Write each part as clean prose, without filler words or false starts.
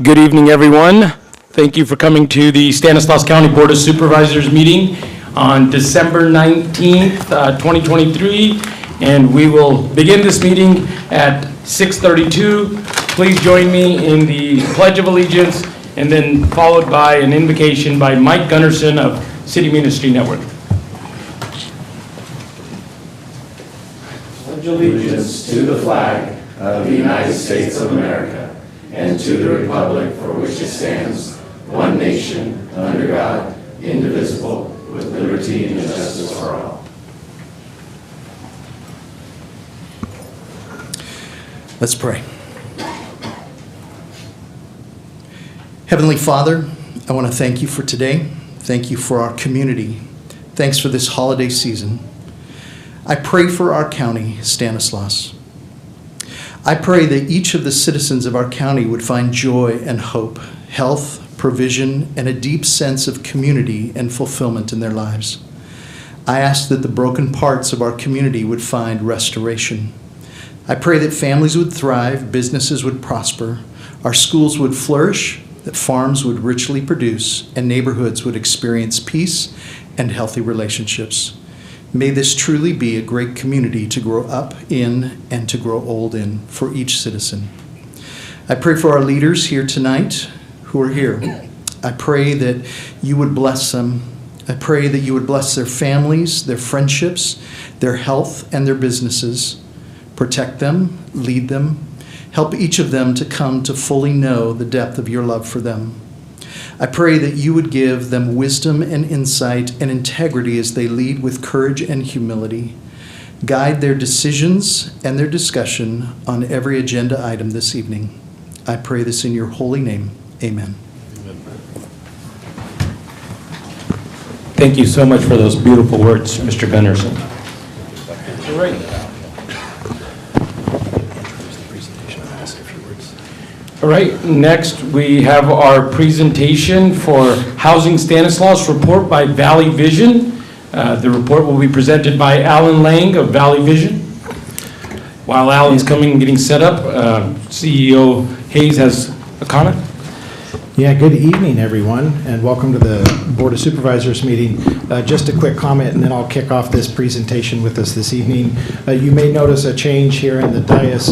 Good evening, everyone. Thank you for coming to the Stanislaus County Board of Supervisors meeting on December 19th, 2023. And we will begin this meeting at 6:32. Please join me in the Pledge of Allegiance, and then followed by an invocation by Mike Gunnarsson of City Ministry Network. Pledge allegiance to the flag of the United States of America and to the republic for which it stands, one nation, under God, indivisible, with liberty and justice for all. Let's pray. Heavenly Father, I want to thank you for today. Thank you for our community. Thanks for this holiday season. I pray for our county, Stanislaus. I pray that each of the citizens of our county would find joy and hope, health, provision, and a deep sense of community and fulfillment in their lives. I ask that the broken parts of our community would find restoration. I pray that families would thrive, businesses would prosper, our schools would flourish, that farms would richly produce, and neighborhoods would experience peace and healthy relationships. May this truly be a great community to grow up in and to grow old in for each citizen. I pray for our leaders here tonight who are here. I pray that you would bless them. I pray that you would bless their families, their friendships, their health, and their businesses. Protect them, lead them, help each of them to come to fully know the depth of your love for them. I pray that you would give them wisdom and insight and integrity as they lead with courage and humility. Guide their decisions and their discussion on every agenda item this evening. I pray this in your holy name. Amen. Thank you so much for those beautiful words, Mr. Gunnarsson. All right. All right, next we have our presentation for Housing Stanislaus report by Valley Vision. The report will be presented by Alan Lang of Valley Vision. While Alan's coming and getting set up, CEO Hayes has a comment. Yeah, good evening, everyone, and welcome to the Board of Supervisors meeting. Just a quick comment, and then I'll kick off this presentation with us this evening. You may notice a change here in the dais.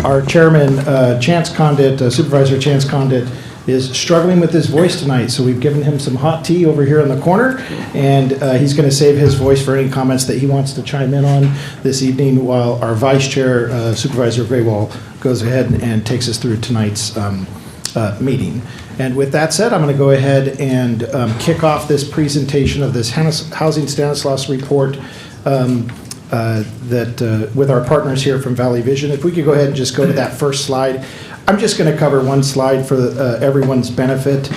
Our chairman, Chance Condit, Supervisor Chance Condit, is struggling with his voice tonight, so we've given him some hot tea over here in the corner, and he's going to save his voice for any comments that he wants to chime in on this evening, while our Vice Chair, Supervisor Graywall, goes ahead and takes us through tonight's meeting. And with that said, I'm going to go ahead and kick off this presentation of this Housing Stanislaus report with our partners here from Valley Vision. If we could go ahead and just go to that first slide. I'm just going to cover one slide for everyone's benefit.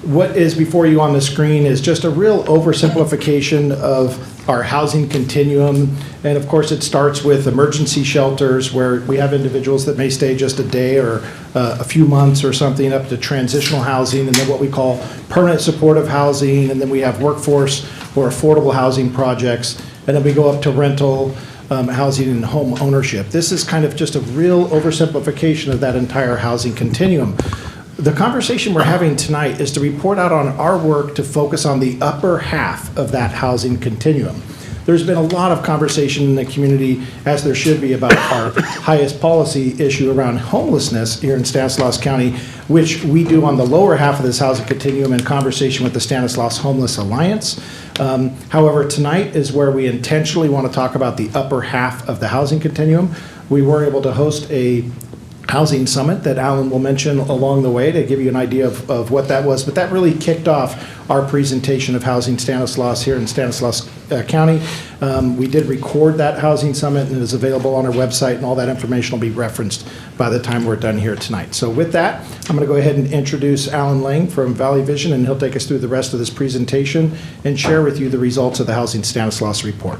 What is before you on the screen is just a real oversimplification of our housing continuum. And of course, it starts with emergency shelters, where we have individuals that may stay just a day or a few months or something, up to transitional housing, and then what we call permanent supportive housing, and then we have workforce or affordable housing projects, and then we go up to rental housing and home ownership. This is kind of just a real oversimplification of that entire housing continuum. The conversation we're having tonight is to report out on our work to focus on the upper half of that housing continuum. There's been a lot of conversation in the community, as there should be, about our highest policy issue around homelessness here in Stanislaus County, which we do on the lower half of this housing continuum in conversation with the Stanislaus Homeless Alliance. However, tonight is where we intentionally want to talk about the upper half of the housing continuum. We were able to host a housing summit that Alan will mention along the way to give you an idea of what that was, but that really kicked off our presentation of Housing Stanislaus here in Stanislaus County. We did record that housing summit, and it is available on our website, and all that information will be referenced by the time we're done here tonight. So with that, I'm going to go ahead and introduce Alan Lang from Valley Vision, and he'll take us through the rest of this presentation and share with you the results of the Housing Stanislaus report.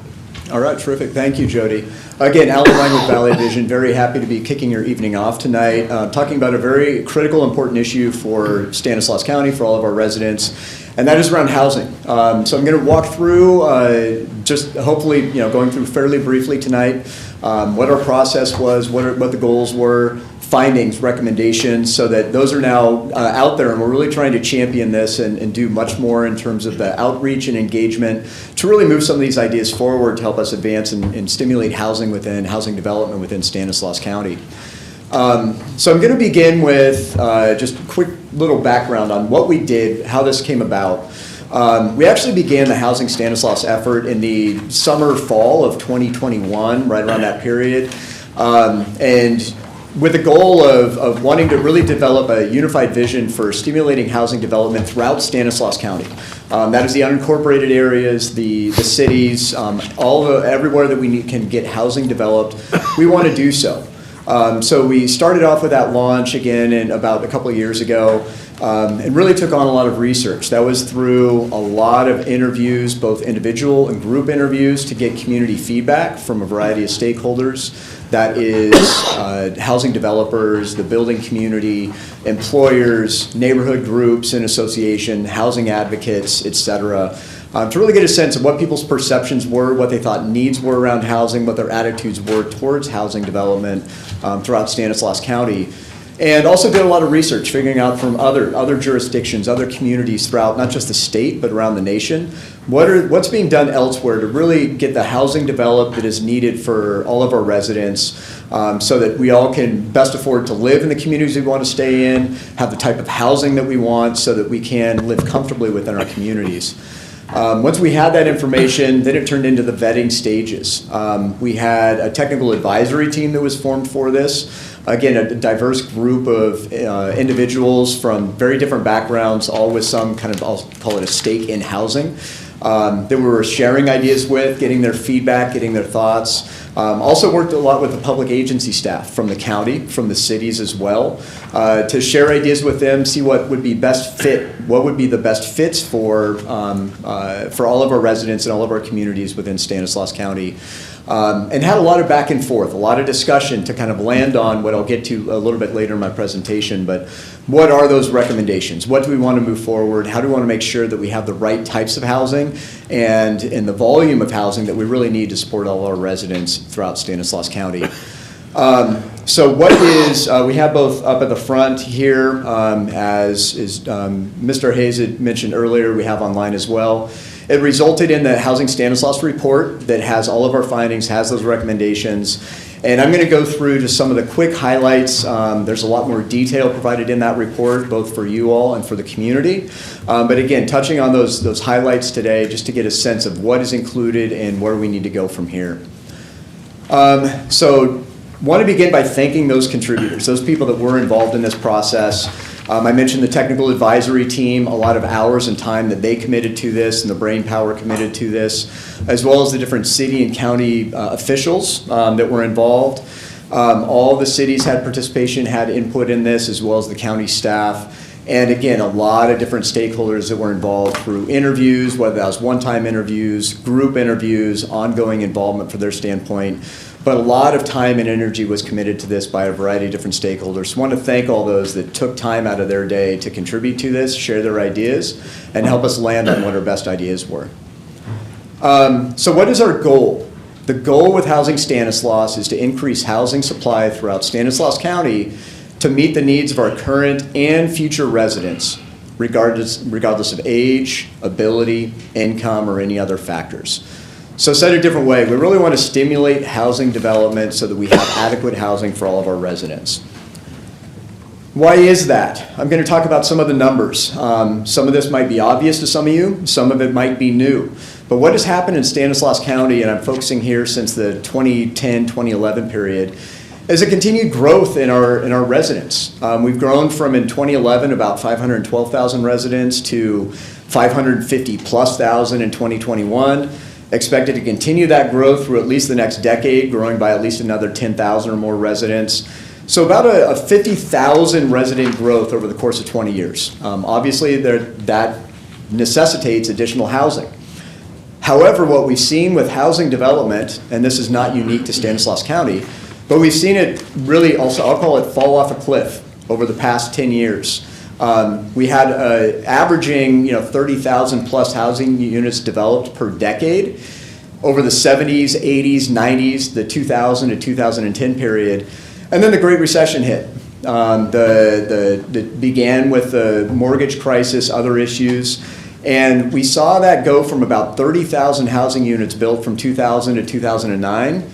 All right, terrific. Thank you, Jody. Again, Alan Lang with Valley Vision. Very happy to be kicking your evening off tonight, talking about a very critical, important issue for Stanislaus County, for all of our residents, and that is around housing. So I'm going to walk through, just hopefully, going through fairly briefly tonight, what our process was, what the goals were, findings, recommendations, so that those are now out there, and we're really trying to champion this and do much more in terms of the outreach and engagement to really move some of these ideas forward to help us advance and stimulate housing development within Stanislaus County. So I'm going to begin with just a quick little background on what we did, how this came about. We actually began the Housing Stanislaus effort in the fall of 2021, right around that period. And with the goal of wanting to really develop a unified vision for stimulating housing development throughout Stanislaus County. That is the unincorporated areas, the cities, everywhere that we can get housing developed, we want to do so. So we started off with that launch again about a couple of years ago, and really took on a lot of research. That was through a lot of interviews, both individual and group interviews, to get community feedback from a variety of stakeholders. That is housing developers, the building community, employers, neighborhood groups and association, housing advocates, et cetera, to really get a sense of what people's perceptions were, what they thought needs were around housing, what their attitudes were towards housing development throughout Stanislaus County. And also did a lot of research, figuring out from other jurisdictions, other communities throughout not just the state, but around the nation, what's being done elsewhere to really get the housing developed that is needed for all of our residents, so that we all can best afford to live in the communities we want to stay in, have the type of housing that we want, so that we can live comfortably within our communities. Once we had that information, then it turned into the vetting stages. We had a technical advisory team that was formed for this. Again, a diverse group of individuals from very different backgrounds, all with some kind of, I'll call it a stake in housing, that we were sharing ideas with, getting their feedback, getting their thoughts. Also worked a lot with the public agency staff from the county, from the cities as well, to share ideas with them, see what would be best fit, what would be the best fits for all of our residents and all of our communities within Stanislaus County. And had a lot of back and forth, a lot of discussion to kind of land on what I'll get to a little bit later in my presentation, but what are those recommendations? What do we want to move forward? How do we want to make sure that we have the right types of housing and the volume of housing that we really need to support all our residents throughout Stanislaus County? So what is, we have both up at the front here, as Mr. Hayes had mentioned earlier, we have online as well. It resulted in the Housing Stanislaus report that has all of our findings, has those recommendations. And I'm going to go through just some of the quick highlights. There's a lot more detail provided in that report, both for you all and for the community. But again, touching on those highlights today, just to get a sense of what is included and where we need to go from here. So want to begin by thanking those contributors, those people that were involved in this process. I mentioned the technical advisory team, a lot of hours and time that they committed to this and the brain power committed to this, as well as the different city and county officials that were involved. All the cities had participation, had input in this, as well as the county staff. And again, a lot of different stakeholders that were involved through interviews, whether that was one-time interviews, group interviews, ongoing involvement from their standpoint. But a lot of time and energy was committed to this by a variety of different stakeholders. So I want to thank all those that took time out of their day to contribute to this, share their ideas, and help us land on what our best ideas were. So what is our goal? The goal with Housing Stanislaus is to increase housing supply throughout Stanislaus County to meet the needs of our current and future residents, regardless of age, ability, income, or any other factors. So said a different way, we really want to stimulate housing development so that we have adequate housing for all of our residents. Why is that? I'm going to talk about some of the numbers. Some of this might be obvious to some of you, some of it might be new. But what has happened in Stanislaus County, and I'm focusing here since the 2010-2011 period, is a continued growth in our residents. We've grown from in 2011 about 512,000 residents to 550 plus thousand in 2021. Expected to continue that growth through at least the next decade, growing by at least another 10,000 or more residents. So about a 50,000 resident growth over the course of 20 years. Obviously, that necessitates additional housing. However, what we've seen with housing development, and this is not unique to Stanislaus County, but we've seen it really also, I'll call it fall off a cliff over the past 10 years. We had averaging 30,000 plus housing units developed per decade over the 70s, 80s, 90s, the 2000 to 2010 period. And then the Great Recession hit. It began with the mortgage crisis, other issues, and we saw that go from about 30,000 housing units built from 2000 to 2009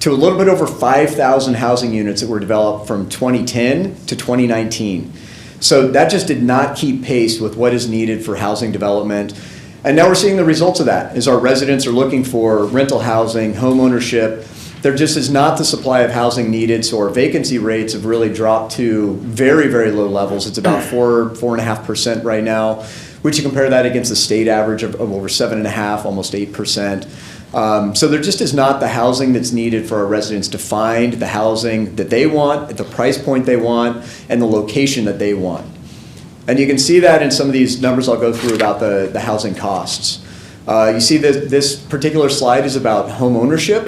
to a little bit over 5,000 housing units that were developed from 2010 to 2019. So that just did not keep pace with what is needed for housing development. And now we're seeing the results of that as our residents are looking for rental housing, home ownership. There just is not the supply of housing needed, so our vacancy rates have really dropped to very, very low levels. It's about 4.5% right now, which you compare that against the state average of over 7.5%, almost 8%. So there just is not the housing that's needed for our residents to find the housing that they want, at the price point they want, and the location that they want. And you can see that in some of these numbers I'll go through about the housing costs. You see that this particular slide is about home ownership.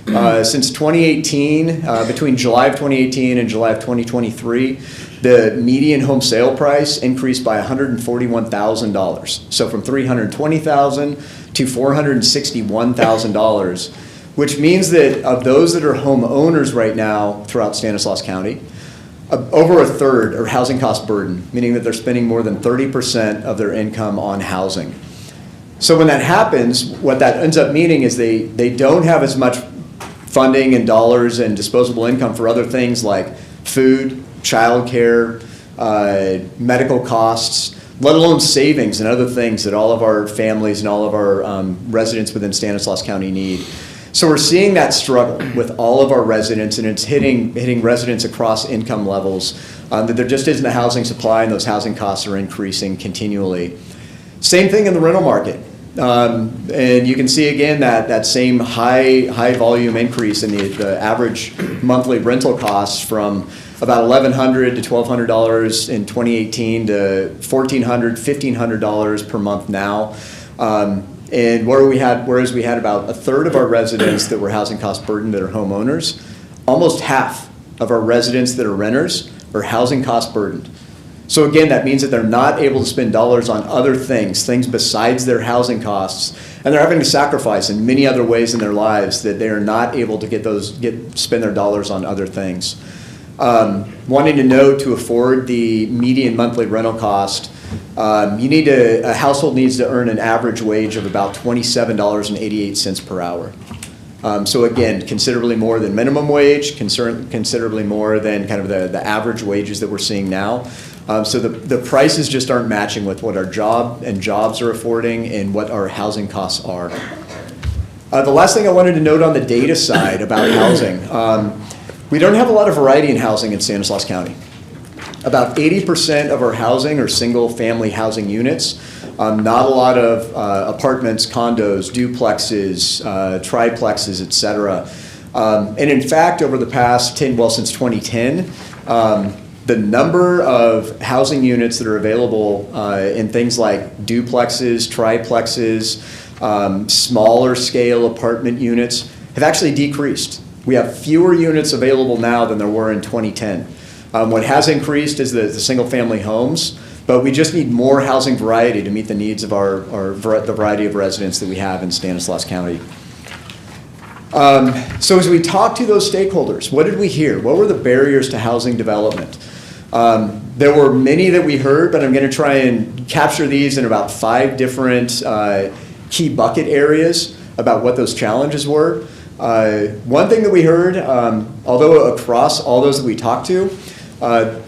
Since 2018, between July of 2018 and July of 2023, the median home sale price increased by $141,000. So from $320,000 to $461,000, which means that of those that are home owners right now throughout Stanislaus County, over a third are housing cost burden, meaning that they're spending more than 30% of their income on housing. So when that happens, what that ends up meaning is they don't have as much funding and dollars and disposable income for other things like food, childcare, medical costs, let alone savings and other things that all of our families and all of our residents within Stanislaus County need. So we're seeing that struggle with all of our residents, and it's hitting residents across income levels, that there just isn't a housing supply and those housing costs are increasing continually. Same thing in the rental market. And you can see again that same high volume increase in the average monthly rental costs from about $1,100 to $1,200 in 2018 to $1,400, $1,500 per month now. And whereas we had about a third of our residents that were housing cost burdened that are homeowners, almost half of our residents that are renters are housing cost burdened. So again, that means that they're not able to spend dollars on other things besides their housing costs, and they're having to sacrifice in many other ways in their lives that they are not able to spend their dollars on other things. Wanting to know to afford the median monthly rental cost, a household needs to earn an average wage of about $27.88 per hour. So again, considerably more than minimum wage, considerably more than kind of the average wages that we're seeing now. So the prices just aren't matching with what our jobs are affording and what our housing costs are. The last thing I wanted to note on the data side about housing, we don't have a lot of variety in housing in Stanislaus County. About 80% of our housing are single family housing units. Not a lot of apartments, condos, duplexes, triplexes, et cetera. And in fact, over the past since 2010, the number of housing units that are available in things like duplexes, triplexes, smaller scale apartment units have actually decreased. We have fewer units available now than there were in 2010. What has increased is the single family homes, but we just need more housing variety to meet the needs of the variety of residents that we have in Stanislaus County. So as we talk to those stakeholders, what did we hear? What were the barriers to housing development? There were many that we heard, but I'm going to try and capture these in about 5 different key bucket areas about what those challenges were. One thing that we heard, although across all those that we talked to,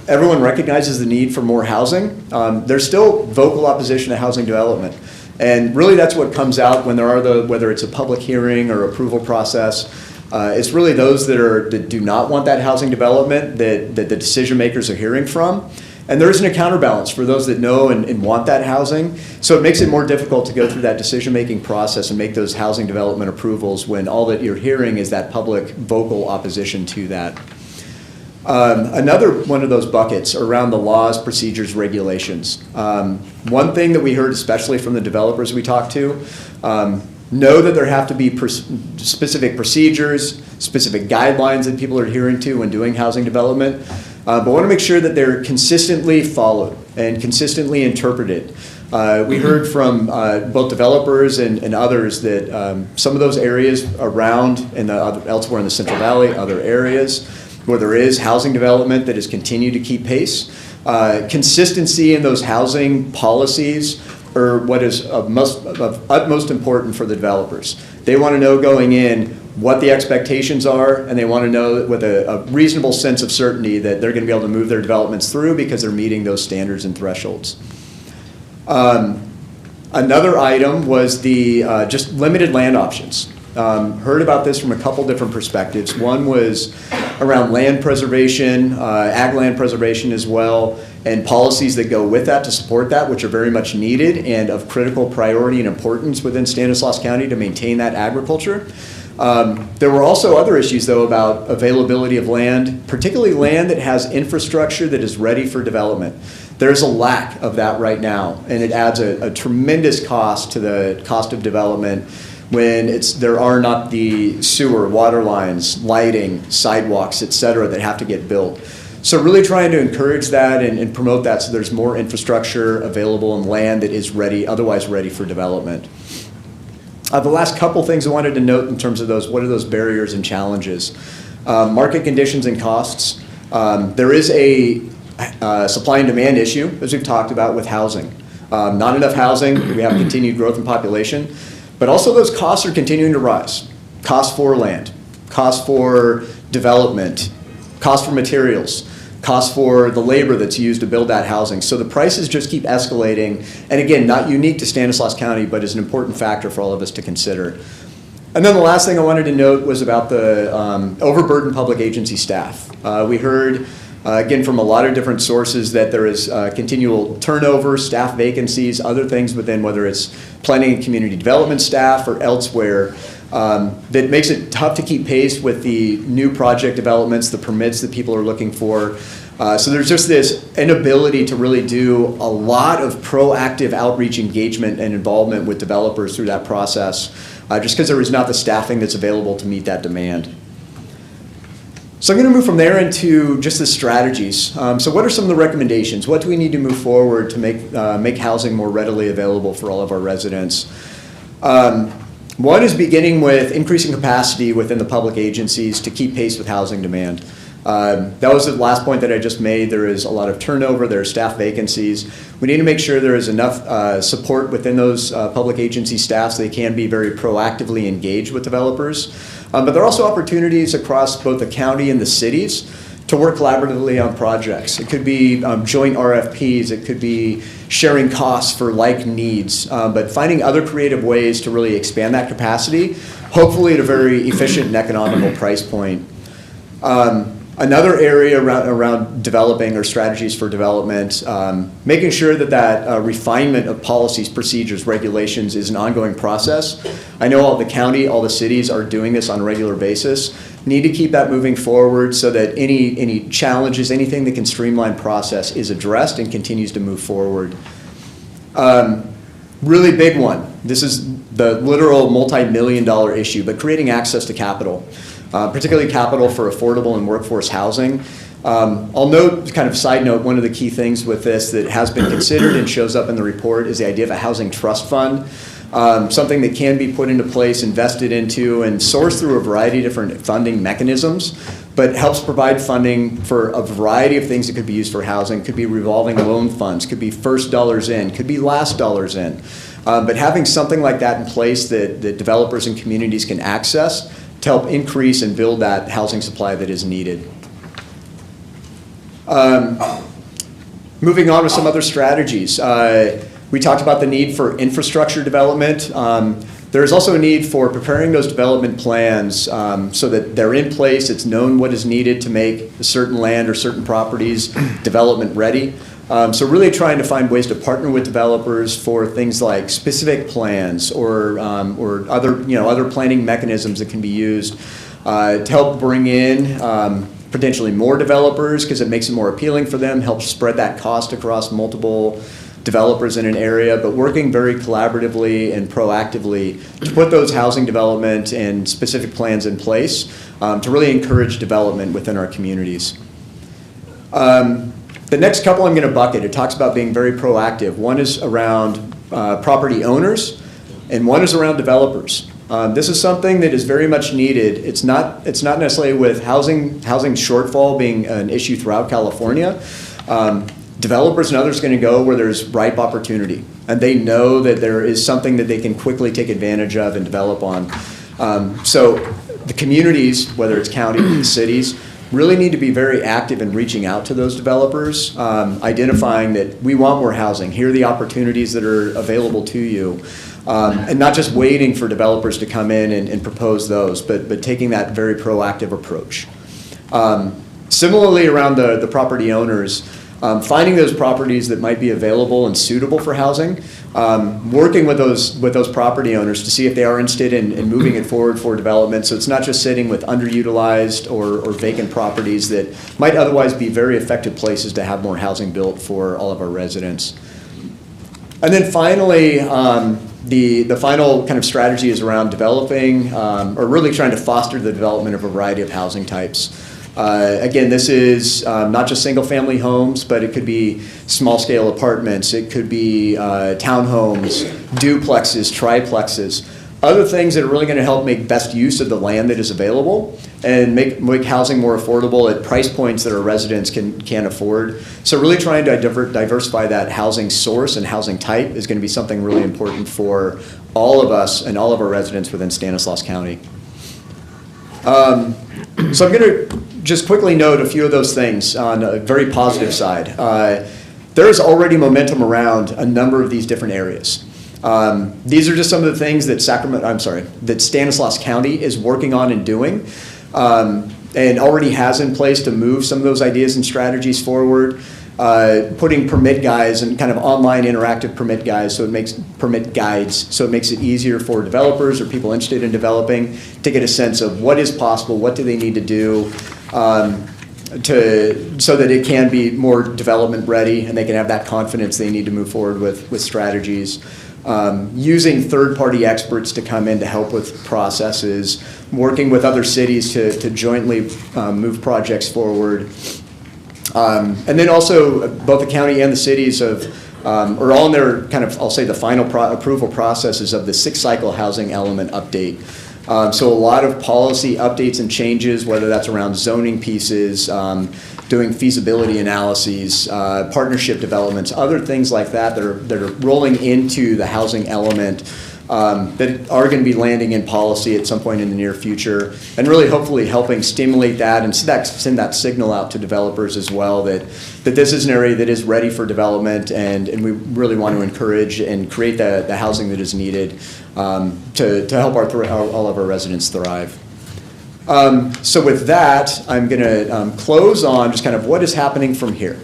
everyone recognizes the need for more housing. There's still vocal opposition to housing development. And really that's what comes out when there are whether it's a public hearing or approval process. It's really those that do not want that housing development that the decision makers are hearing from. And there isn't a counterbalance for those that know and want that housing. So it makes it more difficult to go through that decision-making process and make those housing development approvals when all that you're hearing is that public vocal opposition to that. Another one of those buckets around the laws, procedures, regulations. One thing that we heard, especially from the developers we talked to, know that there have to be specific procedures, specific guidelines that people are adhering to when doing housing development, but want to make sure that they're consistently followed and consistently interpreted. We heard from both developers and others that some of those areas around and elsewhere in the Central Valley, other areas, where there is housing development that has continued to keep pace. Consistency in those housing policies are what is of utmost important for the developers. They want to know going in what the expectations are, and they want to know with a reasonable sense of certainty that they're going to be able to move their developments through because they're meeting those standards and thresholds. Another item was the just limited land options. Heard about this from a couple different perspectives. One was around land preservation, ag land preservation as well, and policies that go with that to support that, which are very much needed and of critical priority and importance within Stanislaus County to maintain that agriculture. There were also other issues, though, about availability of land, particularly land that has infrastructure that is ready for development. There's a lack of that right now, and it adds a tremendous cost to the cost of development when there are not the sewer, water lines, lighting, sidewalks, et cetera, that have to get built. So really trying to encourage that and promote that so there's more infrastructure available and land that is otherwise ready for development. The last couple things I wanted to note in terms of what are those barriers and challenges? Market conditions and costs. There is a supply and demand issue, as we've talked about with housing. Not enough housing, we have continued growth in population, but also those costs are continuing to rise. Cost for land, cost for development, cost for materials, cost for the labor that's used to build that housing. So the prices just keep escalating, and again, not unique to Stanislaus County, but is an important factor for all of us to consider. And then the last thing I wanted to note was about the overburdened public agency staff. We heard, again, from a lot of different sources that there is continual turnover, staff vacancies, other things within, whether it's planning and community development staff or elsewhere, that makes it tough to keep pace with the new project developments, the permits that people are looking for. So there's just this inability to really do a lot of proactive outreach engagement and involvement with developers through that process, just because there is not the staffing that's available to meet that demand. So I'm going to move from there into just the strategies. So what are some of the recommendations? What do we need to move forward to make housing more readily available for all of our residents? One is beginning with increasing capacity within the public agencies to keep pace with housing demand. That was the last point that I just made. There is a lot of turnover, there are staff vacancies. We need to make sure there is enough support within those public agency staff so they can be very proactively engaged with developers. But there are also opportunities across both the county and the cities to work collaboratively on projects. It could be joint RFPs, it could be sharing costs for like needs, but finding other creative ways to really expand that capacity, hopefully at a very efficient and economical price point. Another area around developing or strategies for development, making sure that refinement of policies, procedures, regulations is an ongoing process. I know all the county, all the cities are doing this on a regular basis. Need to keep that moving forward so that any challenges, anything that can streamline process is addressed and continues to move forward. Really big one. This is the literal multi-million-dollar issue, but creating access to capital. Particularly capital for affordable and workforce housing. I'll note, kind of side note, one of the key things with this that has been considered and shows up in the report is the idea of a housing trust fund, something that can be put into place, invested into, and sourced through a variety of different funding mechanisms, but helps provide funding for a variety of things that could be used for housing. Could be revolving loan funds, could be first dollars in, could be last dollars in. But having something like that in place that developers and communities can access to help increase and build that housing supply that is needed. Moving on with some other strategies. We talked about the need for infrastructure development. There is also a need for preparing those development plans so that they're in place, it's known what is needed to make a certain land or certain properties development ready. So really trying to find ways to partner with developers for things like specific plans or other planning mechanisms that can be used to help bring in potentially more developers because it makes it more appealing for them, helps spread that cost across multiple developers in an area, but working very collaboratively and proactively to put those housing development and specific plans in place to really encourage development within our communities. The next couple I'm going to bucket. It talks about being very proactive. One is around property owners, and one is around developers. This is something that is very much needed. It's not necessarily with housing shortfall being an issue throughout California. Developers and others are going to go where there's ripe opportunity, and they know that there is something that they can quickly take advantage of and develop on. So the communities, whether it's county or cities, really need to be very active in reaching out to those developers, identifying that we want more housing. Here are the opportunities that are available to you. And not just waiting for developers to come in and propose those, but taking that very proactive approach. Similarly, around the property owners, finding those properties that might be available and suitable for housing, working with those property owners to see if they are interested in moving it forward for development. So it's not just sitting with underutilized or vacant properties that might otherwise be very effective places to have more housing built for all of our residents. And then finally, the final kind of strategy is around developing or really trying to foster the development of a variety of housing types. Again, this is not just single-family homes, but it could be small-scale apartments, it could be townhomes, duplexes, triplexes, other things that are really going to help make best use of the land that is available and make housing more affordable at price points that our residents can afford. So really trying to diversify that housing source and housing type is going to be something really important for all of us and all of our residents within Stanislaus County. So I'm going to just quickly note a few of those things on a very positive side. There's already momentum around a number of these different areas. These are just some of the things that that Stanislaus County is working on and doing, and already has in place to move some of those ideas and strategies forward. Putting permit guides and kind of online interactive permit guides, so it makes it easier for developers or people interested in developing to get a sense of what is possible, what do they need to do, so that it can be more development ready and they can have that confidence they need to move forward with strategies. Using third-party experts to come in to help with processes, working with other cities to jointly move projects forward. And then also both the county and the cities are all in their kind of, I'll say, the final approval processes of the 6-cycle housing element update. So a lot of policy updates and changes, whether that's around zoning pieces, doing feasibility analyses, partnership developments, other things like that are rolling into the housing element that are going to be landing in policy at some point in the near future, and really hopefully helping stimulate that and send that signal out to developers as well that this is an area that is ready for development, and we really want to encourage and create the housing that is needed to help all of our residents thrive. So with that, I'm going to close on just kind of what is happening from here.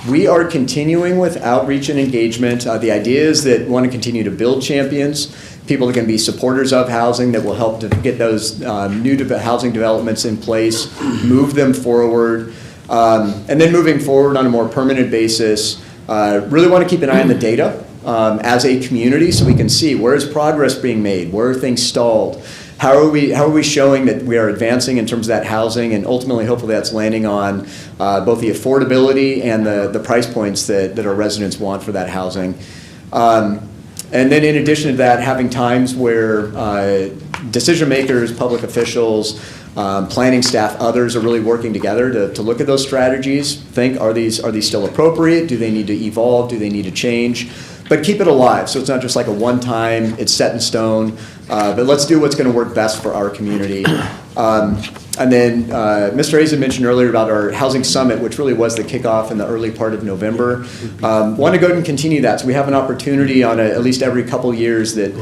We are continuing with outreach and engagement. The idea is that we want to continue to build champions, people that can be supporters of housing that will help to get those new housing developments in place, move them forward, and then moving forward on a more permanent basis. Really want to keep an eye on the data as a community so we can see where is progress being made, where are things stalled. How are we showing that we are advancing in terms of that housing, and ultimately, hopefully, that's landing on both the affordability and the price points that our residents want for that housing. And then in addition to that, having times where decision makers, public officials, planning staff, others are really working together to look at those strategies, think, are these still appropriate? Do they need to evolve? Do they need to change? But keep it alive, so it's not just like a one-time, it's set in stone, but let's do what's going to work best for our community. And then Mr. Hayes had mentioned earlier about our housing summit, which really was the kickoff in the early part of November. Want to go ahead and continue that, so we have an opportunity on at least every couple years that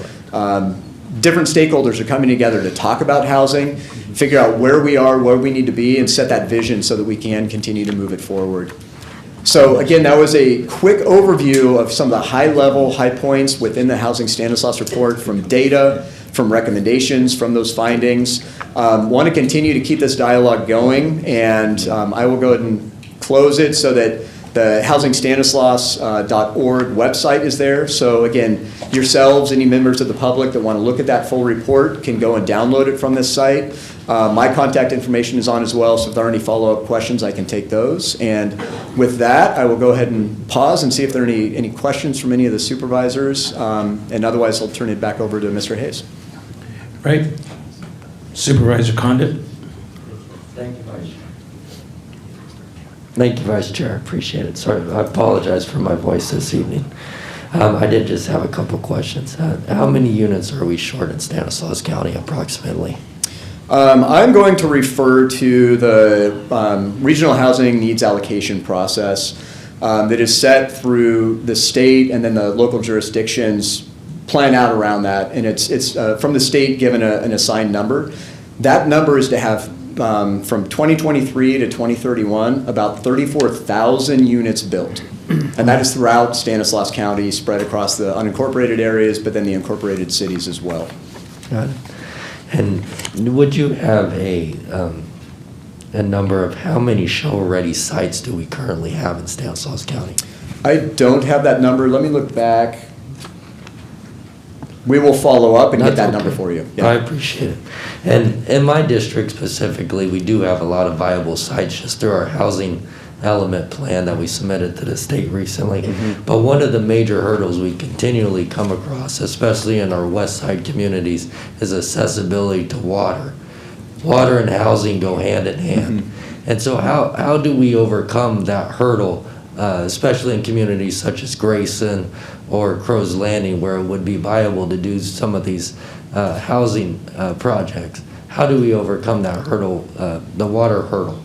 different stakeholders are coming together to talk about housing, figure out where we are, where we need to be, and set that vision so that we can continue to move it forward. So again, that was a quick overview of some of the high-level, high points within the Housing Stanislaus Report, from data, from recommendations, from those findings. Want to continue to keep this dialogue going, and I will go ahead and close it so that the housingstanislaus.org website is there. So again, yourselves, any members of the public that want to look at that full report can go and download it from this site. My contact information is on as well, so if there are any follow-up questions, I can take those. And with that, I will go ahead and pause and see if there are any questions from any of the supervisors, and otherwise I'll turn it back over to Mr. Hayes. Right? Supervisor Condit? Thank you, Vice Chair. Thank you, Vice Chair. I appreciate it. Sorry, I apologize for my voice this evening. I did just have a couple questions. How many units are we short in Stanislaus County approximately? I'm going to refer to the regional housing needs allocation process that is set through the state, and then the local jurisdictions plan out around that. And it's from the state given an assigned number. That number is to have from 2023 to 2031 about 34,000 units built. And that is throughout Stanislaus County, spread across the unincorporated areas, but then the incorporated cities as well. Got it. And would you have a number of how many shovel-ready sites do we currently have in Stanislaus County? I don't have that number. Let me look back. We will follow up and get that number for you. I appreciate it. And in my district specifically, we do have a lot of viable sites just through our housing element plan that we submitted to the state recently. But one of the major hurdles we continually come across, especially in our west side communities, is accessibility to water. Water and housing go hand in hand. And so how do we overcome that hurdle, especially in communities such as Grayson or Crow's Landing, where it would be viable to do some of these housing projects? How do we overcome that hurdle, the water hurdle?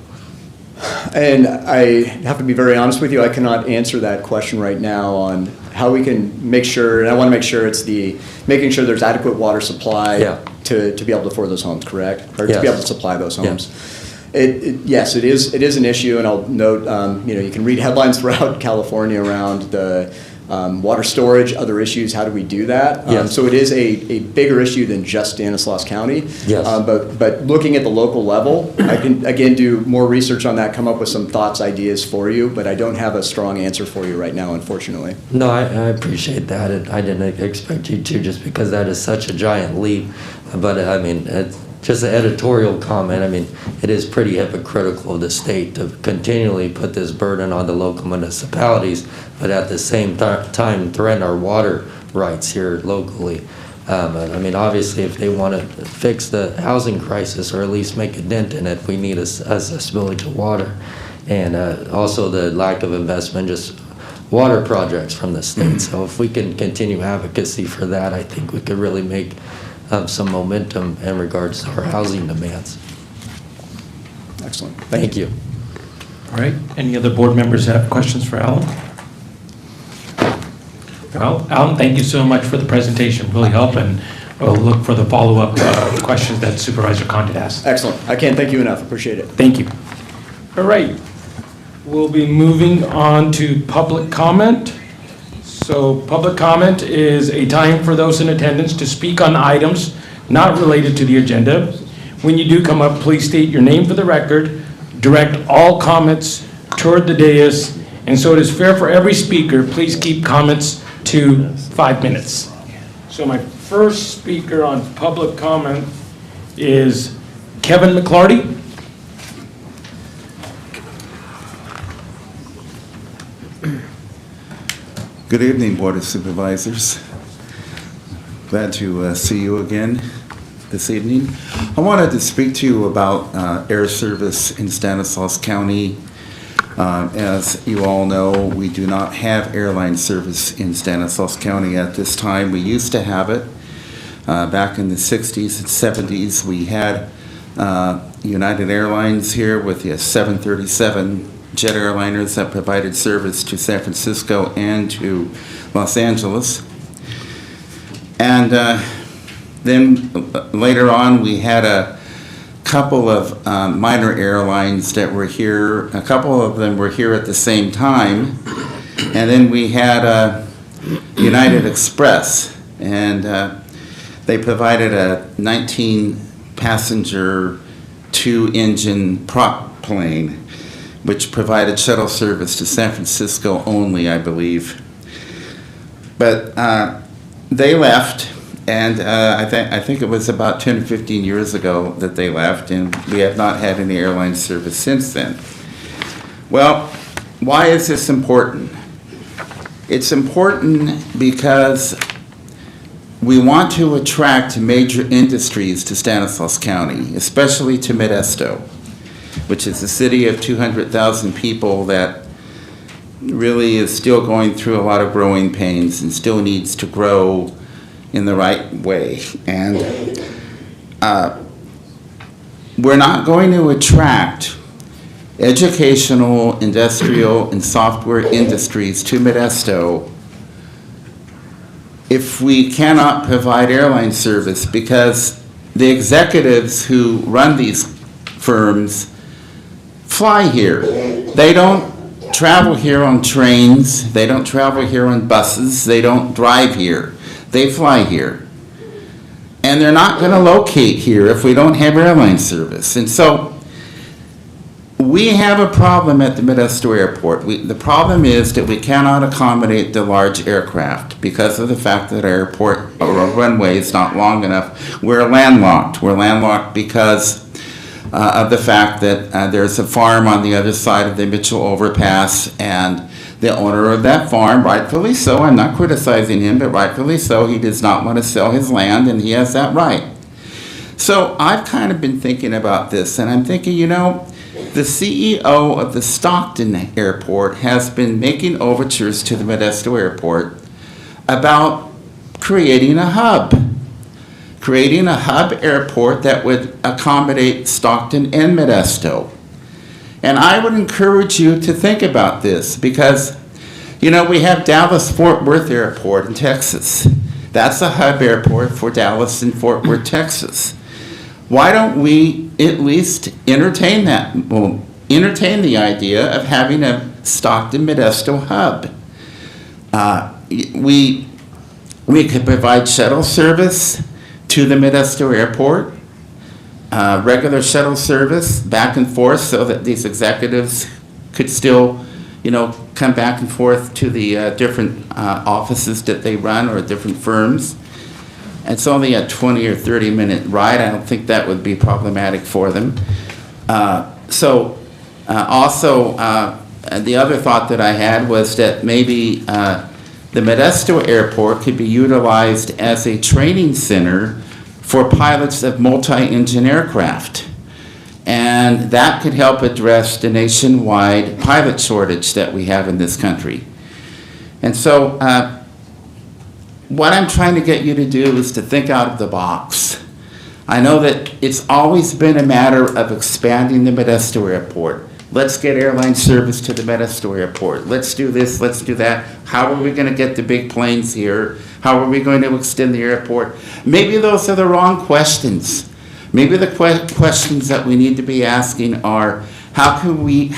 And I have to be very honest with you, I cannot answer that question right now on how we can make sure, and I want to make sure it's making sure there's adequate water supply to be able to afford those homes, correct? Or to be able to supply those homes. Yes, it is an issue, and I'll note, you can read headlines throughout California around the water storage, other issues, how do we do that? So it is a bigger issue than just Stanislaus County. But looking at the local level, I can, again, do more research on that, come up with some thoughts, ideas for you, but I don't have a strong answer for you right now, unfortunately. No, I appreciate that, and I didn't expect you to, just because that is such a giant leap. But I mean, it's just an editorial comment. I mean, it is pretty hypocritical of the state to continually put this burden on the local municipalities, but at the same time threaten our water rights here locally. I mean, obviously, if they want to fix the housing crisis or at least make a dent in it, we need accessibility to water. And also the lack of investment, just water projects from the state. So if we can continue advocacy for that, I think we could really make some momentum in regards to our housing demands. Excellent. Thank you. All right. Any other board members have questions for Alan? Well, Alan, thank you so much for the presentation. Really helped, and we'll look for the follow-up questions that Supervisor Condit asked. Excellent. I can't thank you enough. Appreciate it. Thank you. All right. We'll be moving on to public comment. So public comment is a time for those in attendance to speak on items not related to the agenda. When you do come up, please state your name for the record, direct all comments toward the dais, and so it is fair for every speaker, please keep comments to 5 minutes. So my first speaker on public comment is Kevin McClarty. Good evening, Board of Supervisors. Glad to see you again this evening. I wanted to speak to you about air service in Stanislaus County. As you all know, we do not have airline service in Stanislaus County at this time. We used to have it. Back in the 60s and 70s, we had United Airlines here with the 737 jet airliners that provided service to San Francisco and to Los Angeles. And then later on, we had a couple of minor airlines that were here. A couple of them were here at the same time. And then we had United Express, and they provided a 19-passenger, 2-engine prop plane, which provided shuttle service to San Francisco only, I believe. But they left, and I think it was about 10 or 15 years ago that they left, and we have not had any airline service since then. Well, why is this important? It's important because we want to attract major industries to Stanislaus County, especially to Modesto, which is a city of 200,000 people that really is still going through a lot of growing pains and still needs to grow in the right way. And we're not going to attract educational, industrial, and software industries to Modesto if we cannot provide airline service, because the executives who run these firms fly here. They don't travel here on trains, they don't travel here on buses, they don't drive here. They fly here. And they're not going to locate here if we don't have airline service. And so we have a problem at the Modesto Airport. The problem is that we cannot accommodate the large aircraft because of the fact that our airport or our runway is not long enough. We're landlocked. We're landlocked because of the fact that there's a farm on the other side of the Mitchell Overpass, and the owner of that farm, rightfully so, I'm not criticizing him, but rightfully so, he does not want to sell his land, and he has that right. So I've kind of been thinking about this, and I'm thinking, you know, the CEO of the Stockton Airport has been making overtures to the Modesto Airport about creating a hub airport that would accommodate Stockton and Modesto. And I would encourage you to think about this because, you know, we have Dallas-Fort Worth Airport in Texas. That's a hub airport for Dallas and Fort Worth, Texas. Why don't we at least entertain the idea of having a Stockton-Modesto hub? We could provide shuttle service to the Modesto Airport, regular shuttle service back and forth so that these executives could still, you know, come back and forth to the different offices that they run or different firms. It's only a 20 or 30 minute ride. I don't think that would be problematic for them. Also, the other thought that I had was that maybe the Modesto Airport could be utilized as a training center for pilots of multi-engine aircraft. And that could help address the nationwide pilot shortage that we have in this country. And so what I'm trying to get you to do is to think out of the box. I know that it's always been a matter of expanding the Modesto Airport. Let's get airline service to the Modesto Airport. Let's do this, let's do that. How are we going to get the big planes here? How are we going to extend the airport? Maybe those are the wrong questions. Maybe the questions that we need to be asking are, how can we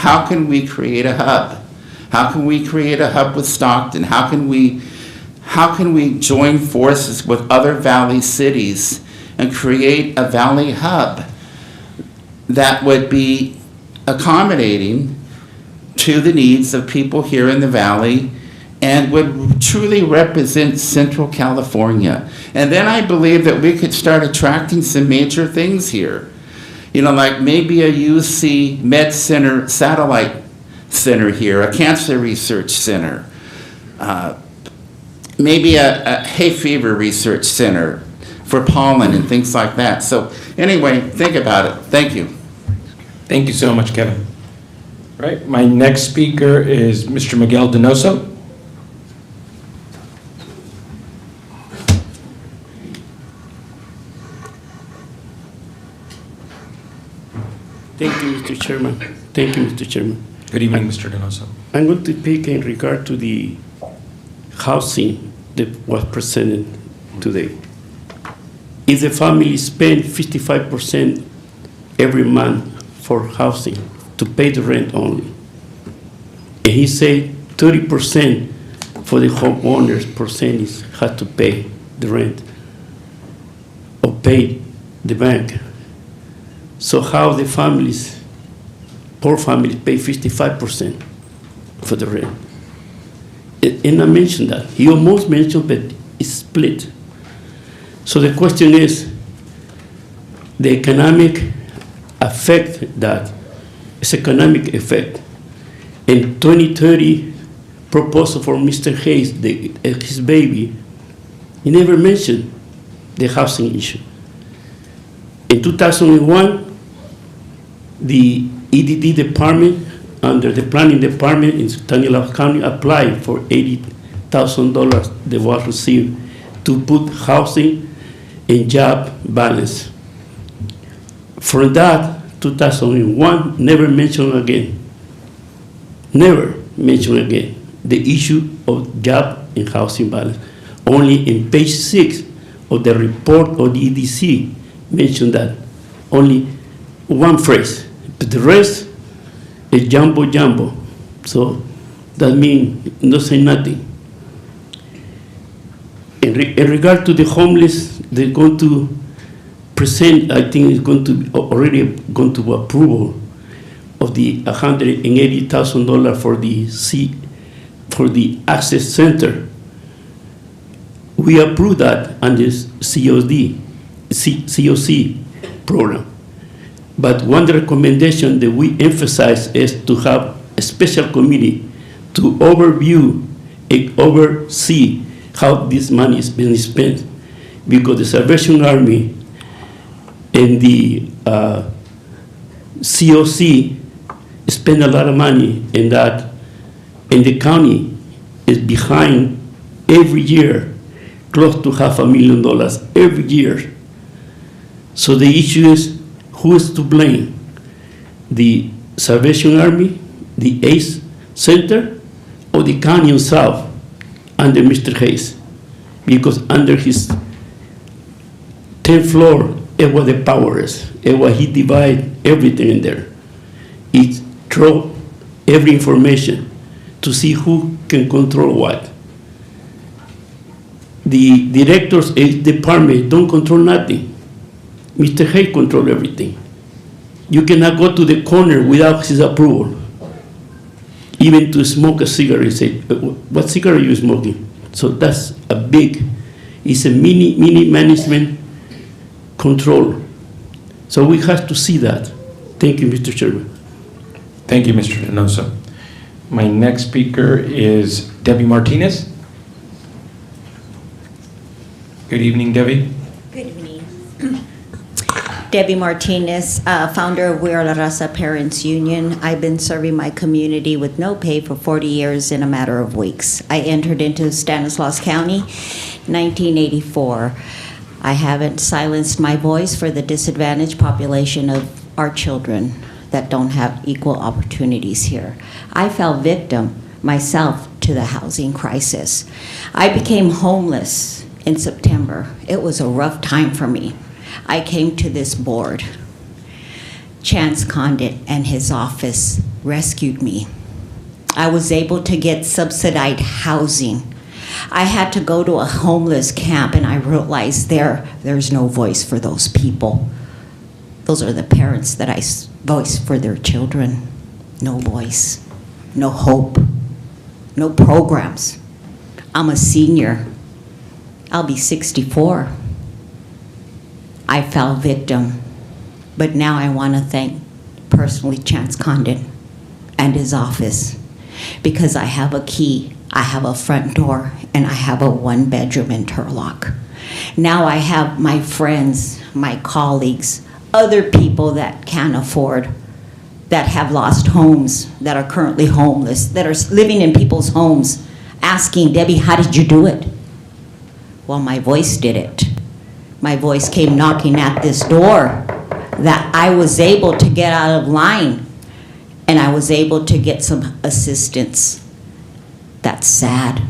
create a hub? How can we create a hub with Stockton? How can we join forces with other valley cities and create a valley hub that would be accommodating to the needs of people here in the valley and would truly represent Central California? And then I believe that we could start attracting some major things here. You know, like maybe a UC Med Center satellite center here, a cancer research center, maybe a hay fever research center for pollen and things like that. So anyway, think about it. Thank you. Thank you so much, Kevin. All right, my next speaker is Mr. Miguel Donoso. Thank you, Mr. Chairman. Thank you, Mr. Chairman. Good evening, Mr. Donoso. I'm going to speak in regard to the housing that was presented today. If the family spend 55% every month for housing to pay the rent only, and he said 30% for the homeowners percentage had to pay the rent or pay the bank. So how the families, poor families, pay 55% for the rent? And I mentioned that. He almost mentioned, but it's split. So the question is, the economic effect that, it's economic effect. In 2030 proposal for Mr. Hayes, his baby, He never mentioned the housing issue. In 2001, the EDD department, under the planning department in Stanislaus County, applied for $80,000 that was received to put housing and job balance. For that, 2001, never mentioned again. Never mentioned again the issue of job and housing balance. Only in page 6 of the report of the EDC mentioned that. Only one phrase. But the rest is jumbo jumbo. So that means no say nothing. In regard to the homeless, they're going to present, I think it's going to already gone to approval of the $180,000 for the access center. We approved that under COC program. But one recommendation that we emphasize is to have a special committee to overview and oversee how this money is being spent, because the Salvation Army and the COC spend a lot of money in that, and the county is behind every year, close to $500,000 every year. So the issue is, who is to blame? The Salvation Army, the ACE Center, or the county itself under Mr. Hayes? Because under his 10th floor, it was the power is. It was he divide everything in there. He throw every information to see who can control what. The directors of the department don't control nothing. Mr. Hay control everything. You cannot go to the corner without his approval. Even to smoke a cigarette, say, what cigarette are you smoking? So that's it's a mini management control. So we have to see that. Thank you, Mr. Chairman. Thank you, Mr. Donoso. My next speaker is Debbie Martinez. Good evening, Debbie. Good evening. Debbie Martinez, founder of We Are La Raza Parents Union. I've been serving my community with no pay for 40 years in a matter of weeks. I entered into Stanislaus County 1984. I haven't silenced my voice for the disadvantaged population of our children that don't have equal opportunities here. I fell victim myself to the housing crisis. I became homeless in September. It was a rough time for me. I came to this board. Chance Condit and his office rescued me. I was able to get subsidized housing. I had to go to a homeless camp, and I realized there's no voice for those people. Those are the parents that I voice for their children. No voice, no hope, no programs. I'm a senior. I'll be 64. I fell victim, but now I want to thank personally Chance Condit and his office, because I have a key, I have a front door, and I have a one-bedroom interlock. Now I have my friends, my colleagues, other people that can't afford, that have lost homes, that are currently homeless, that are living in people's homes, asking, Debbie, how did you do it? Well, my voice did it. My voice came knocking at this door, that I was able to get out of line, and I was able to get some assistance. That's sad,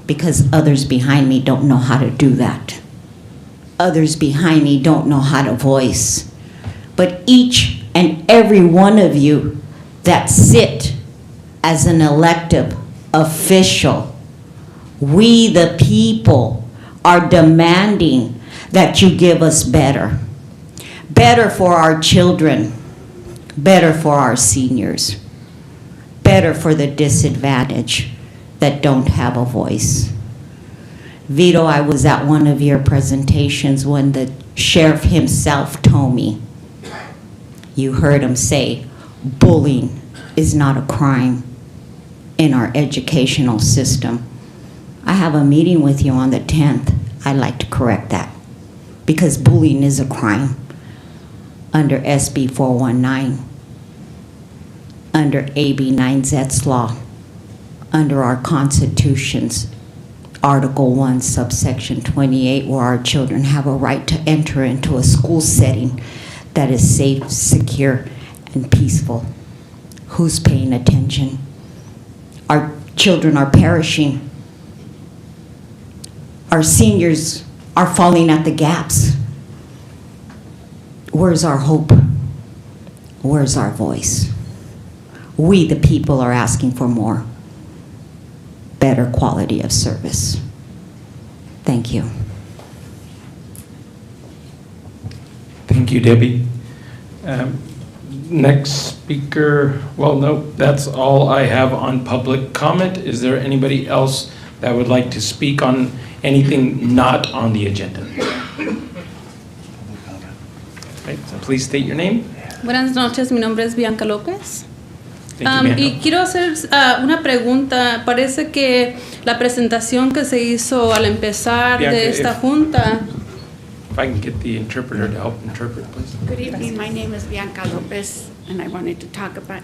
because others behind me don't know how to do that. Others behind me don't know how to voice. But each and every one of you that sit as an elected official, we the people are demanding that you give us better. Better for our children, better for our seniors, better for the disadvantaged that don't have a voice. Vito, I was at one of your presentations when the sheriff himself told me, you heard him say, bullying is not a crime in our educational system. I have a meeting with you on the 10th. I'd like to correct that, because bullying is a crime under SB 419, under AB 9Z's law, under our Constitution's Article 1, subsection 28, where our children have a right to enter into a school setting that is safe, secure, and peaceful. Who's paying attention? Our children are perishing. Our seniors are falling at the gaps. Where's our hope? Where's our voice? We, the people, are asking for more, better quality of service. Thank you. Thank you, Debbie. Next speaker, well, no, that's all I have on public comment. Is there anybody else that would like to speak on anything not on the agenda? Right, so please state your name. Buenas noches, mi nombre es Bianca López. Thank you, Bianca. Y quiero hacer una pregunta. Parece que la presentación que se hizo al empezar Bianca, de esta if- junta. If I can get the interpreter to help interpret, please. Good evening, my name is Bianca Lopez, and I wanted to talk about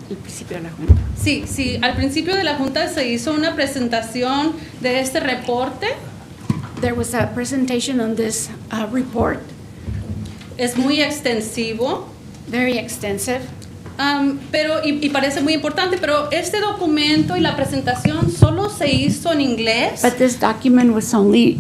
el principio de la Junta. Sí, al principio de la junta se hizo una presentación de este reporte. There was a presentation on this report, Es muy extensivo. very extensive, Pero parece muy importante, pero este documento y la presentación solo se hizo en inglés. but this document was only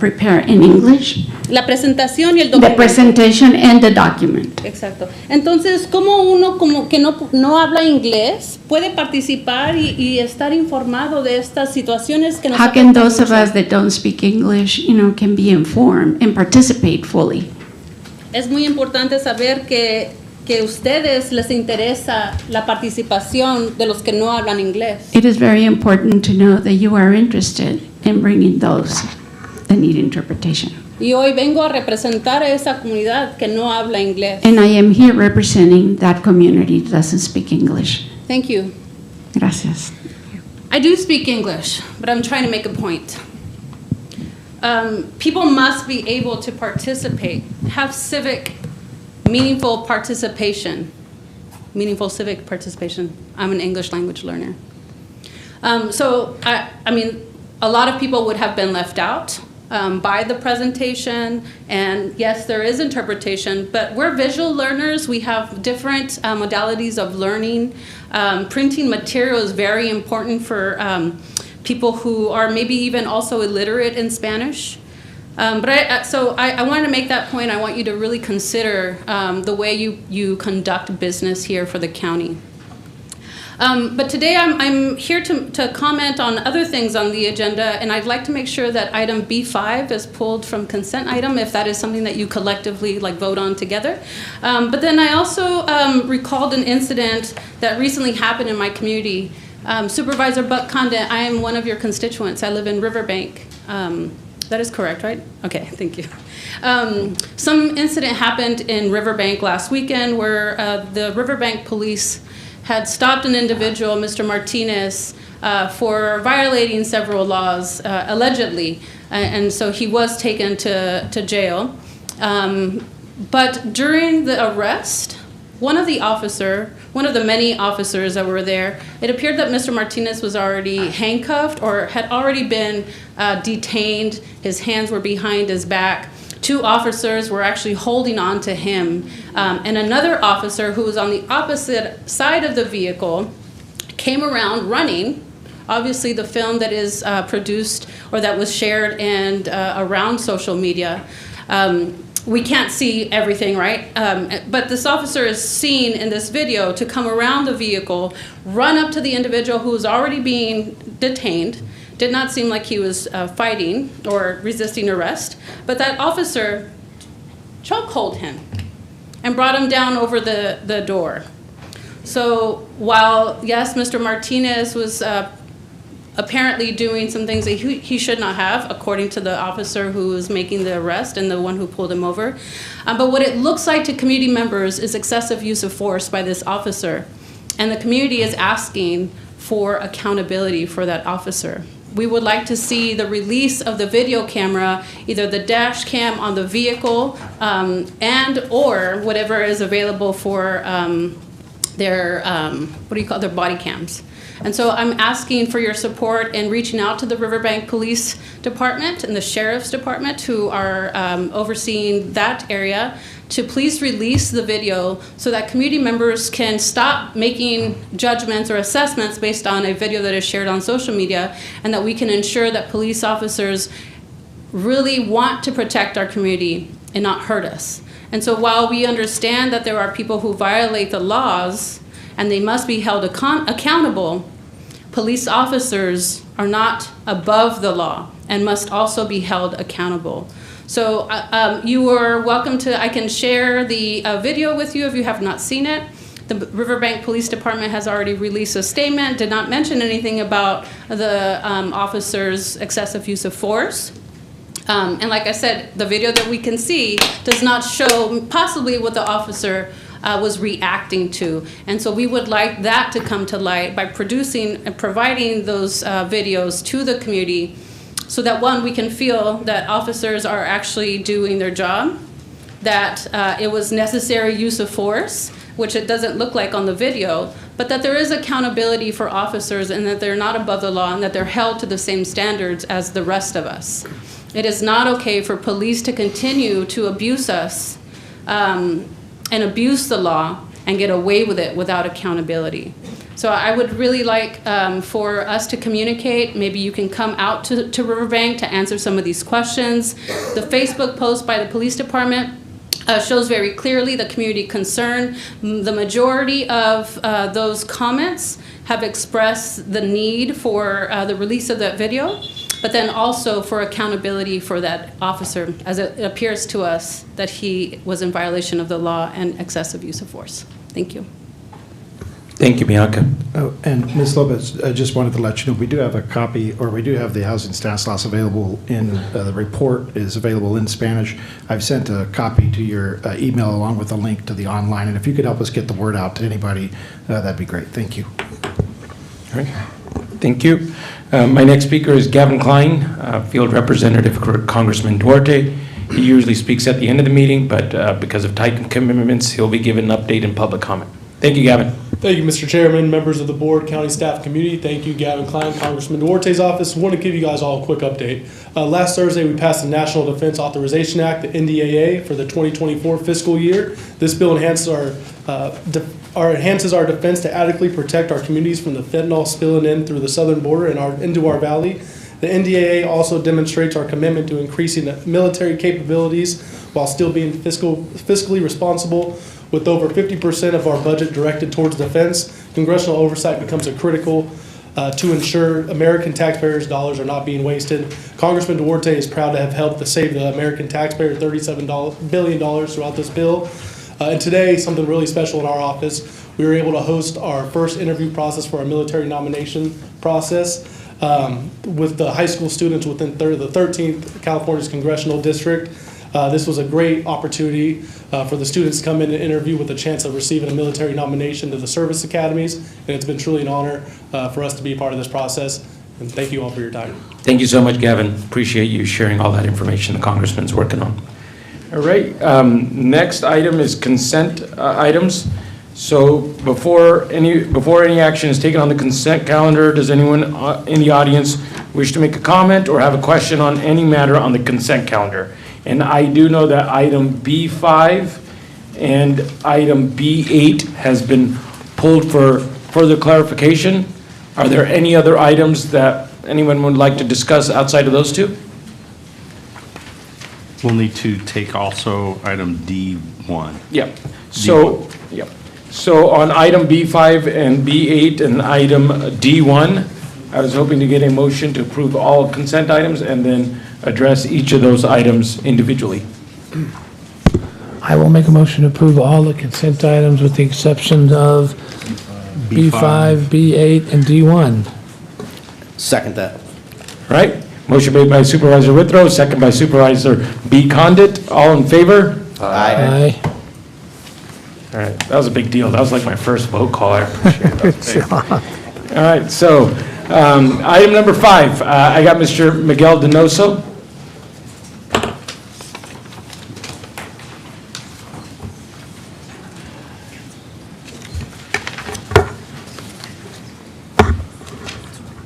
prepared in English, La presentación y el the documento. presentation and the document. Exacto. Entonces, ¿cómo uno como que no habla inglés puede participar y estar informado de estas situaciones que nos How can afectan those of mucho? us that don't speak English, can be informed and participate fully? Es muy importante saber que ustedes les interesa la participación de los que no hablan inglés. It is very important to know that you are interested in bringing those that need interpretation. Y hoy vengo a representar a esa comunidad que no habla inglés. And I am here representing that community that doesn't speak English. Thank you. Gracias. I do speak English, but I'm trying to make a point. People must be able to participate, have meaningful civic participation. I'm an English language learner. I mean, a lot of people would have been left out by the presentation, and yes, there is interpretation, but we're visual learners. We have different modalities of learning. Printing material is very important for people who are maybe even also illiterate in Spanish. But I wanted to make that point. I want you to really consider the way you conduct business here for the county. But today I'm here to comment on other things on the agenda, and I'd like to make sure that item B5 is pulled from consent item, if that is something that you collectively vote on together. But then I also recalled an incident that recently happened in my community. Supervisor Buck Condit, I am one of your constituents. I live in Riverbank. That is correct, right? Okay, thank you. Some incident happened in Riverbank last weekend where the Riverbank police had stopped an individual, Mr. Martinez, for violating several laws, allegedly, and so he was taken to jail. But during the arrest, one of the many officers that were there, it appeared that Mr. Martinez was already handcuffed or had already been detained. His hands were behind his back. Two officers were actually holding on to him. And another officer who was on the opposite side of the vehicle came around running. Obviously, the film that is produced or that was shared and around social media, we can't see everything, right? But this officer is seen in this video to come around the vehicle, run up to the individual who was already being detained. Did not seem like he was fighting or resisting arrest, but that officer chokehold him and brought him down over the door. So while, yes, Mr. Martinez was apparently doing some things that he should not have, according to the officer who was making the arrest and the one who pulled him over. But what it looks like to community members is excessive use of force by this officer. And the community is asking for accountability for that officer. we would like to see the release of the video camera, either the dash cam on the vehicle and or whatever is available for their, their body cams. And so I'm asking for your support in reaching out to the Riverbank Police Department and the Sheriff's Department, who are overseeing that area, to please release the video so that community members can stop making judgments or assessments based on a video that is shared on social media, and that we can ensure that police officers really want to protect our community and not hurt us. And so while we understand that there are people who violate the laws and they must be held accountable, police officers are not above the law and must also be held accountable. So you are welcome to, I can share the video with you if you have not seen it. The Riverbank Police Department has already released a statement, did not mention anything about the officer's excessive use of force. And like I said, the video that we can see does not show possibly what the officer was reacting to. And so we would like that to come to light by producing and providing those videos to the community, so that, one, we can feel that officers are actually doing their job, that it was necessary use of force, which it doesn't look like on the video, but that there is accountability for officers and that they're not above the law and that they're held to the same standards as the rest of us. It is not okay for police to continue to abuse us and abuse the law and get away with it without accountability. So I would really like for us to communicate. Maybe you can come out to Riverbank to answer some of these questions. The Facebook post by the police department shows very clearly the community concern. The majority of those comments have expressed the need for the release of that video, but then also for accountability for that officer, as it appears to us that he was in violation of the law and excessive use of force. Thank you. Thank you, Bianca. Oh, and Ms. Lopez, I just wanted to let you know, we do have a copy, or we do have the Housing Stanislaus available in, the report is available in Spanish. I've sent a copy to your email along with a link to the online, and if you could help us get the word out to anybody, that'd be great. Thank you. All right. Thank you. My next speaker is Gavin Klein, Field Representative for Congressman Duarte. He usually speaks at the end of the meeting, but because of tight commitments, he'll be given an update and public comment. Thank you, Gavin. Thank you, Mr. Chairman, members of the board, county staff, community. Thank you, Gavin Klein, Congressman Duarte's office. I want to give you guys all a quick update. Last Thursday, we passed the National Defense Authorization Act, the NDAA, for the 2024 fiscal year. This bill enhances our defense to adequately protect our communities from the fentanyl spilling in through the southern border and into our valley. The NDAA also demonstrates our commitment to increasing the military capabilities while still being fiscally responsible. With over 50% of our budget directed towards defense, congressional oversight becomes critical to ensure American taxpayers' dollars are not being wasted. Congressman Duarte is proud to have helped to save the American taxpayer $37 billion throughout this bill. And today, something really special in our office, we were able to host our first interview process for our military nomination process with the high school students within the 13th California's congressional district. This was a great opportunity for the students to come in and interview with a chance of receiving a military nomination to the service academies, and it's been truly an honor for us to be a part of this process, and thank you all for your time. Thank you so much, Gavin. Appreciate you sharing all that information the Congressman's working on. All right, next item is consent items. So before any action is taken on the consent calendar, does anyone in the audience wish to make a comment or have a question on any matter on the consent calendar? And I do know that item B5 and item B8 has been pulled for further clarification. Are there any other items that anyone would like to discuss outside of those two? We'll need to take also item D1. Yep. So, yep. So on item B5 and B8 and item D1, I was hoping to get a motion to approve all consent items and then address each of those items individually. I will make a motion to approve all the consent items with the exception of B5, B8, and D1. Second that. All right. Motion made by Supervisor Withrow, second by Supervisor B. Condit. All in favor? Aye. All right. That was a big deal. That was like my first vote call. I appreciate that. All right. So Item number 5, I got Mr. Miguel Donoso.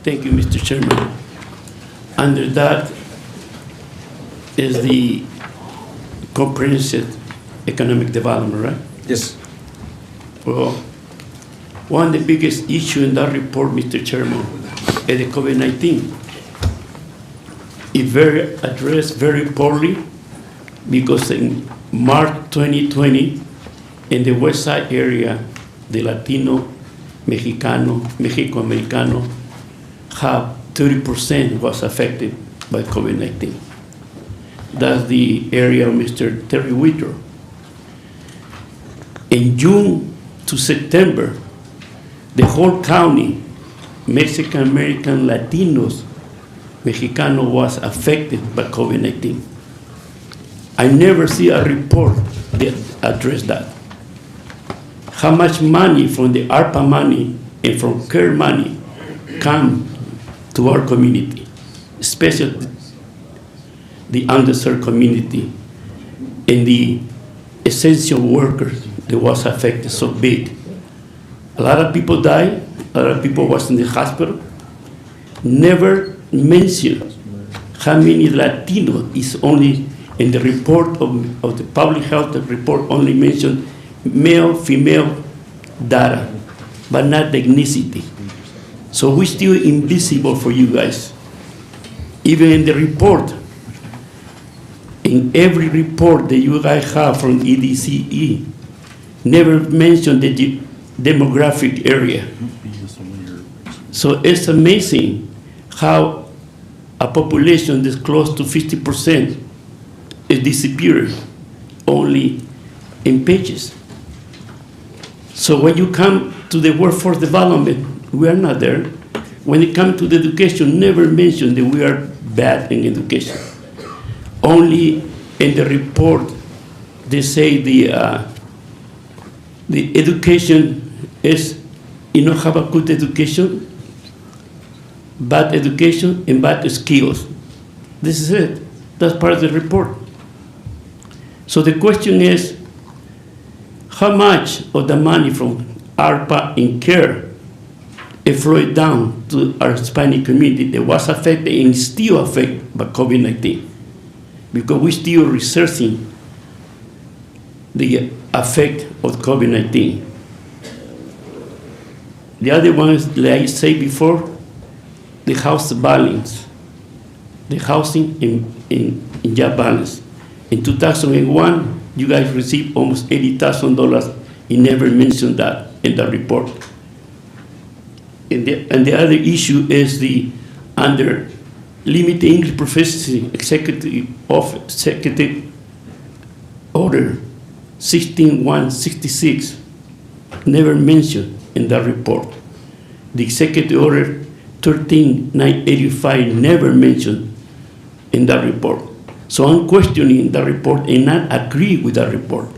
Thank you, Mr. Chairman. Under that is the comprehensive economic development, right? Yes. Well, one of the biggest issues in that report, Mr. Chairman, is the COVID-19. It very addressed very poorly because in March 2020, in the west side area, the Latino, Mexicano, Mexico-Americano, have 30% was affected by COVID-19. That's the area of Mr. Terry Whitro. In June to September, the whole county, Mexican American, Latinos, Mexicano was affected by COVID-19. I never see a report that address that. How much money from the ARPA money and from CARE money come to our community, especially the underserved community and the essential workers that was affected so big. A lot of people died, a lot of people was in the hospital. Never mentioned how many Latino is only in the report of the public health report only mentioned male, female data, but not the ethnicity. So we're still invisible for you guys. Even in the report, in every report that you guys have from EDCE, never mentioned the demographic area. So it's amazing how a population that's close to 50% is disappearing only in pages. So when you come to the workforce development, we are not there. When it comes to the education, never mention that we are bad in education. Only in the report, they say the education is, you know, have a good education, bad education, and bad skills. This is it. That's part of the report. So the question is, how much of the money from ARPA and CARE it flowed down to our Hispanic community that was affected and still affected by COVID-19? Because we're still researching the effect of COVID-19. The other one is, like I said before, the house balance, the housing in job balance. In 2001, you guys received almost $80,000. You never mentioned that in the report. And the other issue is the under limited English proficiency executive order 16166, never mentioned in that report. The executive order 13985, never mentioned in that report. So I'm questioning the report and not agree with that report.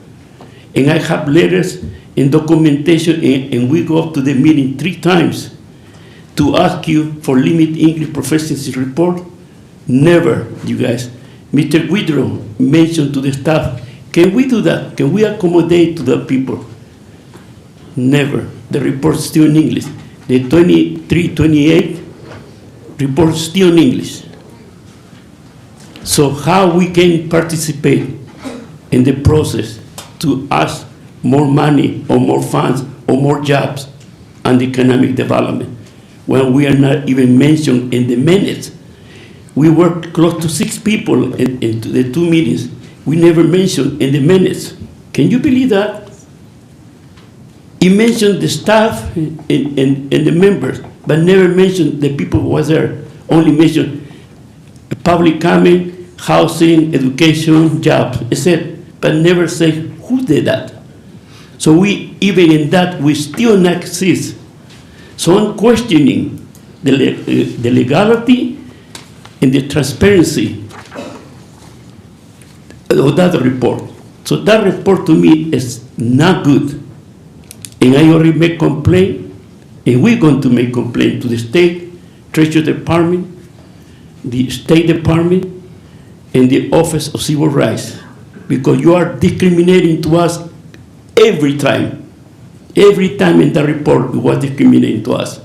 And I have letters and documentation, and we go up to the meeting 3 times to ask you for limited English proficiency report. Never, you guys. Mr. Whitro mentioned to the staff, can we do that? Can we accommodate to the people? Never. The report's still in English. The 2328 report still in English. So how we can participate in the process to ask more money or more funds or more jobs and economic development when we are not even mentioned in the minutes? We worked close to 6 people in the 2 meetings. We never mentioned in the minutes. Can you believe that? You mentioned the staff and the members, but never mentioned the people who was there. Only mentioned public comment, housing, education, jobs, etc., but never say who did that. So we, even in that, we still not exist. So I'm questioning the legality and the transparency of that report. So that report to me is not good. And I already made complaint, and we're going to make complaint to the state, Treasury Department, the State Department, and the Office of Civil Rights, because you are discriminating to us every time. Every time in the report, you was discriminating to us.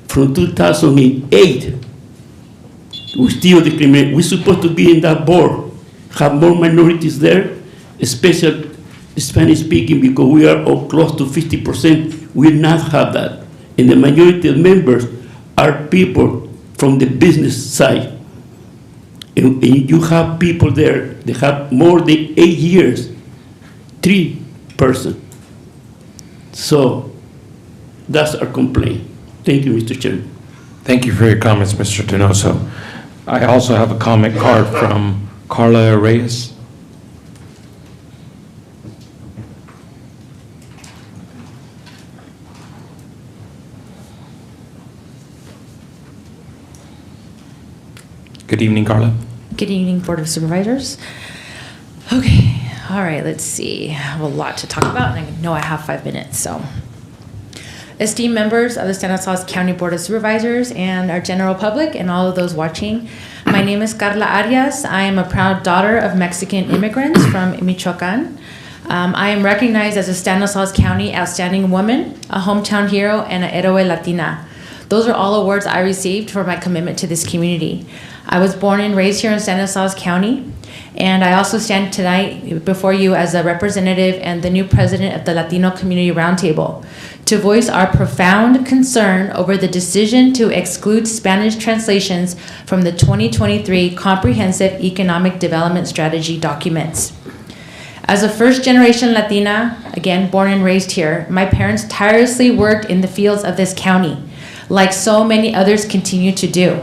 From 2008, we still discriminate. We're supposed to be in that board, have more minorities there, especially Spanish speaking, because we are all close to 50%. We not have that. And the majority of members are people from the business side. And you have people there that have more than 8 years, 3 persons. So that's our complaint. Thank you, Mr. Chairman. Thank you for your comments, Mr. Donoso. I also have a comment card from Carla Reyes. Good evening, Carla. Good evening, Board of Supervisors. Okay, all right, let's see. I have a lot to talk about, and I know I have 5 minutes, so. Esteemed members of the Stanislaus County Board of Supervisors and our general public and all of those watching, my name is Carla Arias. I am a proud daughter of Mexican immigrants from Michoacan. I am recognized as a Stanislaus County Outstanding Woman, a Hometown Hero, and a Héroe Latina. Those are all awards I received for my commitment to this community. I was born and raised here in Stanislaus County, and I also stand tonight before you as a representative and the new president of the Latino Community Roundtable to voice our profound concern over the decision to exclude Spanish translations from the 2023 Comprehensive Economic Development Strategy documents. As a first-generation Latina, again, born and raised here, my parents tirelessly worked in the fields of this county, like so many others continue to do.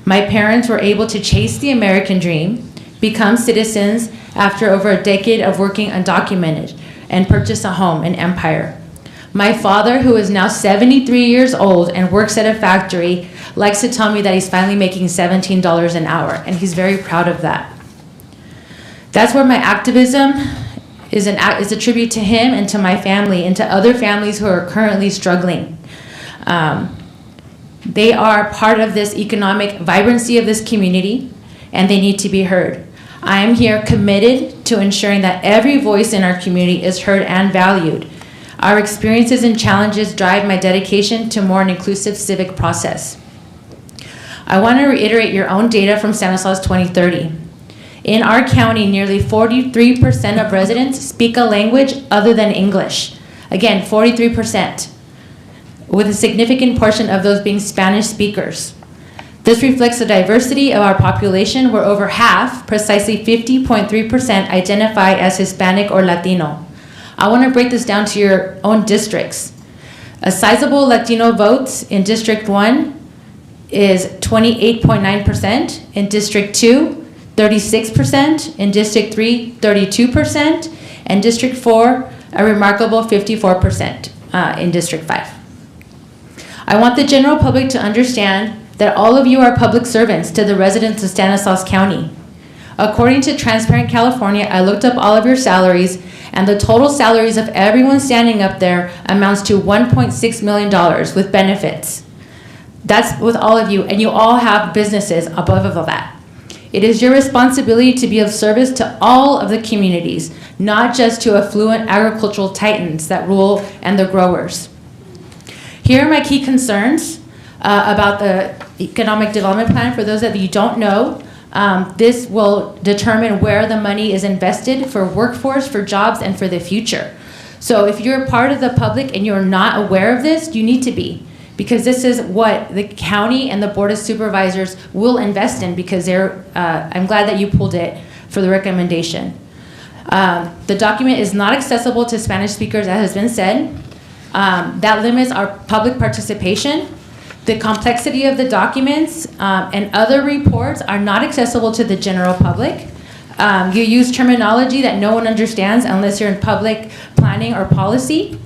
My parents were able to chase the American dream, become citizens after over a decade of working undocumented, and purchase a home, an empire. My father, who is now 73 years old and works at a factory, likes to tell me that he's finally making $17 an hour, and he's very proud of that. That's where my activism is a tribute to him and to my family and to other families who are currently struggling. They are part of this economic vibrancy of this community, and they need to be heard. I am here committed to ensuring that every voice in our community is heard and valued. Our experiences and challenges drive my dedication to more an inclusive civic process. I want to reiterate your own data from Stanislaus 2030. In our county, nearly 43% of residents speak a language other than English. Again, 43%, with a significant portion of those being Spanish speakers. This reflects the diversity of our population, where over half, precisely 50.3%, identify as Hispanic or Latino. I want to break this down to your own districts. A sizable Latino votes in District 1 is 28.9%, in District 2, 36%, in District 3, 32%, and District 4, a remarkable 54% in District 5. I want the general public to understand that all of you are public servants to the residents of Stanislaus County. According to Transparent California, I looked up all of your salaries, and the total salaries of everyone standing up there amounts to $1.6 million with benefits. That's with all of you, and you all have businesses above all that. It is your responsibility to be of service to all of the communities, not just to affluent agricultural titans that rule and the growers. Here are my key concerns about the economic development plan. For those of you who don't know, this will determine where the money is invested for workforce, for jobs, and for the future. So if you're a part of the public and you're not aware of this, you need to be, because this is what the county and the Board of Supervisors will invest in, because I'm glad that you pulled it for the recommendation. The document is not accessible to Spanish speakers, as has been said. That limits our public participation. The complexity of the documents and other reports are not accessible to the general public. You use terminology that no one understands unless you're in public planning or policy.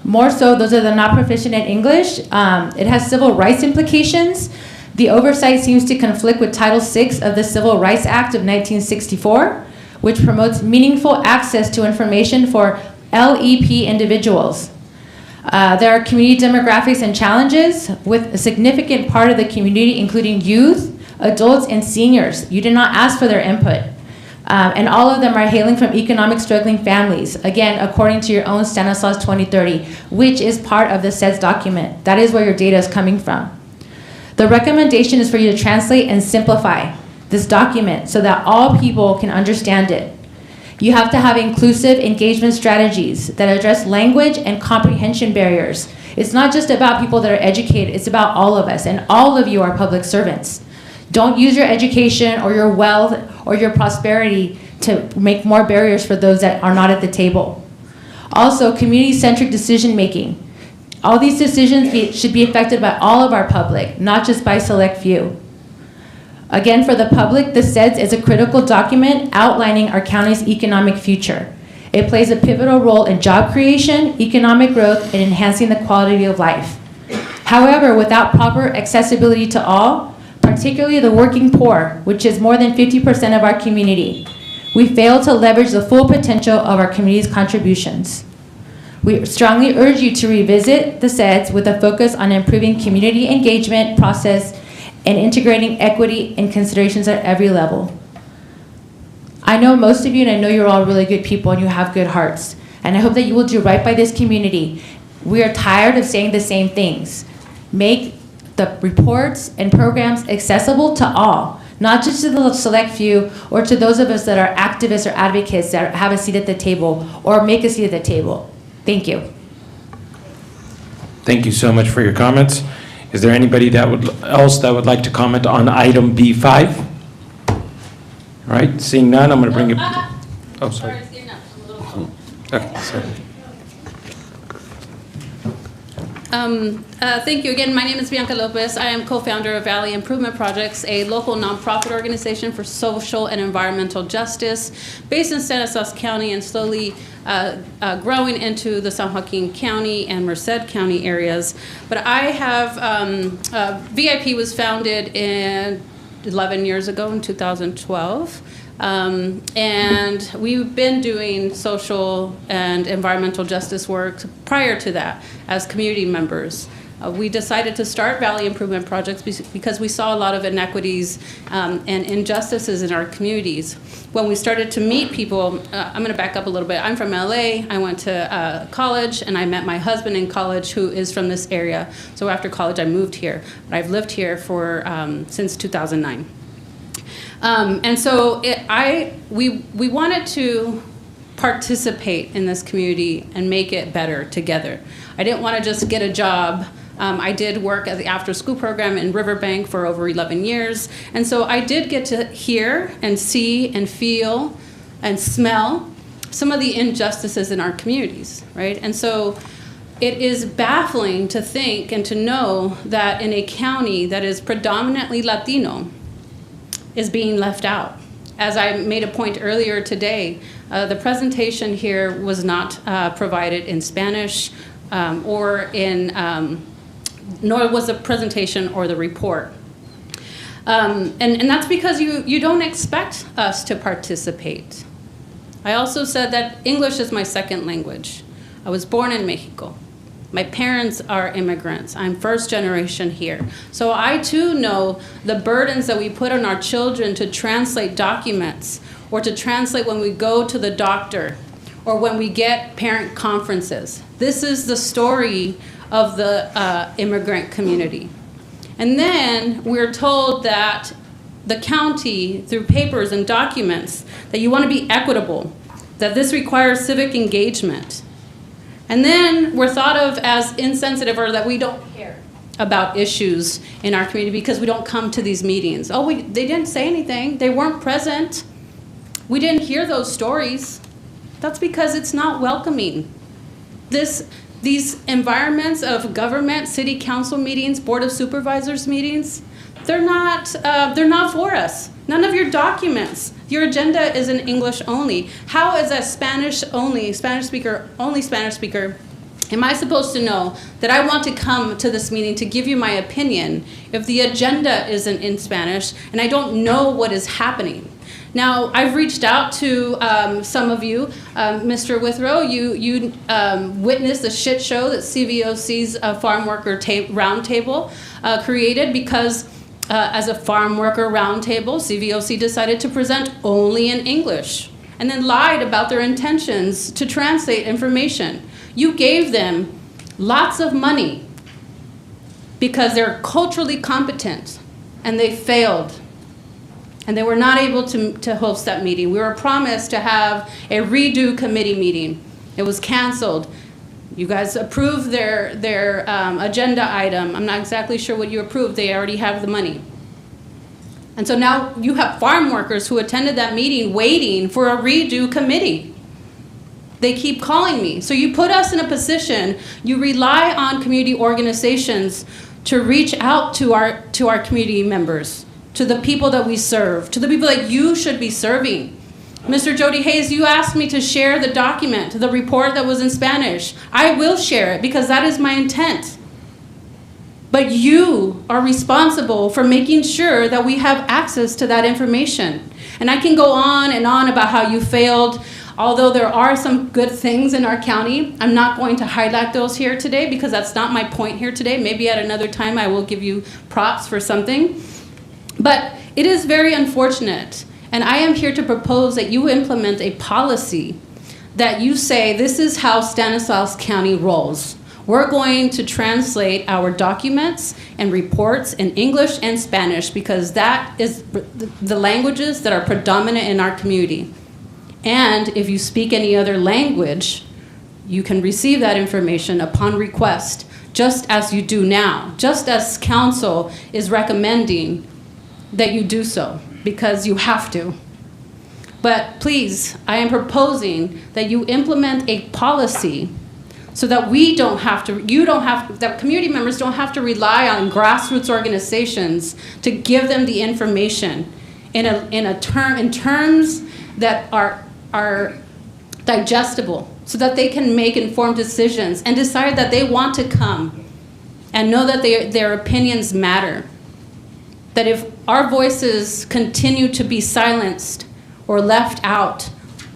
More so, those are the not proficient in English. It has civil rights implications. The oversight seems to conflict with Title VI of the Civil Rights Act of 1964, which promotes meaningful access to information for LEP individuals. There are community demographics and challenges with a significant part of the community, including youth, adults, and seniors. You did not ask for their input. And all of them are hailing from economic struggling families, again, according to your own Stanislaus 2030, which is part of the SEDS document. That is where your data is coming from. The recommendation is for you to translate and simplify this document so that all people can understand it. You have to have inclusive engagement strategies that address language and comprehension barriers. It's not just about people that are educated, it's about all of us, and all of you are public servants. Don't use your education or your wealth or your prosperity to make more barriers for those that are not at the table. Also, community-centric decision-making. All these decisions should be affected by all of our public, not just by select few. Again, for the public, the SEDS is a critical document outlining our county's economic future. It plays a pivotal role in job creation, economic growth, and enhancing the quality of life. However, without proper accessibility to all, particularly the working poor, which is more than 50% of our community, we fail to leverage the full potential of our community's contributions. We strongly urge you to revisit the SEDS with a focus on improving community engagement process and integrating equity and considerations at every level. I know most of you, and I know you're all really good people and you have good hearts, and I hope that you will do right by this community. We are tired of saying the same things. Make the reports and programs accessible to all, not just to the select few or to those of us that are activists or advocates that have a seat at the table or make a seat at the table. Thank you. Thank you so much for your comments. Is there anybody else that would like to comment on item B5? All right, seeing none, I'm going to bring it. Oh, sorry. Okay, sorry. Thank you again. My name is Bianca Lopez. I am co-founder of Valley Improvement Projects, a local nonprofit organization for social and environmental justice based in Stanislaus County and slowly growing into the San Joaquin County and Merced County areas. But I have, VIP was founded 11 years ago in 2012. And we've been doing social and environmental justice work prior to that as community members. We decided to start Valley Improvement Projects because we saw a lot of inequities and injustices in our communities. When we started to meet people, I'm going to back up a little bit. I'm from LA. I went to college, and I met my husband in college, who is from this area. So after college, I moved here. But I've lived here for since 2009. And so we wanted to participate in this community and make it better together. I didn't want to just get a job. I did work at the after-school program in Riverbank for over 11 years. And so I did get to hear and see and feel and smell some of the injustices in our communities, right? And so it is baffling to think and to know that in a county that is predominantly Latino is being left out. As I made a point earlier today, the presentation here was not provided in Spanish or in, nor was the presentation or the report. And that's because you don't expect us to participate. I also said that English is my second language. I was born in Mexico. My parents are immigrants. I'm first generation here. So I too know the burdens that we put on our children to translate documents or to translate when we go to the doctor or when we get parent conferences. This is the story of the immigrant community. And then we're told that the county, through papers and documents, that you want to be equitable, that this requires civic engagement. And then we're thought of as insensitive or that we don't care about issues in our community because we don't come to these meetings. Oh, they didn't say anything. They weren't present. We didn't hear those stories. That's because it's not welcoming. These environments of government, city council meetings, board of supervisors meetings, they're not for us. None of your documents. Your agenda is in English only. How is a Spanish speaker, am I supposed to know that I want to come to this meeting to give you my opinion if the agenda isn't in Spanish and I don't know what is happening? Now, I've reached out to some of you. Mr. Withrow, you witnessed the shit show that CVOC's Farm Worker Roundtable created because as a farm worker roundtable, CVOC decided to present only in English and then lied about their intentions to translate information. You gave them lots of money because they're culturally competent, and they failed. And they were not able to host that meeting. We were promised to have a redo committee meeting. It was canceled. You guys approved their agenda item. I'm not exactly sure what you approved. They already have the money. And so now you have farm workers who attended that meeting waiting for a redo committee. They keep calling me. So you put us in a position, you rely on community organizations to reach out to our community members, to the people that we serve, to the people that you should be serving. Mr. Jody Hayes, you asked me to share the document, the report that was in Spanish. I will share it because that is my intent. But you are responsible for making sure that we have access to that information. And I can go on and on about how you failed. Although there are some good things in our county, I'm not going to highlight those here today because that's not my point here today. Maybe at another time I will give you props for something. But it is very unfortunate, and I am here to propose that you implement a policy that you say this is how Stanislaus County rolls. We're going to translate our documents and reports in English and Spanish because that is the languages that are predominant in our community. And if you speak any other language, you can receive that information upon request, just as you do now, just as council is recommending that you do so, because you have to. But please, I am proposing that you implement a policy so that that community members don't have to rely on grassroots organizations to give them the information in terms that are digestible, so that they can make informed decisions and decide that they want to come and know that their opinions matter. That if our voices continue to be silenced or left out,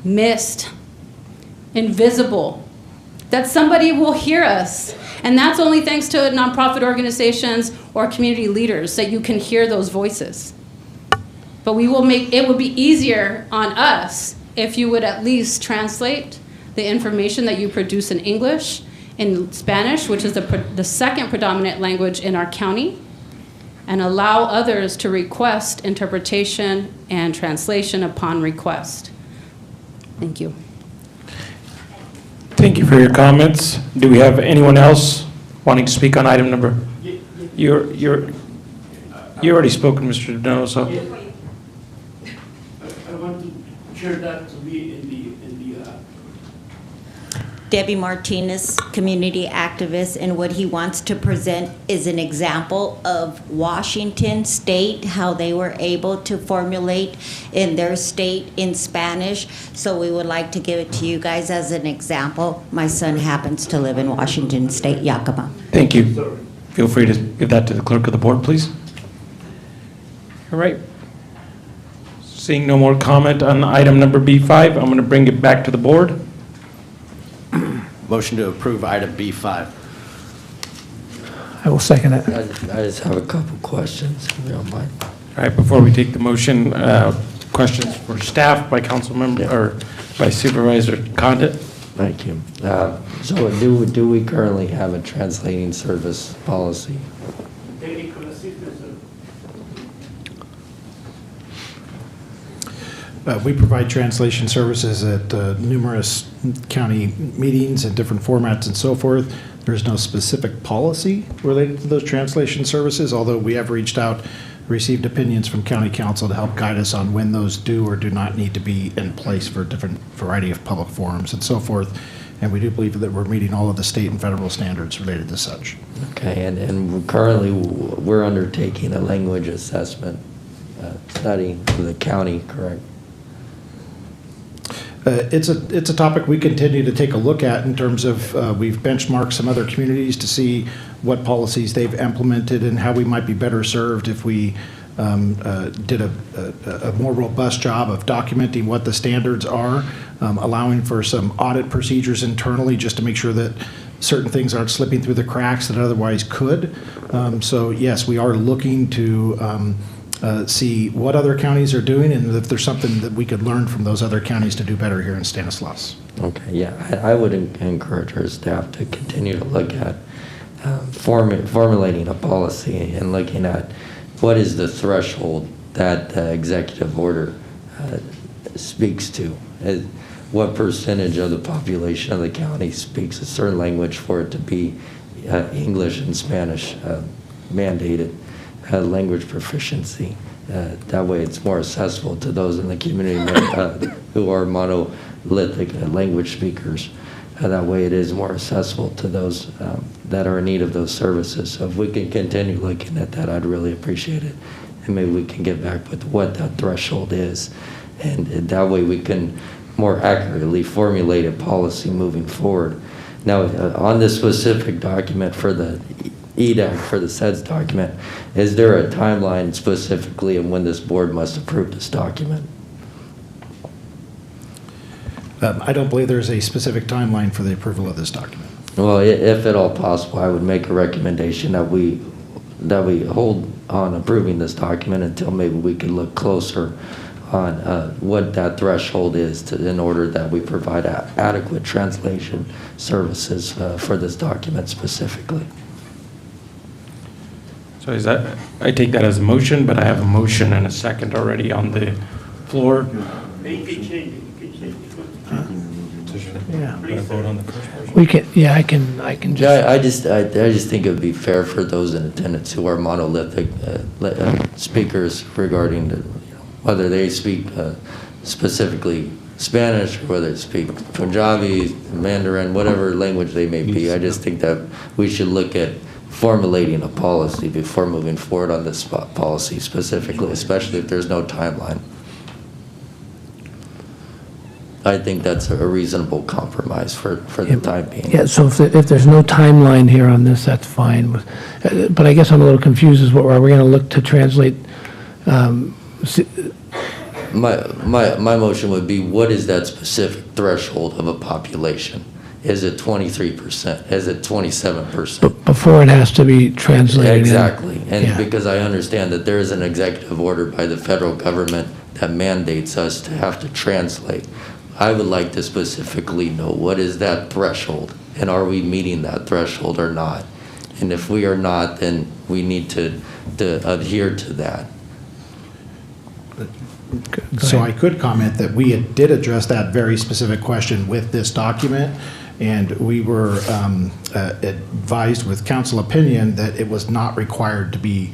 missed, invisible, that somebody will hear us. And that's only thanks to nonprofit organizations or community leaders that you can hear those voices. But it would be easier on us if you would at least translate the information that you produce in English, in Spanish, which is the second predominant language in our county, and allow others to request interpretation and translation upon request. Thank you. Thank you for your comments. Do we have anyone else wanting to speak on item number? You already spoken, Mr. Donoso. I want to share that to be in the Debbie Martinez, community activist, and what he wants to present is an example of Washington State, how they were able to formulate in their state in Spanish. So we would like to give it to you guys as an example. My son happens to live in Washington State, Yakima. Thank you. Feel free to give that to the clerk of the board, please. All right. Seeing no more comment on item number B5, I'm going to bring it back to the board. Motion to approve item B5. I will second it. I just have a couple questions, if you don't mind. All right, before we take the motion, questions for staff by council member or by Supervisor Condit? Thank you. So do we currently have a translating service policy? We provide translation services at numerous county meetings in different formats and so forth. There's no specific policy related to those translation services, although we have reached out, received opinions from county council to help guide us on when those do or do not need to be in place for a different variety of public forums and so forth. And we do believe that we're meeting all of the state and federal standards related to such. Okay, and currently we're undertaking a language assessment study for the county, correct? It's a topic we continue to take a look at in terms of we've benchmarked some other communities to see what policies they've implemented and how we might be better served if we did a more robust job of documenting what the standards are, allowing for some audit procedures internally just to make sure that certain things aren't slipping through the cracks that otherwise could. So yes, we are looking to see what other counties are doing and if there's something that we could learn from those other counties to do better here in Stanislaus. Okay, yeah, I would encourage our staff to continue to look at formulating a policy and looking at what is the threshold that the executive order speaks to. What percentage of the population of the county speaks a certain language for it to be English and Spanish mandated language proficiency. That way it's more accessible to those in the community who are monolithic language speakers. That way it is more accessible to those that are in need of those services. So if we can continue looking at that, I'd really appreciate it. And maybe we can get back with what that threshold is. And that way we can more accurately formulate a policy moving forward. Now, on this specific document for the EDAC, for the SEDS document, is there a timeline specifically of when this board must approve this document? I don't believe there's a specific timeline for the approval of this document. Well, if at all possible, I would make a recommendation that we hold on approving this document until maybe we can look closer on what that threshold is in order that we provide adequate translation services for this document specifically. So is that, I take that as a motion, but I have a motion and a second already on the floor. Yeah. We can, yeah, I can just. Yeah, I just think it would be fair for those in attendance who are monolithic speakers regarding whether they speak specifically Spanish or whether they speak Punjabi, Mandarin, whatever language they may be. I just think that we should look at formulating a policy before moving forward on this policy specifically, especially if there's no timeline. I think that's a reasonable compromise for the time being. Yeah, so if there's no timeline here on this, that's fine. But I guess I'm a little confused as what, are we going to look to translate? My motion would be, what is that specific threshold of a population? Is it 23%? Is it 27%? Before it has to be translated. Exactly. And yeah. Because I understand that there is an executive order by the federal government that mandates us to have to translate. I would like to specifically know what is that threshold, and are we meeting that threshold or not? And if we are not, then we need to adhere to that. So I could comment that we did address that very specific question with this document, and we were advised with council opinion that it was not required to be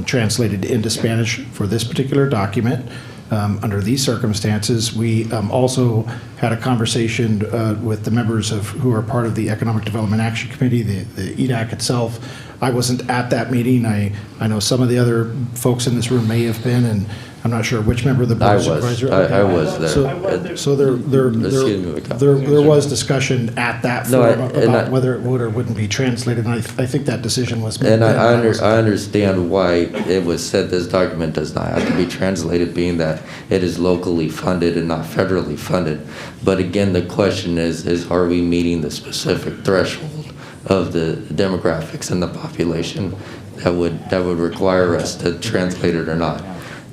translated into Spanish for this particular document. Under these circumstances, we also had a conversation with the members who are part of the Economic Development Action Committee, the EDAC itself. I wasn't at that meeting. I know some of the other folks in this room may have been, and I'm not sure which member of the board of supervisors. I was there. So there was discussion at that forum about whether it would or wouldn't be translated, and I think that decision was made. And I understand why it was said this document does not have to be translated, being that it is locally funded and not federally funded. But again, the question is are we meeting the specific threshold of the demographics in the population that would require us to translate it or not?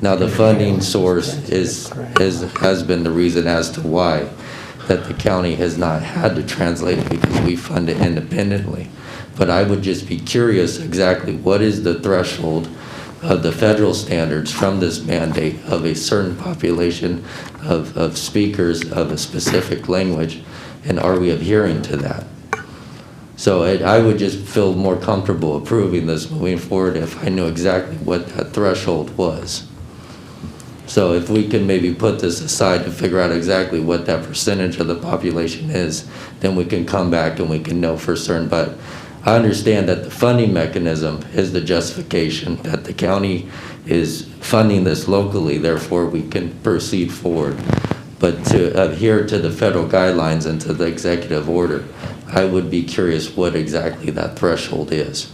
Now, the funding source has been the reason as to why that the county has not had to translate it, because we fund it independently. But I would just be curious exactly what is the threshold of the federal standards from this mandate of a certain population of speakers of a specific language, and are we adhering to that? So I would just feel more comfortable approving this moving forward if I knew exactly what that threshold was. So if we can maybe put this aside to figure out exactly what that percentage of the population is, then we can come back and we can know for certain. But I understand that the funding mechanism is the justification that the county is funding this locally, therefore we can proceed forward. But to adhere to the federal guidelines and to the executive order, I would be curious what exactly that threshold is.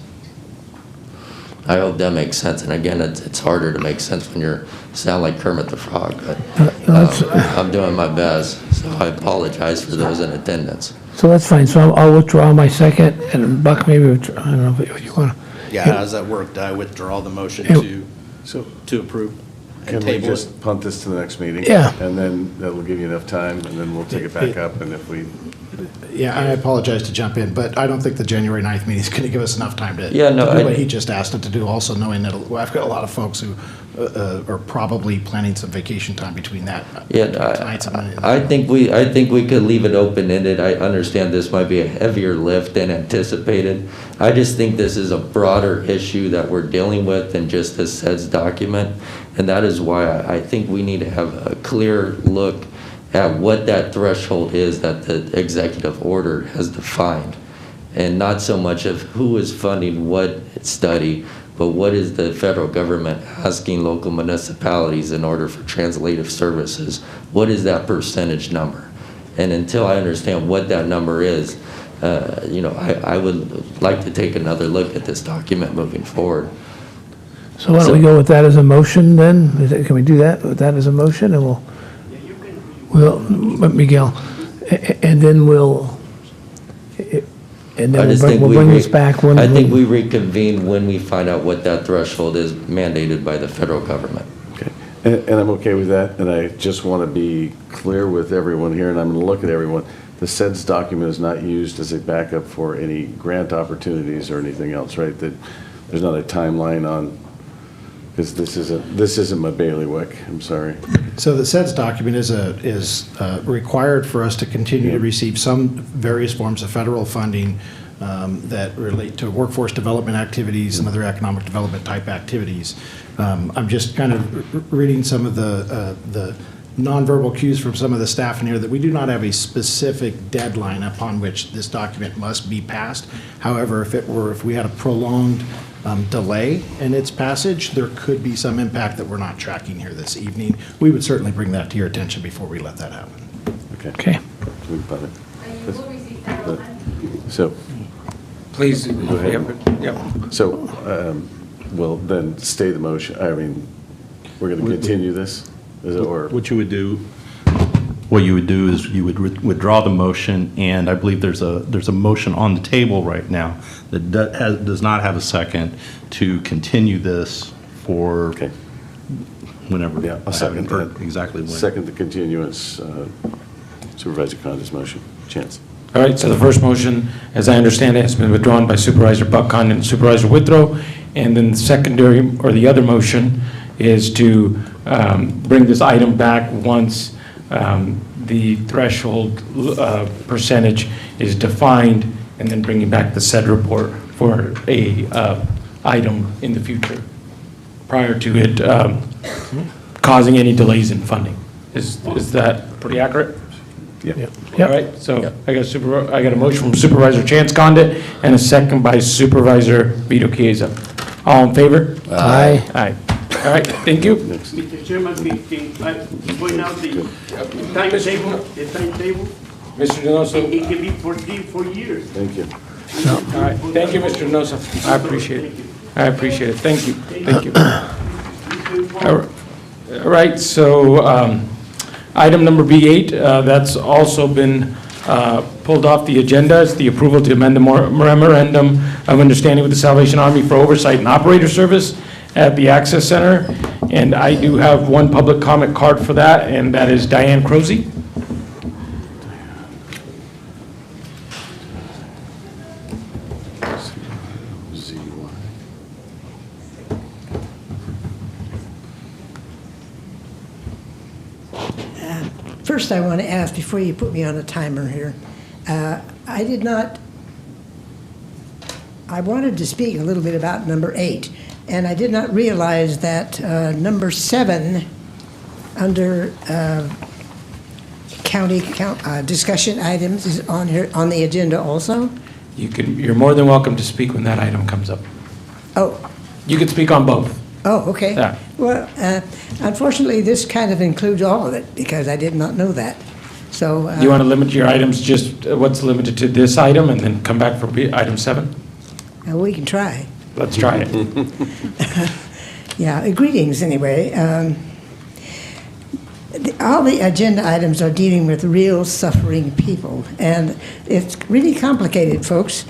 I hope that makes sense. And again, it's harder to make sense when you sound like Kermit the Frog, but I'm doing my best. So I apologize for those in attendance. So that's fine. So I'll withdraw my second, and Buck, maybe, I don't know if you want to. Yeah, how's that work? I withdraw the motion to approve Can and we table it. just punt this to the next meeting? Yeah. And then that'll give you enough time, and then we'll take it back up, and if we, Yeah, I apologize to jump in, but I don't think the January 9th meeting is going to give us enough time to Yeah, no, to do I- what he just asked it to do, also knowing that I've got a lot of folks who are probably planning some vacation time between that. Yeah, tonight's and- I think we could leave it open-ended. I understand this might be a heavier lift than anticipated. I just think this is a broader issue that we're dealing with than just this SEDS document. And that is why I think we need to have a clear look at what that threshold is that the executive order has defined. And not so much of who is funding what study, but what is the federal government asking local municipalities in order for translative services? What is that percentage number? And until I understand what that number is, I would like to take another look at this document moving forward. So why don't we go with that as a motion then? Can we do that, with that as a motion, and Miguel, and then we'll bring this back when. I think we reconvene when we find out what that threshold is mandated by the federal government. okay. And I'm okay with that, and I just want to be clear with everyone here, and I'm going to look at everyone. The SEDS document is not used as a backup for any grant opportunities or anything else, right? That there's not a timeline on, because this isn't my bailiwick, I'm sorry. So the SEDS document is required for us to continue to receive some various forms of federal funding that relate to workforce development activities and other economic development type activities. I'm just kind of reading some of the nonverbal cues from some of the staff in here that we do not have a specific deadline upon which this document must be passed. However, if we had a prolonged delay in its passage, there could be some impact that we're not tracking here this evening. We would certainly bring that to your attention before we let that happen. Okay. We put it. So, Please. go ahead. Yep. So, we'll then stay the motion, I mean, we're going to continue this, is it, or? What you would do is you would withdraw the motion, and I believe there's a motion on the table right now that does not have a second to continue this for Okay. whenever. Yeah, I'll second or that. Exactly when. Second the continuance, Supervisor Condon's motion. Chance. All right, so the first motion, as I understand it, has been withdrawn by Supervisor Buckon and Supervisor Withrow. And then the secondary, or the other motion, is to bring this item back once the threshold percentage is defined, and then bringing back the said report for a item in the future, prior to it causing any delays in funding. Is that pretty accurate? Yeah. All right, so I got a motion from Supervisor Chance Condit and a second by Supervisor Vito Chiesa. All in favor? Aye. Aye. All right, thank you. Mr. Chairman, can I point out the timetable, Mr. Donoso. It can be for 4 years. Thank you. All right, thank you, Mr. Donoso. I appreciate it. I appreciate it. Thank you. Thank you. All right, so item number B8, that's also been pulled off the agenda. It's the approval to amend the memorandum of understanding with the Salvation Army for oversight and operator service at the Access Center. And I do have one public comment card for that, and that is Diane Crozy. First, I want to ask, before you put me on a timer here, I wanted to speak a little bit about number 8, and I did not realize that number 7, under county discussion items, is on here, on the agenda also? You're more than welcome to speak when that item comes up. Oh. You can speak on both. Oh, okay. Yeah. Well, unfortunately, this kind of includes all of it, because I did not know that. So. Do you want to limit your items, just what's limited to this item, and then come back for item 7? We can try. Let's try it. Yeah, greetings anyway. All the agenda items are dealing with real suffering people, and it's really complicated, folks.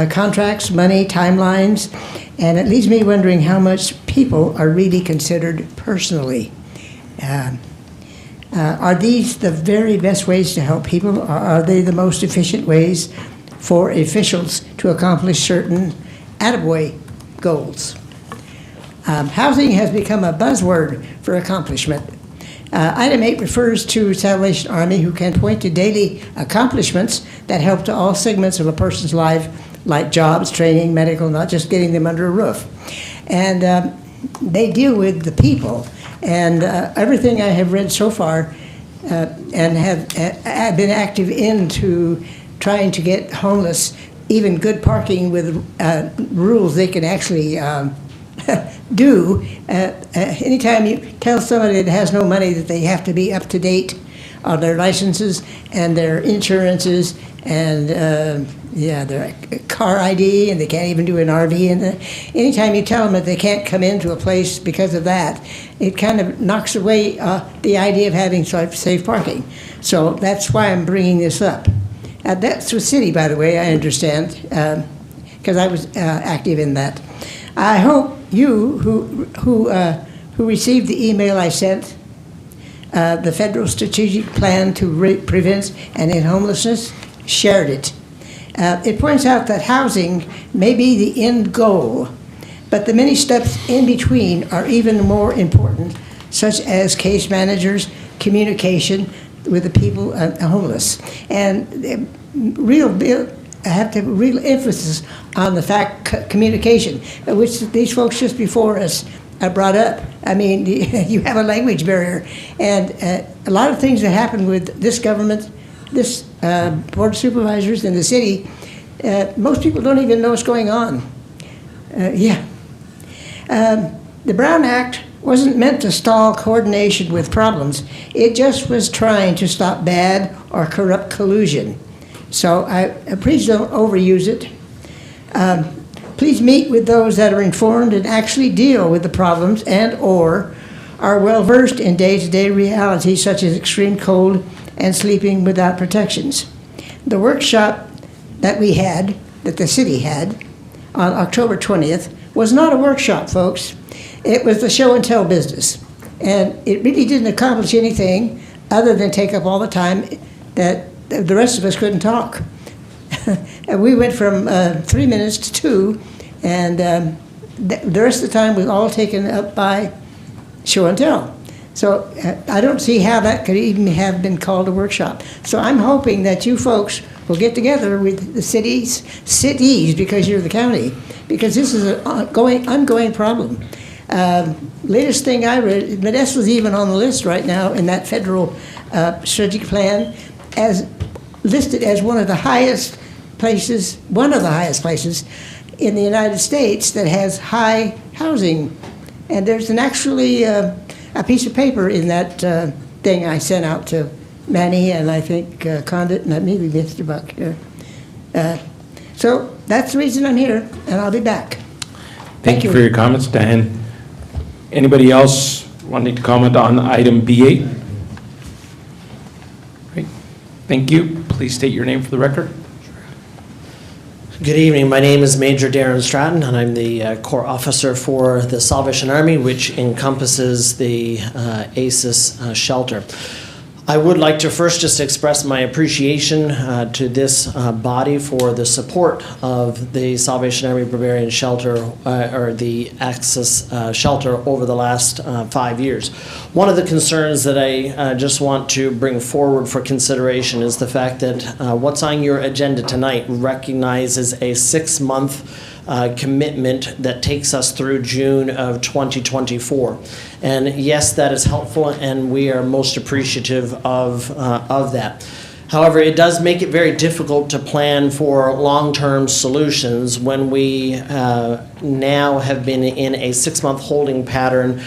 Contracts, money, timelines, and it leaves me wondering how much people are really considered personally. Are these the very best ways to help people, or are they the most efficient ways for officials to accomplish certain attaboy goals? Housing has become a buzzword for accomplishment. Item 8 refers to Salvation Army, who can point to daily accomplishments that help to all segments of a person's life, like jobs, training, medical, not just getting them under a roof. And they deal with the people. And everything I have read so far and have been active into trying to get homeless even good parking with rules they can actually do. Anytime you tell somebody that has no money that they have to be up to date on their licenses and their insurances and their car ID, and they can't even do an RV. And anytime you tell them that they can't come into a place because of that, it kind of knocks away the idea of having safe parking. So that's why I'm bringing this up. That's the city, by the way, I understand, because I was active in that. I hope you, who received the email I sent, the federal strategic plan to prevent and end homelessness, shared it. It points out that housing may be the end goal, but the many steps in between are even more important, such as case managers, communication with the people homeless, and I have to real emphasis on the fact communication, which these folks just before us brought up. I mean, you have a language barrier, and a lot of things that happen with this government, this Board of Supervisors in the city, most people don't even know what's going on. The Brown Act wasn't meant to stall coordination with problems. It just was trying to stop bad or corrupt collusion. So please don't overuse it. Please meet with those that are informed and actually deal with the problems and/or are well-versed in day-to-day realities such as extreme cold and sleeping without protections. The workshop that we had, that the city had, on October 20th, was not a workshop, folks. It was the show and tell business. And it really didn't accomplish anything other than take up all the time that the rest of us couldn't talk. And we went from 3 minutes to 2, and the rest of the time was all taken up by show and tell. So I don't see how that could even have been called a workshop. So I'm hoping that you folks will get together with the cities, because you're the county, because this is an ongoing problem. Latest thing I read, Modesto's even on the list right now in that federal strategic plan, as listed as one of the highest places in the United States that has high housing. And there's actually a piece of paper in that thing I sent out to Manny and I think Condit and maybe Mr. Buck here. So that's the reason I'm here, and I'll be back. Thank you for your comments, Diane. Anybody else wanting to comment on item B8? Great. Thank you. Please state your name for the record. Good evening. My name is Major Darren Stratton, and I'm the Corps Officer for the Salvation Army, which encompasses the ACES shelter. I would like to first just express my appreciation to this body for the support of the Salvation Army Barbarian Shelter, or the ACES shelter, over the last 5 years. One of the concerns that I just want to bring forward for consideration is the fact that what's on your agenda tonight recognizes a 6-month commitment that takes us through June of 2024. And yes, that is helpful, and we are most appreciative of that. However, it does make it very difficult to plan for long-term solutions when we now have been in a 6-month holding pattern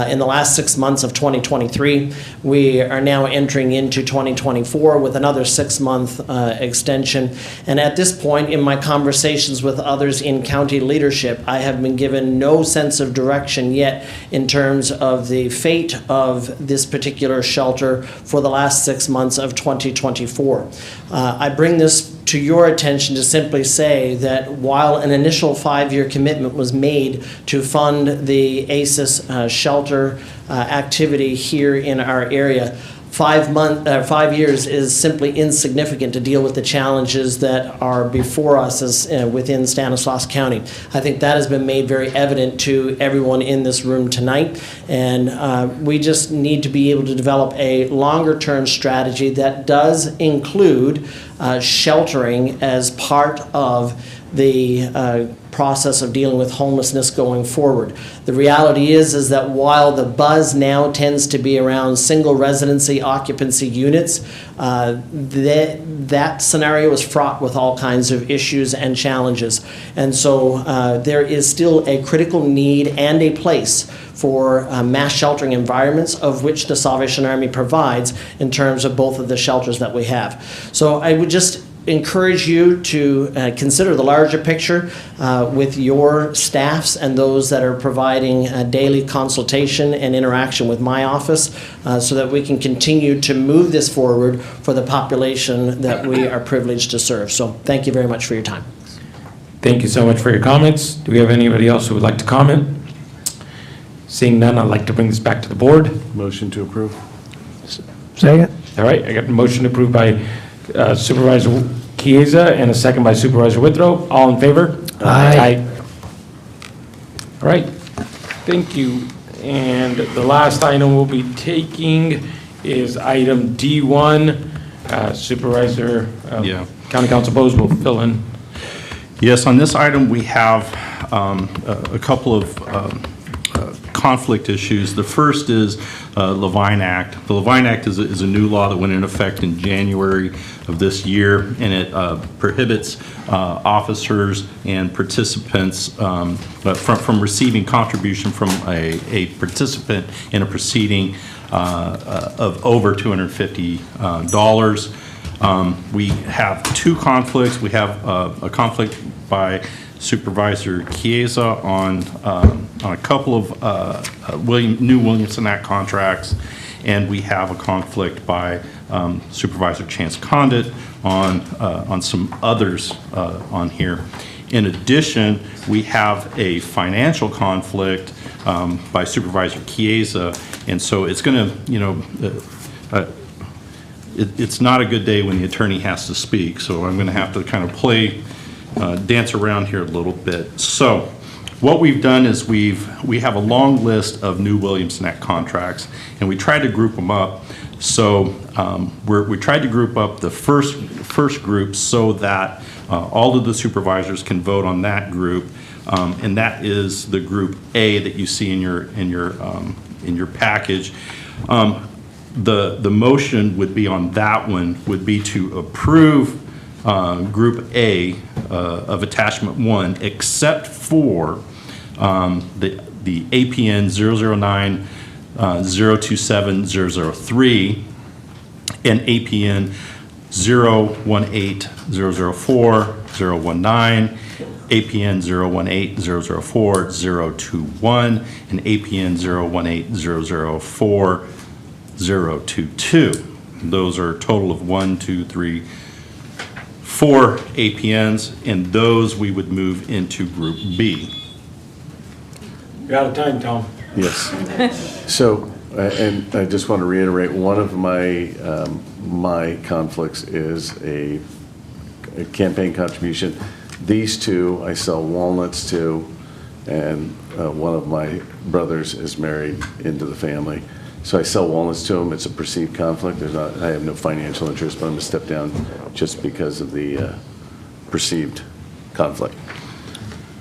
in the last 6 months of 2023. We are now entering into 2024 with another 6-month extension. And at this point, in my conversations with others in county leadership, I have been given no sense of direction yet in terms of the fate of this particular shelter for the last 6 months of 2024. I bring this to your attention to simply say that while an initial 5-year commitment was made to fund the ACES shelter activity here in our area, 5 years is simply insignificant to deal with the challenges that are before us as within Stanislaus County. I think that has been made very evident to everyone in this room tonight, and we just need to be able to develop a longer-term strategy that does include sheltering as part of the process of dealing with homelessness going forward. The reality is that while the buzz now tends to be around single residency occupancy units, that scenario is fraught with all kinds of issues and challenges. And so there is still a critical need and a place for mass sheltering environments, of which the Salvation Army provides in terms of both of the shelters that we have. So I would just encourage you to consider the larger picture with your staffs and those that are providing daily consultation and interaction with my office so that we can continue to move this forward for the population that we are privileged to serve. So thank you very much for your time. Thank you so much for your comments. Do we have anybody else who would like to comment? Seeing none, I'd like to bring this back to the board. Motion to approve. Second? All right, I got a motion approved by Supervisor Chiesa and a second by Supervisor Withrow. All in favor? Aye. All right, thank you. And the last item we'll be taking is item D1. Supervisor, County Council Bose will fill in. Yes, on this item, we have a couple of conflict issues. The first is Levine Act. The Levine Act is a new law that went into effect in January of this year, and it prohibits officers and participants from receiving contribution from a participant in a proceeding of over $250. We have two conflicts. We have a conflict by Supervisor Chiesa on a couple of new Williamson Act contracts, and we have a conflict by Supervisor Chance Condit on some others on here. In addition, we have a financial conflict by Supervisor Chiesa, and so it's going to, it's not a good day when the attorney has to speak, so I'm going to have to kind of dance around here a little bit. So what we've done is we have a long list of new Williamson Act contracts, and we tried to group them up. So we tried to group up the first group so that all of the supervisors can vote on that group, and that is the group A that you see in your package. The motion would be on that one would be to approve Group A of Attachment 1, except for the APN 009-027-003 and APN 018-004-019, APN 018-004-021, and APN 018-004-022. Those are a total of 4 APNs, and those we would move into Group B. You're out of time, Tom. Yes. So, and I just want to reiterate, one of my conflicts is a campaign contribution. These two I sell walnuts to, and one of my brothers is married into the family. So I sell walnuts to him. It's a perceived conflict. I have no financial interest, but I'm going to step down just because of the perceived conflict.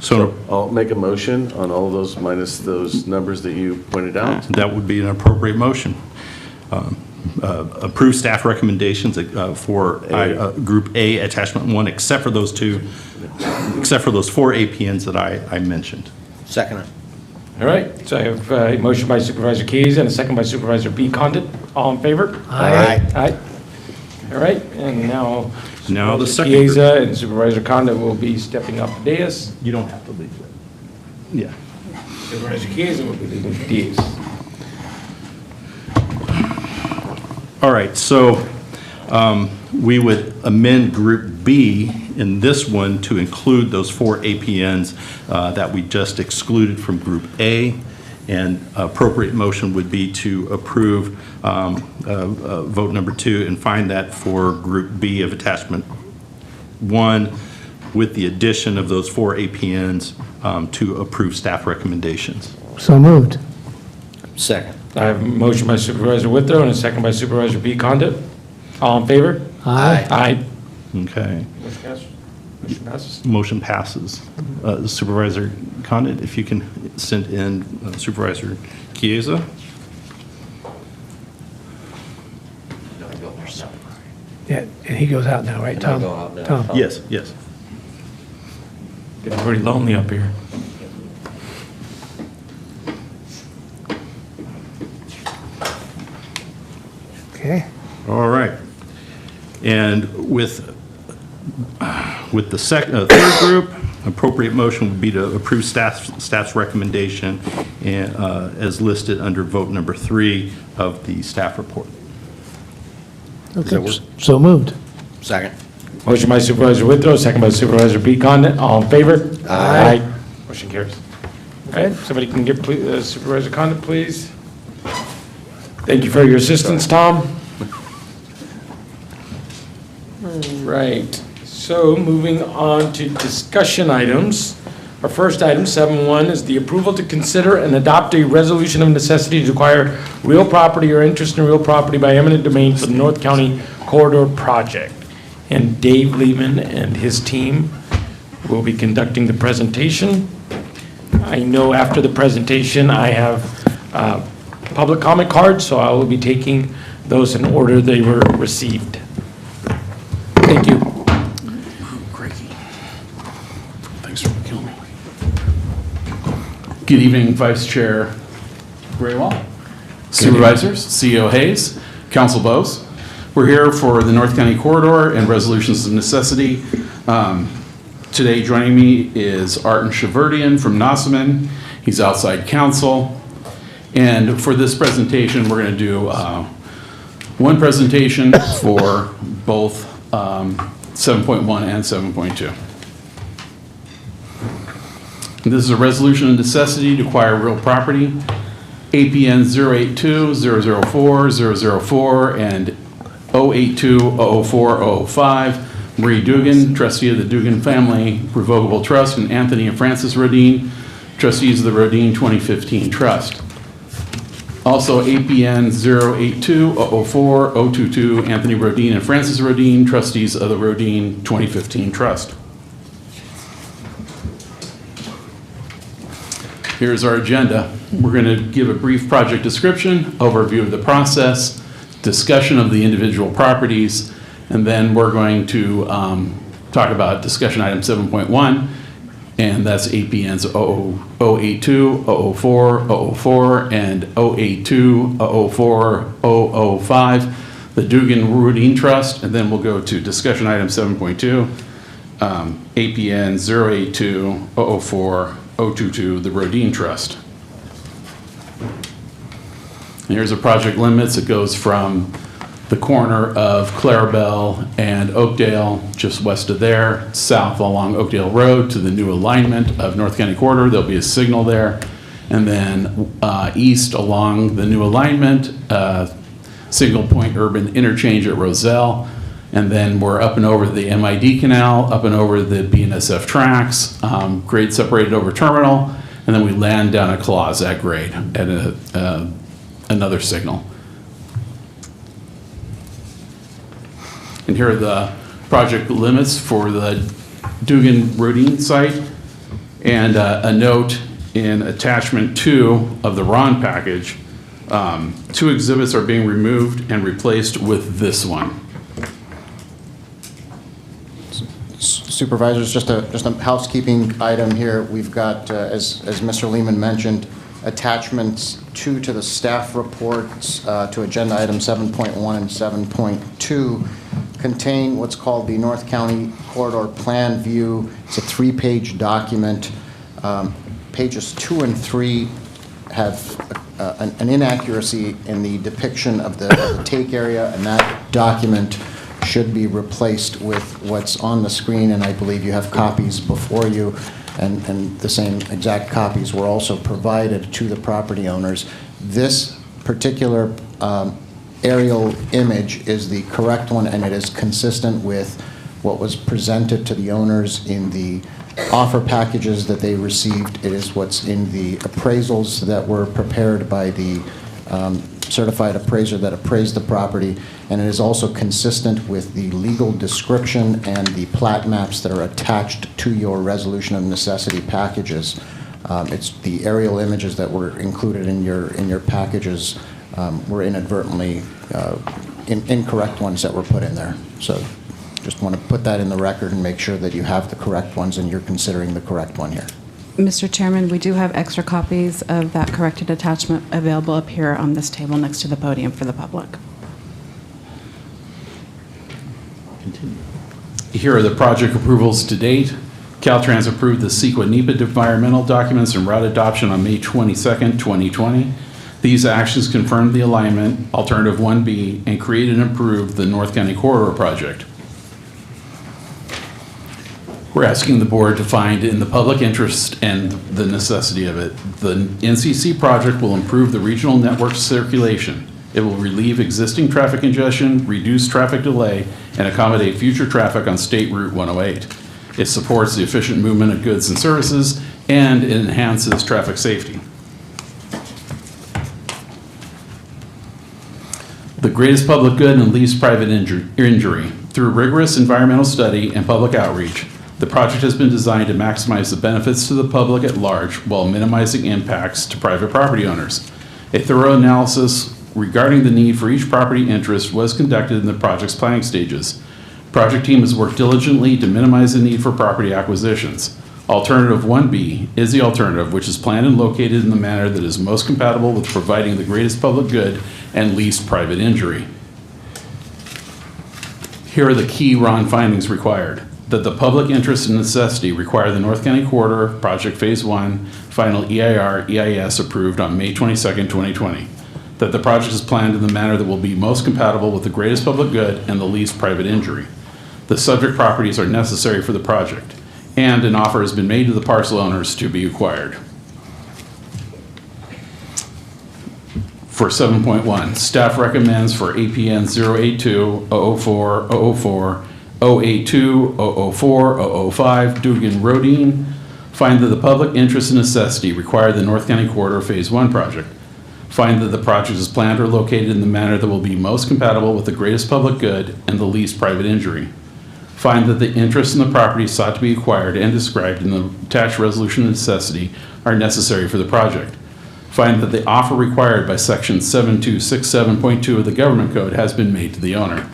So I'll make a motion on all of those minus those numbers that you pointed out. That would be an appropriate motion. approve staff recommendations for Group A, Attachment 1, except for those 4 APNs that I mentioned. Second. All right, so I have a motion by Supervisor Keys and a second by Supervisor B. Condit. All in favor? Aye. Aye. All right, and now Now the Supervisor second Chiesa and Supervisor Condit will be stepping up the dais. You don't have to leave it. Yeah. Supervisor Chiesa will be leaving the dais. All right, so we would amend Group B in this one to include those 4 APNs that we just excluded from Group A. And appropriate motion would be to approve vote number 2 and find that for Group B of Attachment 1 with the addition of those 4 APNs to approve staff recommendations. So moved. Second. I have a motion by Supervisor Withrow and a second by Supervisor B. Condit. All in favor? Aye. Aye. Okay. Motion passes. Motion passes. Supervisor Condit, if you can send in Supervisor Chiesa. Yeah, and he goes out now, right, Tom? go out now. Tom? Yes, yes. Getting pretty lonely up here. Okay. All right. And with the third group, appropriate motion would be to approve staff's recommendation and, as listed under vote number 3 of the staff report. Okay, so moved. Second. Motion by Supervisor Withrow, second by Supervisor B. Condit. All in favor? Aye. Motion carries. All right, somebody can get Supervisor Condit, please. Thank you for your assistance, Tom. All right, so moving on to discussion items. Our first item, 7.1, is the approval to consider and adopt a resolution of necessity to acquire real property or interest in real property by eminent domain for the North County Corridor Project. And Dave Lehman and his team will be conducting the presentation. I know after the presentation, I have public comment cards, so I will be taking those in order they were received. Thank you. Thanks for killing me. Good evening, Vice Chair Graywall, Supervisors, CEO Hayes, Council Bose. We're here for the North County Corridor and resolutions of necessity. Today joining me is Artin Shaverdian from Nossaman. He's outside counsel. And for this presentation, we're going to do one presentation for both 7.1 and 7.2. This is a resolution of necessity to acquire real property, APN 082-004-004 and 082-004-005. Marie Dugan, trustee of the Dugan Family Revocable Trust, and Anthony and Francis Rodine, trustees of the Rodine 2015 Trust. Also APN 082-004-022, Anthony Rodine and Francis Rodine, trustees of the Rodine 2015 Trust. Here's our agenda. We're going to give a brief project description, overview of the process, discussion of the individual properties, and then we're going to talk about discussion item 7.1, and that's APNs 082, 004, 004, and 082, 004, 005, the Dugan Rodine Trust, and then we'll go to discussion item 7.2, APN 082, 004, 022, the Rodine Trust. And here's the project limits. It goes from the corner of Clarabelle and Oakdale, just west of there, south along Oakdale Road to the new alignment of North County Corridor. There'll be a signal there. And then east along the new alignment, single point urban interchange at Roselle. And then we're up and over the MID Canal, up and over the BNSF tracks, grade separated over terminal. And then we land down at Claus at grade at another signal. And here are the project limits for the Dugan Rodine site. And a note in attachment 2 of the RON package Two exhibits are being removed and replaced with this one. Supervisors, just a housekeeping item here. We've got, as Mr. Lehman mentioned, attachments 2 to the staff reports to agenda item 7.1 and 7.2 contain what's called the North County Corridor Plan View. It's a 3-page document. Pages 2 and 3 have an inaccuracy in the depiction of the take area, and that document should be replaced with what's on the screen, and I believe you have copies before you, and the same exact copies were also provided to the property owners. This particular aerial image is the correct one, and it is consistent with what was presented to the owners in the offer packages that they received. It is what's in the appraisals that were prepared by the certified appraiser that appraised the property, and it is also consistent with the legal description and the plat maps that are attached to your resolution of necessity packages. It's the aerial images that were included in your packages were inadvertently incorrect ones that were put in there. So just want to put that in the record and make sure that you have the correct ones and you're considering the correct one here. Mr. Chairman, we do have extra copies of that corrected attachment available up here on this table next to the podium for the public. Here are the project approvals to date. Caltrans approved the CEQA NEPA environmental documents and route adoption on May 22nd, 2020. These actions confirmed the alignment, alternative 1B, and created and approved the North County Corridor project. We're asking the board to find in the public interest and the necessity of it. The NCC project will improve the regional network circulation. It will relieve existing traffic congestion, reduce traffic delay, and accommodate future traffic on State Route 108. It supports the efficient movement of goods and services, and it enhances traffic safety. The greatest public good and least private injury. Through rigorous environmental study and public outreach, the project has been designed to maximize the benefits to the public at large while minimizing impacts to private property owners. A thorough analysis regarding the need for each property interest was conducted in the project's planning stages. Project team has worked diligently to minimize the need for property acquisitions. Alternative 1B is the alternative, which is planned and located in the manner that is most compatible with providing the greatest public good and least private injury. Here are the key RON findings required. That the public interest and necessity require the North County Corridor Project Phase 1 final EIS approved on May 22nd, 2020. That the project is planned in the manner that will be most compatible with the greatest public good and the least private injury. The subject properties are necessary for the project, and an offer has been made to the parcel owners to be acquired. For 7.1, staff recommends for APN 082-004-004, 082-004-005, Dugan Rodine, find that the public interest and necessity require the North County Corridor Phase 1 project. Find that the project is planned or located in the manner that will be most compatible with the greatest public good and the least private injury. Find that the interests in the property sought to be acquired and described in the attached resolution of necessity are necessary for the project. Find that the offer required by Section 7267.2 of the Government Code has been made to the owner.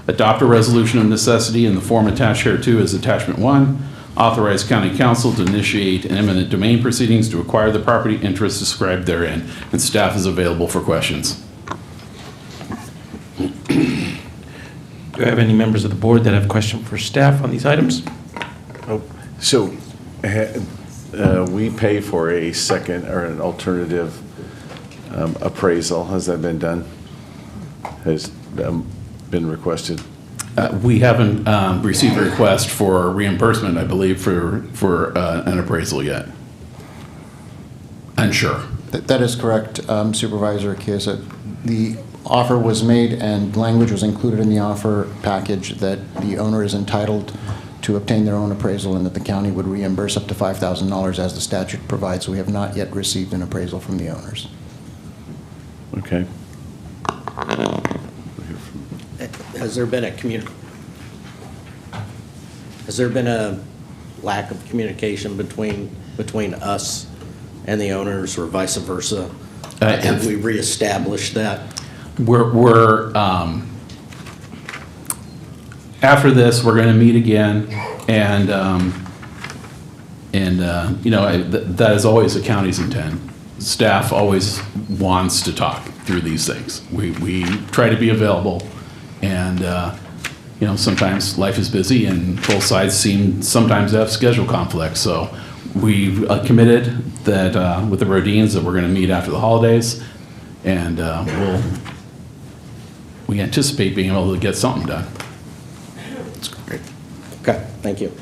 Adopt a resolution of necessity in the form attached hereto as Attachment 1. Authorize County Council to initiate an eminent domain proceedings to acquire the property interests described therein. And staff is available for questions. Do I have any members of the board that have questions for staff on these items? So we pay for a second or an alternative appraisal. Has that been done? Has been requested? We haven't received a request for reimbursement, I believe, for an appraisal yet. Unsure. That is correct, Supervisor Chiesa. The offer was made and language was included in the offer package that the owner is entitled to obtain their own appraisal and that the county would reimburse up to $5,000 as the statute provides. So we have not yet received an appraisal from the owners. Okay. Has there been a lack of communication between us and the owners, or vice versa? Have we reestablished that? We're after this, we're going to meet again, and that is always the county's intent. Staff always wants to talk through these things. We try to be available, and sometimes life is busy, and both sides seem sometimes to have schedule conflicts. So we've committed that with the Rodines that we're going to meet after the holidays, and we anticipate being able to get something done. That's great. Okay, thank you.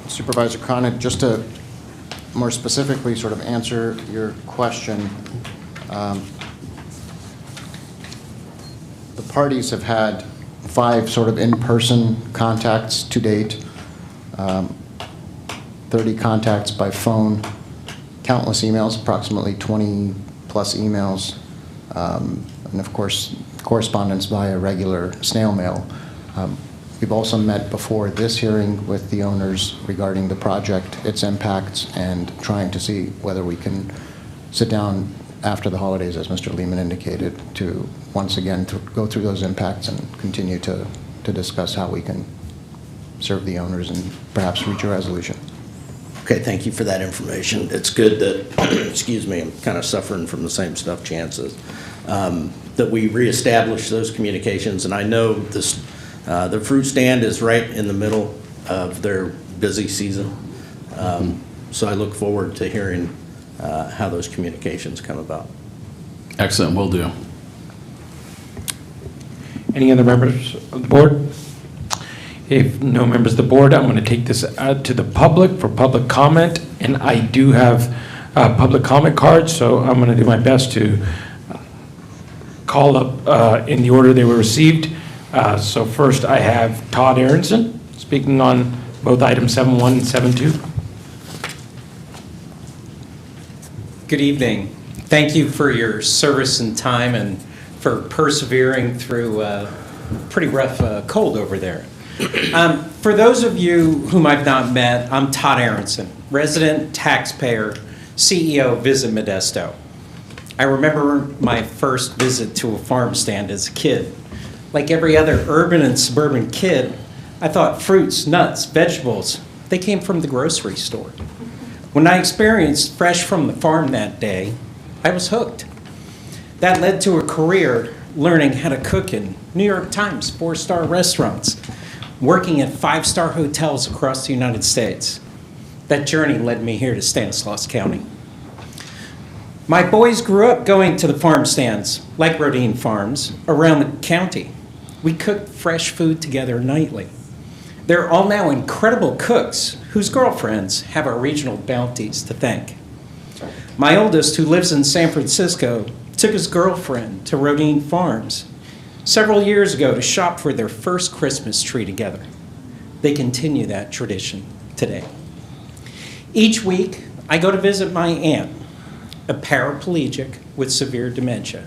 Supervisor Conant, just to more specifically sort of answer your question, the parties have had 5 sort of in-person contacts to date, 30 contacts by phone, countless emails, approximately 20 plus emails, and of course correspondence via regular snail mail. We've also met before this hearing with the owners regarding the project, its impacts, and trying to see whether we can sit down after the holidays, as Mr. Lehman indicated, to once again to go through those impacts and continue to discuss how we can serve the owners and perhaps reach a resolution. Okay, thank you for that information. It's good that, excuse me, I'm kind of suffering from the same stuff Chance is, that we reestablish those communications. And I know this, the fruit stand is right in the middle of their busy season. So I look forward to hearing how those communications come about. Excellent, will do. Any other members of the board? If no members of the board, I'm going to take this out to the public for public comment, and I do have public comment cards, so I'm going to do my best to call up in the order they were received. So first I have Todd Aronson speaking on both items 7.1 and 7.2. Good evening. Thank you for your service and time and for persevering through a pretty rough cold over there. For those of you whom I've not met, I'm Todd Aronson, resident, taxpayer, CEO, Visit Modesto. I remember my first visit to a farm stand as a kid. Like every other urban and suburban kid, I thought fruits, nuts, vegetables, they came from the grocery store. When I experienced fresh from the farm that day, I was hooked. That led to a career learning how to cook in New York Times 4-star restaurants, working at 5-star hotels across the United States. That journey led me here to Stanislaus County. My boys grew up going to the farm stands, like Rodine Farms, around the county. We cooked fresh food together nightly. They're all now incredible cooks whose girlfriends have our regional bounties to thank. My oldest, who lives in San Francisco, took his girlfriend to Rodine Farms several years ago to shop for their first Christmas tree together. They continue that tradition today. Each week, I go to visit my aunt, a paraplegic with severe dementia,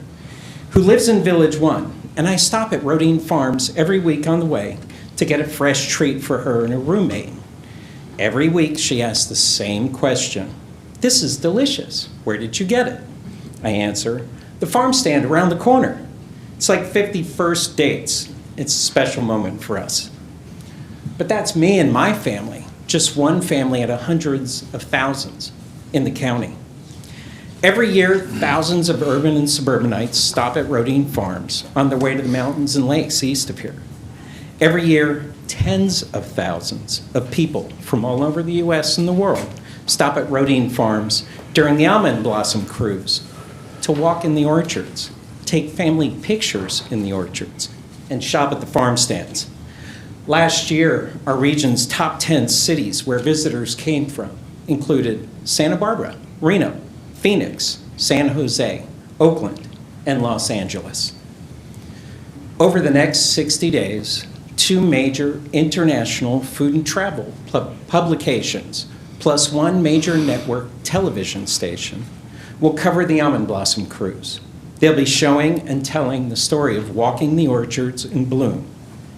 who lives in Village 1, and I stop at Rodine Farms every week on the way to get a fresh treat for her and her roommate. Every week, she asks the same question. "This is delicious. Where did you get it?" I answer, "The farm stand around the corner." It's like 51st dates. It's a special moment for us. But that's me and my family, just one family out of hundreds of thousands in the county. Every year, thousands of urban and suburbanites stop at Rodine Farms on their way to the mountains and lakes east of here. Every year, tens of thousands of people from all over the U.S. and the world stop at Rodine Farms during the almond blossom cruise to walk in the orchards, take family pictures in the orchards, and shop at the farm stands. Last year, our region's top 10 cities where visitors came from included Santa Barbara, Reno, Phoenix, San Jose, Oakland, and Los Angeles. Over the next 60 days, 2 major international food and travel publications, plus 1 major network television station, will cover the Almond Blossom Cruise. They'll be showing and telling the story of walking the orchards in bloom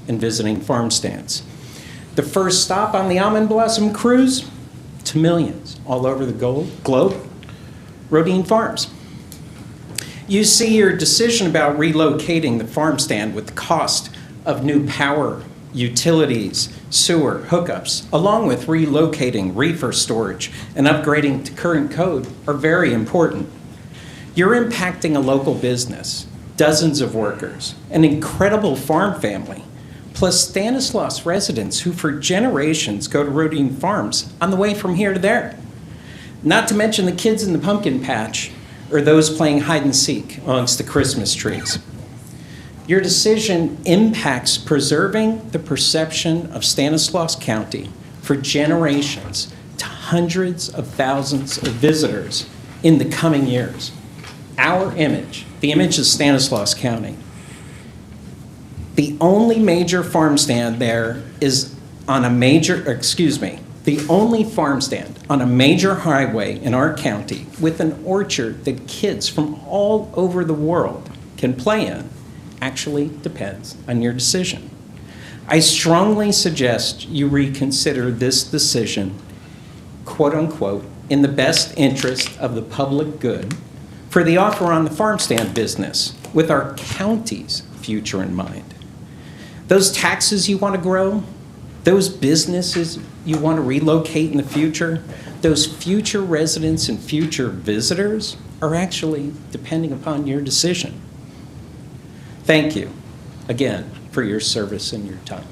and visiting farm stands. The first stop on the Almond Blossom Cruise, to millions all over the globe, Rodine Farms. You see your decision about relocating the farm stand with the cost of new power, utilities, sewer hookups, along with relocating reefer storage and upgrading to current code are very important. You're impacting a local business, dozens of workers, an incredible farm family, plus Stanislaus residents who for generations go to Rodine Farms on the way from here to there. Not to mention the kids in the pumpkin patch or those playing hide and seek amongst the Christmas trees. Your decision impacts preserving the perception of Stanislaus County for generations to hundreds of thousands of visitors in the coming years. Our image, the image of Stanislaus County, the only major farm stand there is on a the only farm stand on a major highway in our county with an orchard that kids from all over the world can play in actually depends on your decision. I strongly suggest you reconsider this decision, quote unquote, in the best interest of the public good for the offer on the farm stand business with our county's future in mind. Those taxes you want to grow, those businesses you want to relocate in the future, those future residents and future visitors are actually depending upon your decision. Thank you again for your service and your time.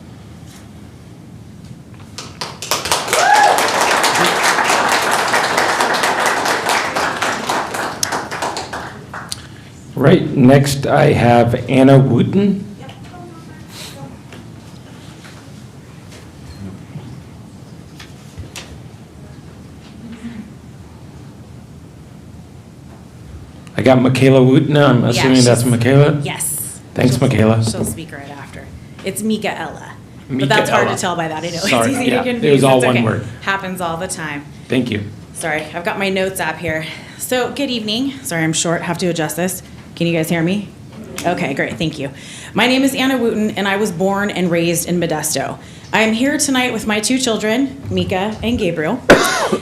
Right, next I have Anna Wooten. I got Michaela Wooten. I'm assuming that's Michaela? Yes. Thanks, Michaela. She'll speak right after. It's Micaela. But that's hard to tell by that. I know. Sorry, It's easy yeah, to confuse. it was all It's one okay. word. Happens all the time. Thank you. Sorry, I've got my notes app here. So, good evening. Sorry, I'm short. Have to adjust this. Can you guys hear me? Okay, great. Thank you. My name is Anna Wooten, and I was born and raised in Modesto. I am here tonight with my two children, Mika and Gabriel,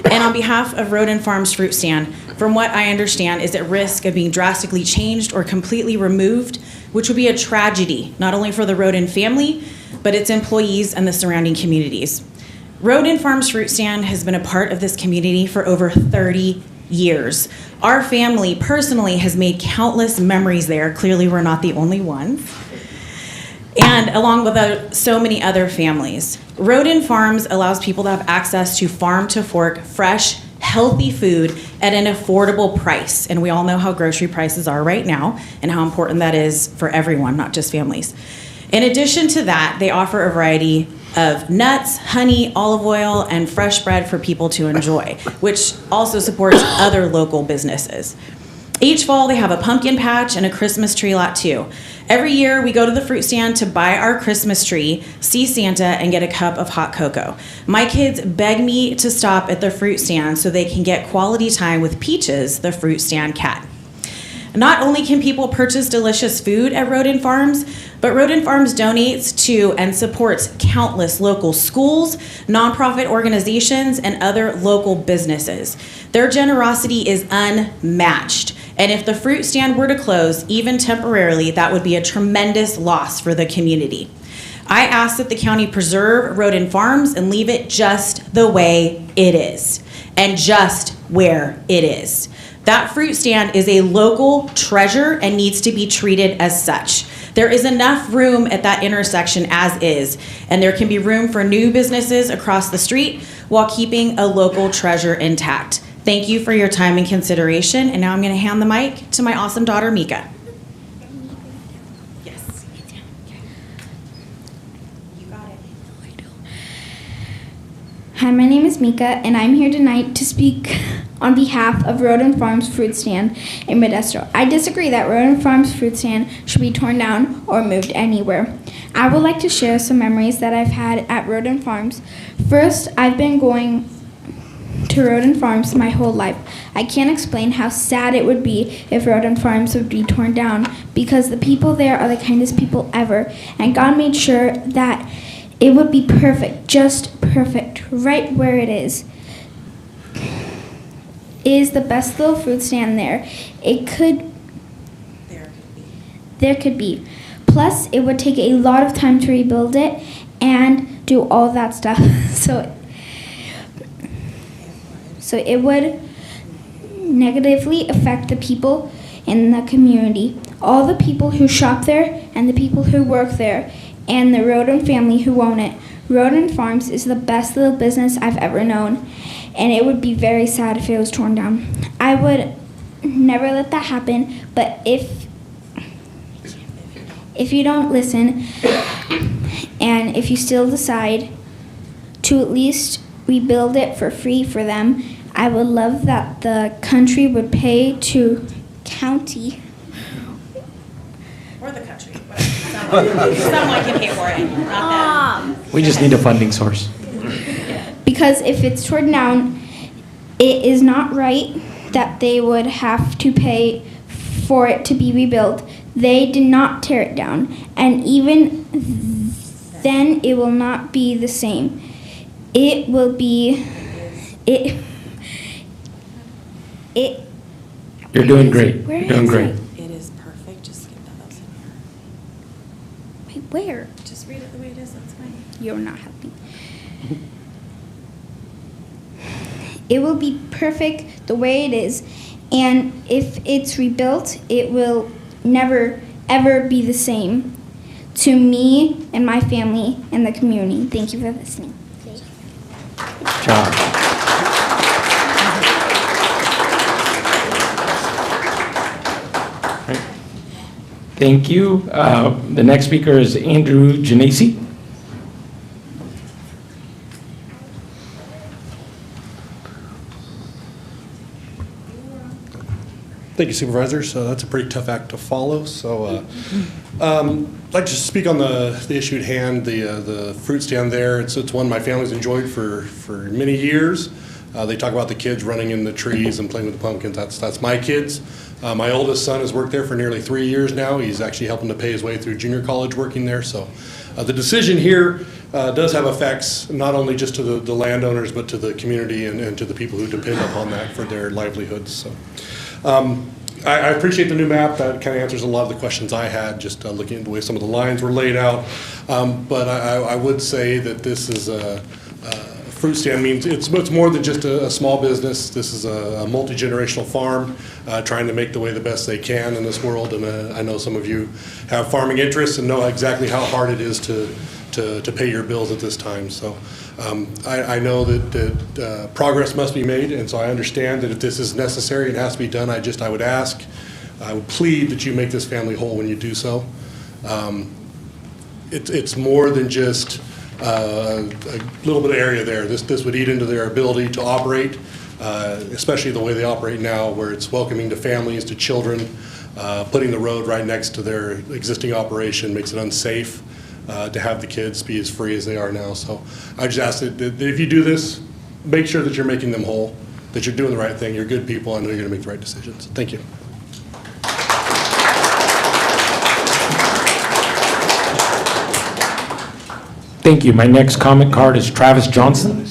and on behalf of Rodin Farms Fruit Stand, from what I understand is at risk of being drastically changed or completely removed, which would be a tragedy, not only for the Rodin family, but its employees and the surrounding communities. Rodin Farms Fruit Stand has been a part of this community for over 30 years. Our family personally has made countless memories there. Clearly, we're not the only ones. And along with so many other families. Rodin Farms allows people to have access to farm-to-fork, fresh, healthy food at an affordable price. And we all know how grocery prices are right now and how important that is for everyone, not just families. In addition to that, they offer a variety of nuts, honey, olive oil, and fresh bread for people to enjoy, which also supports other local businesses. Each fall, they have a pumpkin patch and a Christmas tree lot too. Every year, we go to the fruit stand to buy our Christmas tree, see Santa, and get a cup of hot cocoa. My kids beg me to stop at the fruit stand so they can get quality time with Peaches, the fruit stand cat. Not only can people purchase delicious food at Rodin Farms, but Rodin Farms donates to and supports countless local schools, nonprofit organizations, and other local businesses. Their generosity is unmatched. And if the fruit stand were to close, even temporarily, that would be a tremendous loss for the community. I ask that the county preserve Rodin Farms and leave it just the way it is, and just where it is. That fruit stand is a local treasure and needs to be treated as such. There is enough room at that intersection as is, and there can be room for new businesses across the street while keeping a local treasure intact. Thank you for your time and consideration, and now I'm going to hand the mic to my awesome daughter, Mika. Yes. You got it. Hi, my name is Mika, and I'm here tonight to speak on behalf of Rodin Farms Fruit Stand in Modesto. I disagree that Rodin Farms Fruit Stand should be torn down or moved anywhere. I would like to share some memories that I've had at Rodin Farms. First, I've been going to Rodin Farms my whole life. I can't explain how sad it would be if Rodin Farms would be torn down, because the people there are the kindest people ever, and God made sure that it would be perfect, just perfect, right where it is. is the best little fruit stand there. There could be. Plus, it would take a lot of time to rebuild it and do all that stuff. So it would negatively affect the people in the community, all the people who shop there and the people who work there, and the Roden family who own it. Roden Farms is the best little business I've ever known, and it would be very sad if it was torn down. I would never let that happen, but if you don't listen, and if you still decide to at least rebuild it for free for them, I would love that the country would pay to county. Or the country, whatever. Someone can pay for it, not them. We just need a funding source. Because if it's torn down, it is not right that they would have to pay for it to be rebuilt. They did not tear it down, and even then it will not be the same. It will be, You're doing great. Where You're doing is great. it? It is perfect, just get that else in here. Wait, where? Just read it the way it is, that's fine. You're not helping. It will be perfect the way it is, and if it's rebuilt, it will never, ever be the same to me and my family and the community. Thank you for listening. Good job. Thank you. The next speaker is Andrew Genesi. Thank you, Supervisors. That's a pretty tough act to follow. So I'd like to speak on the issue at hand, the fruit stand there. It's one my family's enjoyed for many years. They talk about the kids running in the trees and playing with the pumpkins. That's my kids. My oldest son has worked there for nearly 3 years now. He's actually helping to pay his way through junior college working there. So the decision here does have effects not only just to the landowners, but to the community and to the people who depend upon that for their livelihoods. So I appreciate the new map. That kind of answers a lot of the questions I had, just looking at the way some of the lines were laid out. But I would say that this is a fruit stand means it's more than just a small business. This is a multi-generational farm trying to make the way the best they can in this world. And I know some of you have farming interests and know exactly how hard it is to pay your bills at this time. So I know that progress must be made, and so I understand that if this is necessary and has to be done, I would ask, I would plead that you make this family whole when you do so. It's more than just a little bit of area there. This would eat into their ability to operate, especially the way they operate now, where it's welcoming to families, to children. Putting the road right next to their existing operation makes it unsafe to have the kids be as free as they are now. So I just ask that if you do this, make sure that you're making them whole, that you're doing the right thing, you're good people, and you're going to make the right decisions. Thank you. Thank you. My next comment card is Travis Johnson.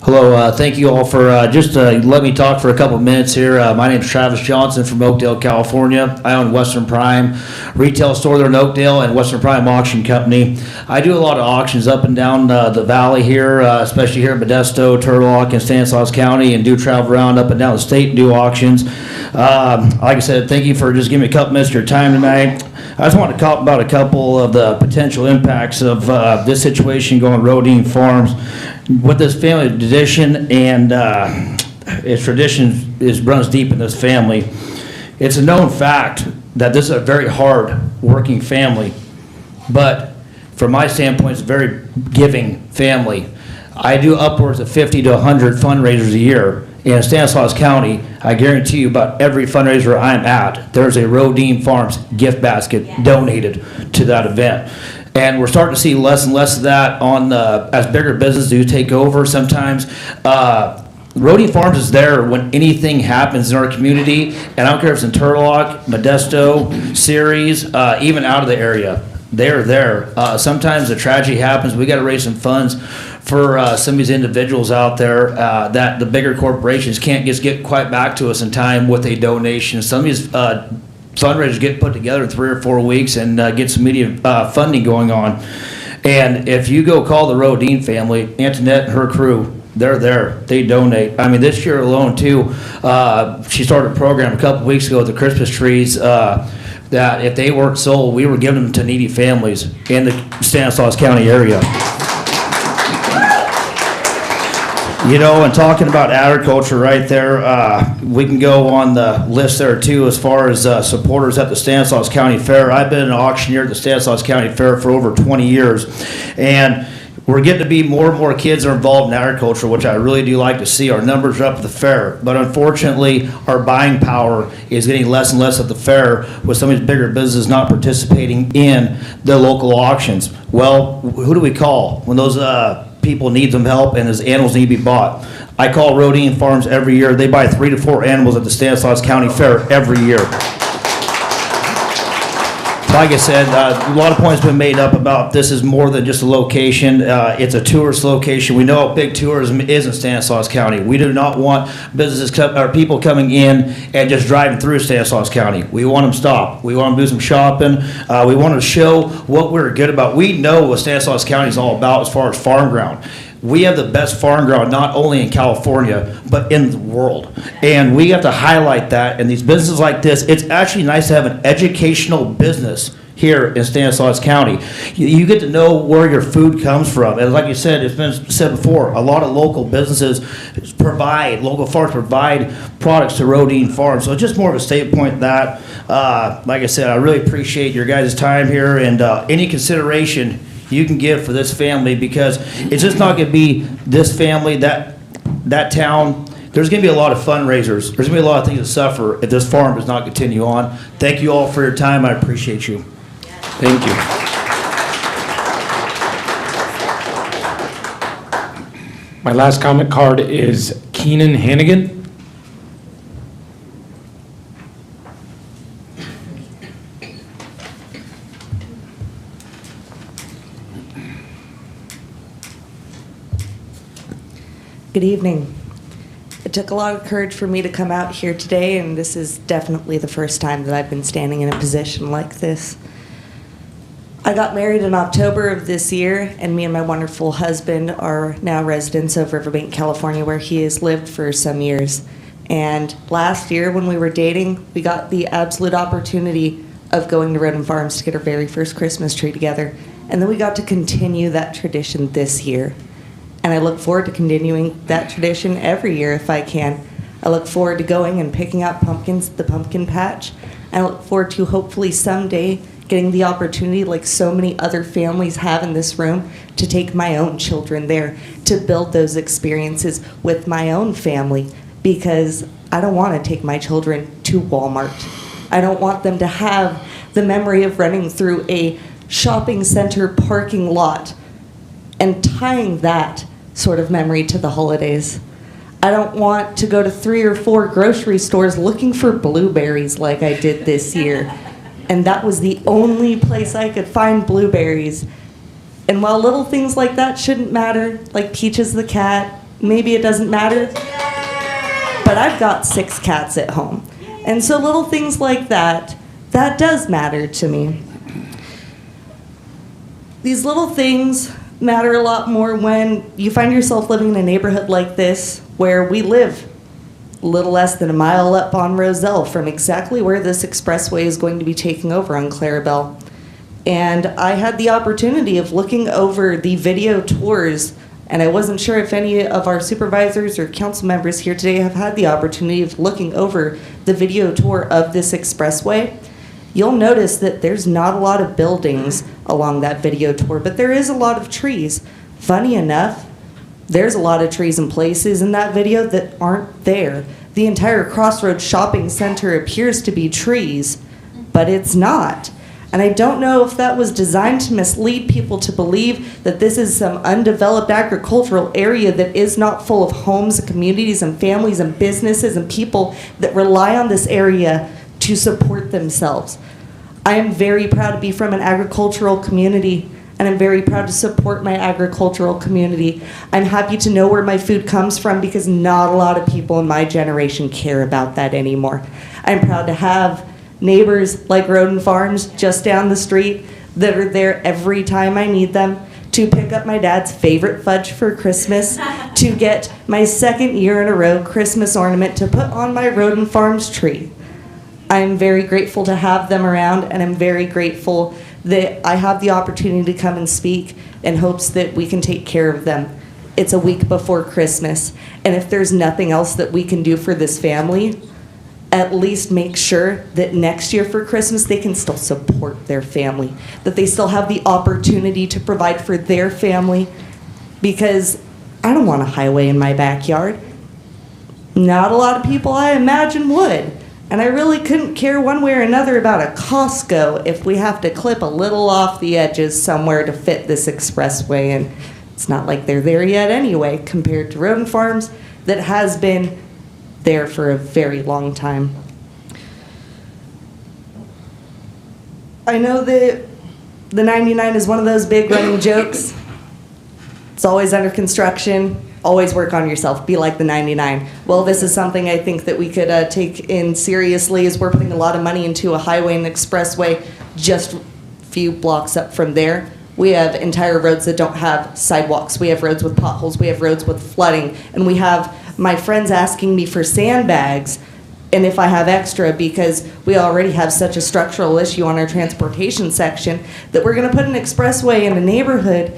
Hello, thank you all for just let me talk for a couple of minutes here. My name is Travis Johnson from Oakdale, California. I own Western Prime retail store there in Oakdale and Western Prime Auction Company. I do a lot of auctions up and down the valley here, especially here in Modesto, Turtle Rock, and Stanislaus County, and do travel around up and down the state and do auctions. Like I said, thank you for just giving me a couple minutes of your time tonight. I just want to talk about a couple of the potential impacts of this situation going Rodine Farms. With this family tradition and its tradition runs deep in this family. It's a known fact that this is a very hard working family, but from my standpoint, it's a very giving family. I do upwards of 50 to 100 fundraisers a year. In Stanislaus County, I guarantee you about every fundraiser I'm at, there's a Rodine Farms gift basket donated to that event. And we're starting to see less and less of that on as bigger businesses do take over. Sometimes Rodeo Farms is there when anything happens in our community, and I don't care if it's in Turlock, Modesto, Ceres, even out of the area. They're there. Sometimes a tragedy happens. We got to raise some funds for some of these individuals out there that the bigger corporations can't just get quite back to us in time with a donation. Some of these fundraisers get put together in 3 or 4 weeks and get some immediate funding going on. And if you go call the Rodine family, Antoinette and her crew, they're there. They donate. I mean, this year alone, too, she started a program a couple weeks ago with the Christmas trees that if they weren't sold, we were giving them to needy families in the Stanislaus County area. You know, and talking about agriculture right there, we can go on the list there too as far as supporters at the Stanislaus County Fair. I've been an auctioneer at the Stanislaus County Fair for over 20 years, and we're getting to be more and more kids are involved in agriculture, which I really do like to see. Our numbers are up at the fair, but unfortunately, our buying power is getting less and less at the fair with some of these bigger businesses not participating in the local auctions. Well, who do we call when those people need some help and those animals need to be bought? I call Rodine Farms every year. They buy 3 to 4 animals at the Stanislaus County Fair every year. Like I said, a lot of points have been made up about this is more than just a location. It's a tourist location. We know how big tourism is in Stanislaus County. We do not want businesses or people coming in and just driving through Stanislaus County. We want them stopped. We want them to do some shopping. We want to show what we're good about. We know what Stanislaus County is all about as far as farm ground. We have the best farm ground, not only in California, but in the world. And we have to highlight that. And these businesses like this, it's actually nice to have an educational business here in Stanislaus County. You get to know where your food comes from. And like you said, it's been said before, a lot of local businesses local farms provide products to Rodine Farms. So it's just more of a state point that, like I said, I really appreciate your guys' time here and any consideration you can give for this family, because it's just not going to be this family, that town. There's going to be a lot of fundraisers. There's going to be a lot of things that suffer if this farm does not continue on. Thank you all for your time. I appreciate you. Thank you. My last comment card is Keenan Hannigan. Good evening. It took a lot of courage for me to come out here today, and this is definitely the first time that I've been standing in a position like this. I got married in October of this year, and me and my wonderful husband are now residents of Riverbank, California, where he has lived for some years. And last year, when we were dating, we got the absolute opportunity of going to Rodin Farms to get our very first Christmas tree together. And then we got to continue that tradition this year. And I look forward to continuing that tradition every year if I can. I look forward to going and picking out pumpkins at the pumpkin patch. I look forward to hopefully someday getting the opportunity, like so many other families have in this room, to take my own children there, to build those experiences with my own family, because I don't want to take my children to Walmart. I don't want them to have the memory of running through a shopping center parking lot and tying that sort of memory to the holidays. I don't want to go to 3 or 4 grocery stores looking for blueberries like I did this year. And that was the only place I could find blueberries. And while little things like that shouldn't matter, like Peaches the cat, maybe it doesn't matter, but I've got 6 cats at home. And so little things like that, that does matter to me. These little things matter a lot more when you find yourself living in a neighborhood like this, where we live a little less than a mile up on Roselle from exactly where this expressway is going to be taking over on Clarabelle. And I had the opportunity of looking over the video tours, and I wasn't sure if any of our supervisors or council members here today have had the opportunity of looking over the video tour of this expressway. You'll notice that there's not a lot of buildings along that video tour, but there is a lot of trees. Funny enough, there's a lot of trees and places in that video that aren't there. The entire Crossroads Shopping Center appears to be trees, but it's not. And I don't know if that was designed to mislead people to believe that this is some undeveloped agricultural area that is not full of homes and communities and families and businesses and people that rely on this area to support themselves. I am very proud to be from an agricultural community, and I'm very proud to support my agricultural community. I'm happy to know where my food comes from because not a lot of people in my generation care about that anymore. I'm proud to have neighbors like Roden Farms just down the street that are there every time I need them, to pick up my dad's favorite fudge for Christmas, to get my second year in a row Christmas ornament to put on my Roden Farms tree. I'm very grateful to have them around, and I'm very grateful that I have the opportunity to come and speak in hopes that we can take care of them. It's a week before Christmas, and if there's nothing else that we can do for this family, at least make sure that next year for Christmas they can still support their family, that they still have the opportunity to provide for their family, because I don't want a highway in my backyard. Not a lot of people, I imagine, would. And I really couldn't care one way or another about a Costco if we have to clip a little off the edges somewhere to fit this expressway. And it's not like they're there yet anyway, compared to Roden Farms that has been there for a very long time. I know that the 99 is one of those big running jokes. It's always under construction. Always work on yourself. Be like the 99. Well, this is something I think that we could take in seriously, as we're putting a lot of money into a highway and expressway just a few blocks up from there. We have entire roads that don't have sidewalks. We have roads with potholes. We have roads with flooding. And we have my friends asking me for sandbags and if I have extra, because we already have such a structural issue on our transportation section that we're going to put an expressway in a neighborhood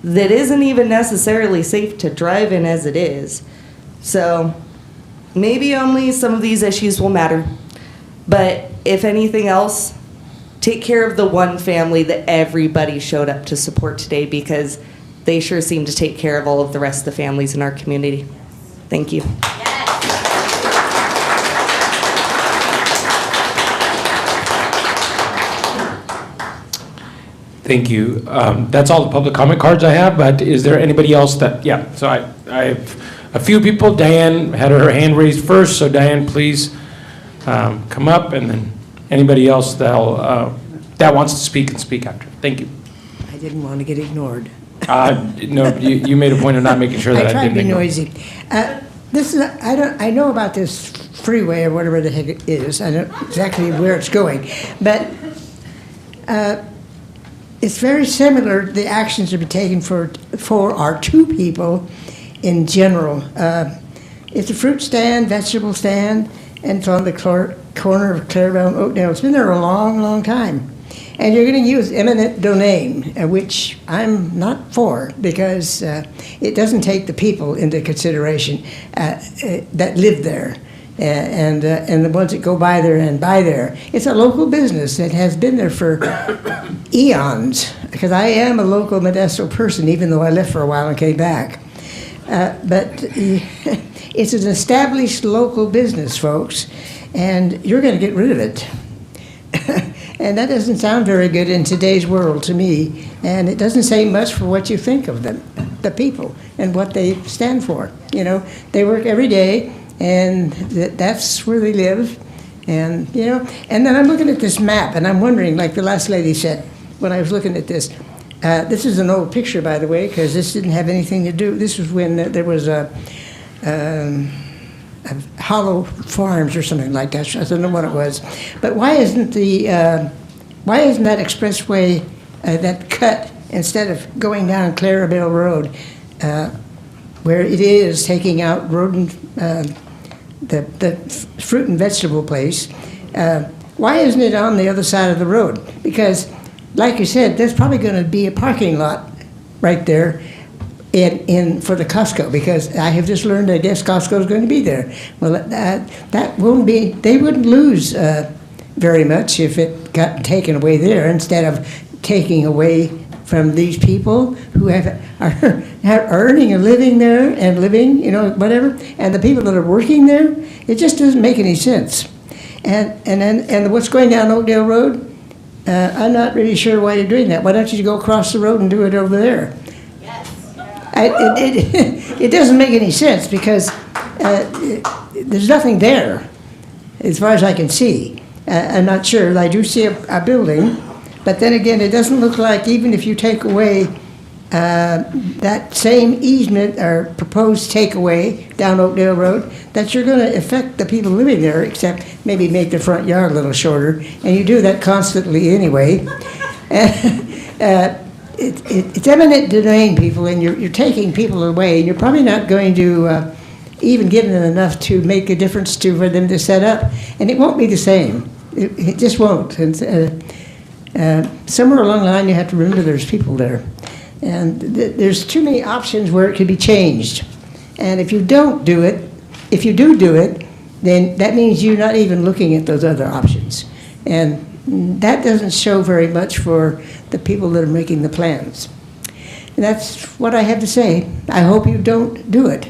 that isn't even necessarily safe to drive in as it is. So maybe only some of these issues will matter. But if anything else, take care of the one family that everybody showed up to support today, because they sure seem to take care of all of the rest of the families in our community. Thank you. Thank you. That's all the public comment cards I have, but is there anybody else that, yeah, so I have a few people. Diane had her hand raised first, so Diane, please come up, and then anybody else that wants to speak and speak after. Thank you. I didn't want to get ignored. No, you made a point of not making sure that I tried didn't to be ignore. noisy. This is I know about this freeway or whatever the heck it is. I don't exactly where it's going, but it's very similar. The actions to be taken for our two people in general. It's a fruit stand, vegetable stand, and it's on the corner of Clarabelle and Oakdale. It's been there a long, long time. And you're going to use eminent domain, which I'm not for, because it doesn't take the people into consideration that live there and the ones that go by there and buy there. It's a local business that has been there for eons, because I am a local Modesto person, even though I left for a while and came back. But it's an established local business, folks, and you're going to get rid of it. And that doesn't sound very good in today's world to me. And it doesn't say much for what you think of them, the people, and what they stand for. You know, they work every day, and that's where they live. And, you know, and then I'm looking at this map, and I'm wondering, like the last lady said, when I was looking at this, this is an old picture, by the way, because this didn't have anything to do, this was when there was a Hollow Farms or something like that. I don't know what it was. But why isn't that expressway, that cut, instead of going down Clarabelle Road, where it is taking out the fruit and vegetable place, why isn't it on the other side of the road? Because, like you said, there's probably going to be a parking lot right there for the Costco, because I have just learned, I guess Costco is going to be there. Well, that won't be, they wouldn't lose very much if it got taken away there, instead of taking away from these people who are earning a living there and living, you know, whatever, and the people that are working there. It just doesn't make any sense. And what's going down Oakdale Road, I'm not really sure why you're doing that. Why don't you go across the road and do it over there? It doesn't make any sense because there's nothing there as far as I can see. I'm not sure. I do see a building, but then again, it doesn't look like even if you take away that same easement or proposed takeaway down Oakdale Road, that you're going to affect the people living there, except maybe make the front yard a little shorter, and you do that constantly anyway. It's eminent domain, people, and you're taking people away, and you're probably not going to even give them enough to make a difference for them to set up, and it won't be the same. It just won't. And somewhere along the line, you have to remember there's people there. And there's too many options where it could be changed. And if you don't do it, if you do it, then that means you're not even looking at those other options. And that doesn't show very much for the people that are making the plans. And that's what I have to say. I hope you don't do it.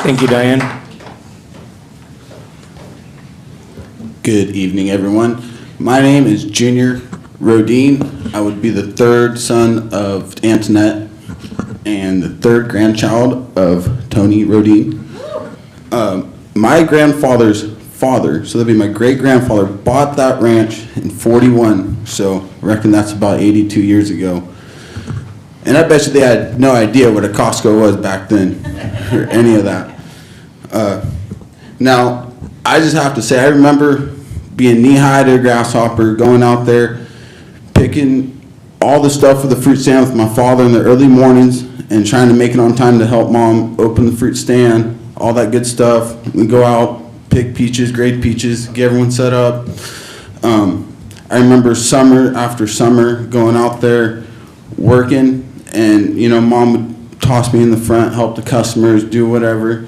Thank you, Diane. Good evening, everyone. My name is Junior Rodine. I would be the third son of Antoinette and the third grandchild of Tony Rodine. My grandfather's father, so that'd be my great-grandfather, bought that ranch in 41, so I reckon that's about 82 years ago. And I bet you they had no idea what a Costco was back then, or any of that. Now, I just have to say, I remember being knee-high to a grasshopper, going out there, picking all the stuff for the fruit stand with my father in the early mornings and trying to make it on time to help Mom open the fruit stand, all that good stuff. We go out, pick peaches, grade peaches, get everyone set up. I remember summer after summer going out there working, and Mom would toss me in the front, help the customers, do whatever.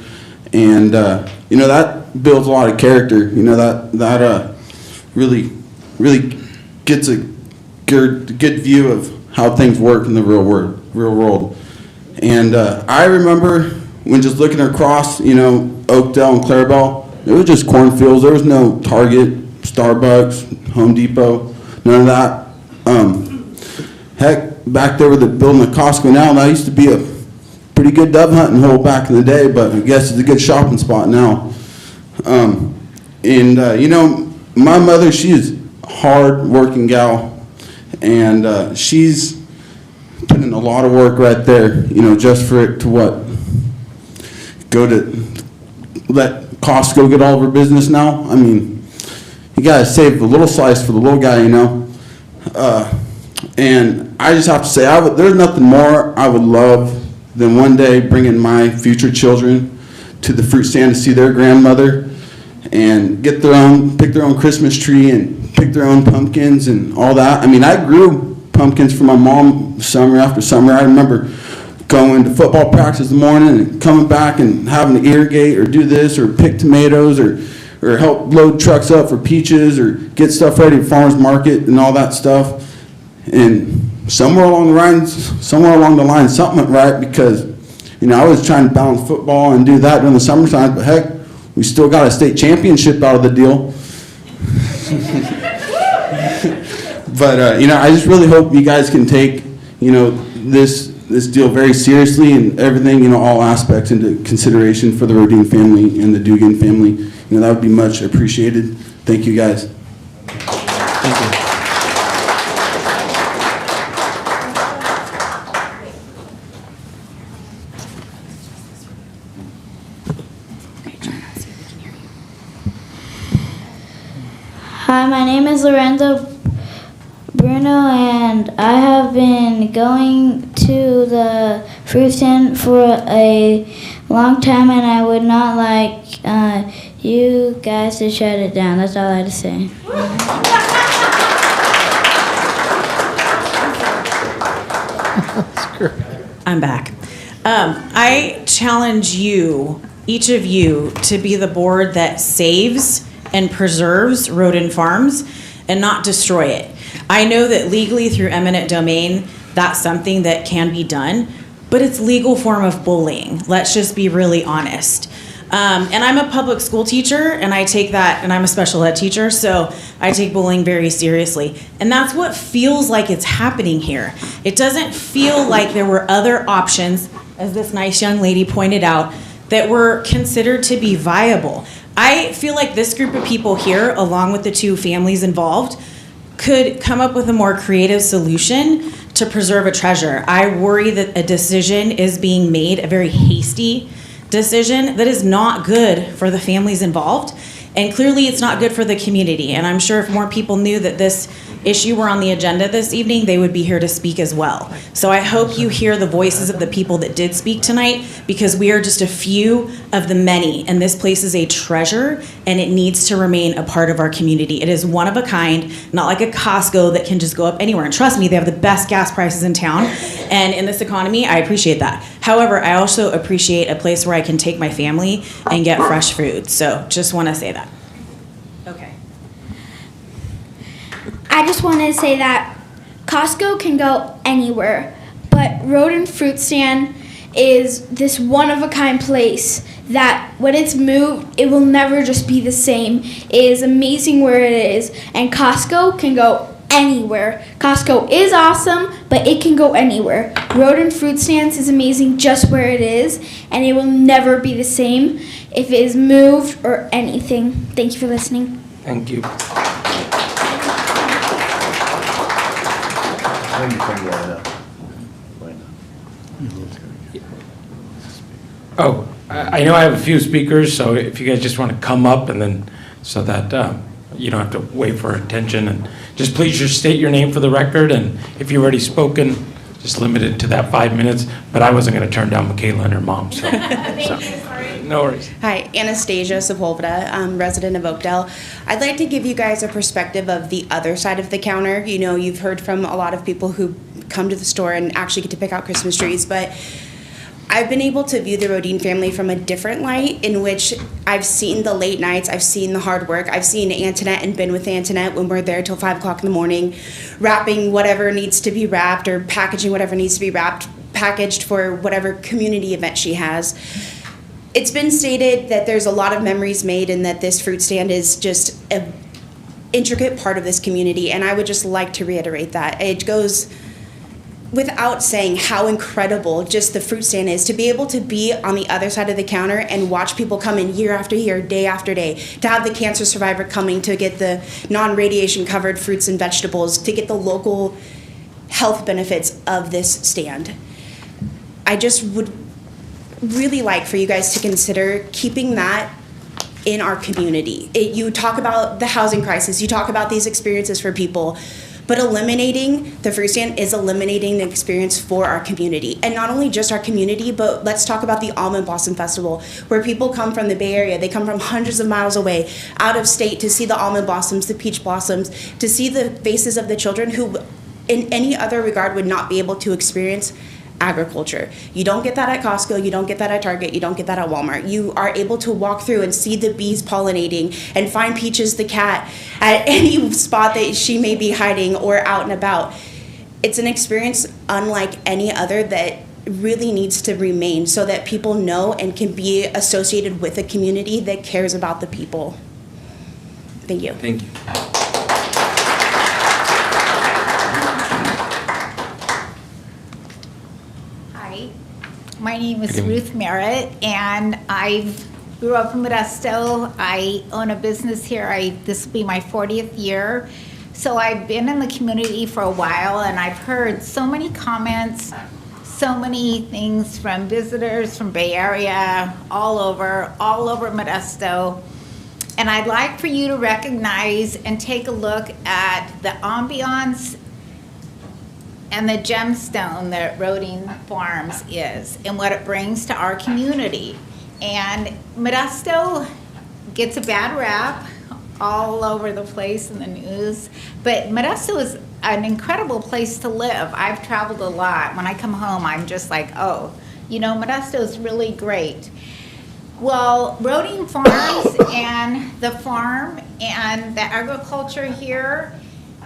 And that builds a lot of character. That really gets a good view of how things work in the real world. And I remember when just looking across, Oakdale and Clarabelle, it was just cornfields. There was no Target, Starbucks, Home Depot, none of that. Heck, back there where they're building the Costco now, that used to be a pretty good dove hunting hole back in the day, but I guess it's a good shopping spot now. My mother, she is a hard-working gal, and she's put in a lot of work right there, just for it to go to let Costco get all of her business now. I mean, you gotta save a little slice for the little guy, and I just have to say, there's nothing more I would love than one day bringing my future children to the fruit stand to see their grandmother and pick their own Christmas tree and pick their own pumpkins and all that. I mean, I grew pumpkins for my mom summer after summer. I remember going to football practice in the morning and coming back and having to irrigate or do this or pick tomatoes or help load trucks up for peaches or get stuff ready for farmers market and all that stuff. And somewhere along the line, something went right because, I was trying to balance football and do that during the summertime, but heck, we still got a state championship out of the deal. But, I just really hope you guys can take, this deal very seriously and everything, all aspects into consideration for the Rodine family and the Dugan family. That would be much appreciated. Thank you, guys. Thank you. Hi, my name is Lorenzo Bruno, and I have been going to the fruit stand for a long time, and I would not like you guys to shut it down. That's all I had to say. I'm back. I challenge you, each of you, to be the board that saves and preserves Rodin Farms and not destroy it. I know that legally through eminent domain, that's something that can be done, but it's legal form of bullying. Let's just be really honest. And I'm a public school teacher, and I take that, and I'm a special ed teacher, so I take bullying very seriously. And that's what feels like it's happening here. It doesn't feel like there were other options, as this nice young lady pointed out, that were considered to be viable. I feel like this group of people here, along with the two families involved, could come up with a more creative solution to preserve a treasure. I worry that a decision is being made, a very hasty decision that is not good for the families involved. And clearly it's not good for the community. And I'm sure if more people knew that this issue were on the agenda this evening, they would be here to speak as well. So I hope you hear the voices of the people that did speak tonight, because we are just a few of the many, and this place is a treasure, and it needs to remain a part of our community. It is one of a kind, not like a Costco that can just go up anywhere. And trust me, they have the best gas prices in town, and in this economy, I appreciate that. However, I also appreciate a place where I can take my family and get fresh food. So just want to say that. Okay. I just want to say that Costco can go anywhere, but Road and Fruit Stand is this one-of-a-kind place that when it's moved, it will never just be the same. It is amazing where it is, and Costco can go anywhere. Costco is awesome, but it can go anywhere. Road and Fruit Stands is amazing just where it is, and it will never be the same if it is moved or anything. Thank you for listening. Thank you. Oh, I know I have a few speakers, so if you guys just want to come up and then, so that you don't have to wait for attention, and just please just state your name for the record, and if you've already spoken, just limit it to that 5 minutes, but I wasn't going to turn down Michaela and her mom, so. No worries. Hi, Anastasia Sepulveda, resident of Oakdale. I'd like to give you guys a perspective of the other side of the counter. You know, you've heard from a lot of people who come to the store and actually get to pick out Christmas trees, but I've been able to view the Rodin family from a different light, in which I've seen the late nights, I've seen the hard work, I've seen Antoinette and been with Antoinette when we're there till 5 o'clock in the morning, wrapping whatever needs to be wrapped or packaging whatever needs to be wrapped, packaged for whatever community event she has. It's been stated that there's a lot of memories made and that this fruit stand is just an intricate part of this community, and I would just like to reiterate that. It goes without saying how incredible just the fruit stand is, to be able to be on the other side of the counter and watch people come in year after year, day after day, to have the cancer survivor coming to get the non-radiation covered fruits and vegetables, to get the local health benefits of this stand. I just would really like for you guys to consider keeping that in our community. You talk about the housing crisis, you talk about these experiences for people, but eliminating the fruit stand is eliminating the experience for our community. And not only just our community, but let's talk about the Almond Blossom Festival, where people come from the Bay Area. They come from hundreds of miles away, out of state, to see the almond blossoms, the peach blossoms, to see the faces of the children who, in any other regard, would not be able to experience agriculture. You don't get that at Costco, you don't get that at Target, you don't get that at Walmart. You are able to walk through and see the bees pollinating and find Peaches the cat at any spot that she may be hiding or out and about. It's an experience unlike any other that really needs to remain, so that people know and can be associated with a community that cares about the people. Thank you. Thank you. My name is Ruth Merritt, and I grew up in Modesto. I own a business here. This will be my 40th year. So I've been in the community for a while, and I've heard so many comments, so many things from visitors from Bay Area, all over Modesto. And I'd like for you to recognize and take a look at the ambiance and the gemstone that Rodin Farms is and what it brings to our community. And Modesto gets a bad rap all over the place in the news, but Modesto is an incredible place to live. I've traveled a lot. When I come home, I'm just like, oh, you know, Modesto is really great. Well, Rodin Farms and the farm and the agriculture here,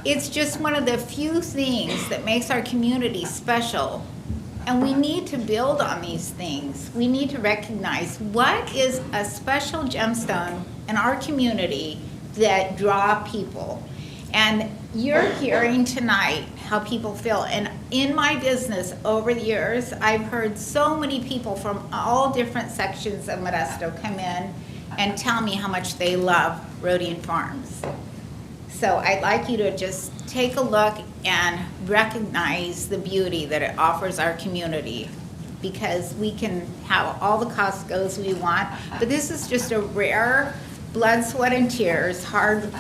it's just one of the few things that makes our community special. And we need to build on these things. We need to recognize what is a special gemstone in our community that draw people. And you're hearing tonight how people feel. And in my business over the years, I've heard so many people from all different sections of Modesto come in and tell me how much they love Rodian Farms. So I'd like you to just take a look and recognize the beauty that it offers our community, because we can have all the Costco's we want, but this is just a rare blood, sweat, and tears, hard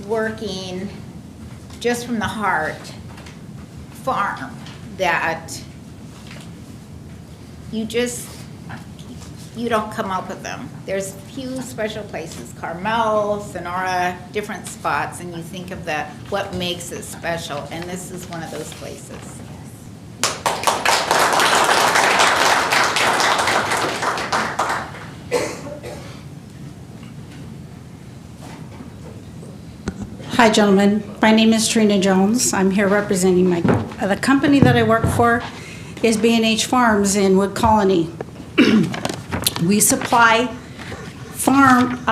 working, just from the heart farm that you don't come up with them. There's a few special places, Carmel, Sonora, different spots, and you think of what makes it special, and this is one of those places. Hi, gentlemen. My name is Trina Jones. I'm here representing the company that I work for is B&H Farms in Wood Colony. We supply farms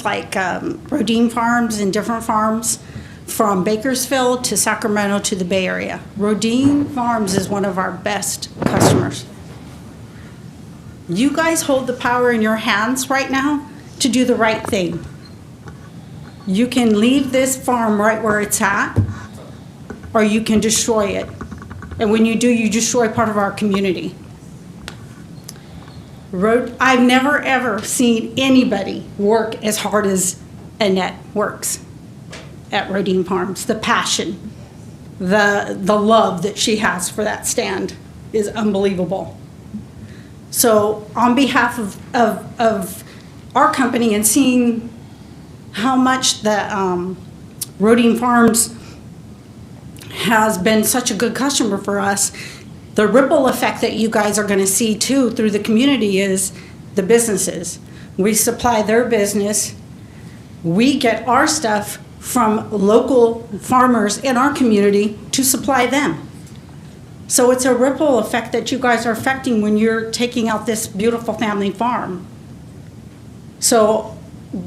like Rodine Farms and different farms from Bakersfield to Sacramento to the Bay Area. Rodine Farms is one of our best customers. You guys hold the power in your hands right now to do the right thing. You can leave this farm right where it's at, or you can destroy it. And when you do, you destroy part of our community. I've never ever seen anybody work as hard as Annette works at Rodine Farms. The passion, the love that she has for that stand is unbelievable. So on behalf of our company and seeing how much the Rodine Farms has been such a good customer for us, the ripple effect that you guys are going to see too through the community is the businesses. We supply their business. We get our stuff from local farmers in our community to supply them. So it's a ripple effect that you guys are affecting when you're taking out this beautiful family farm. So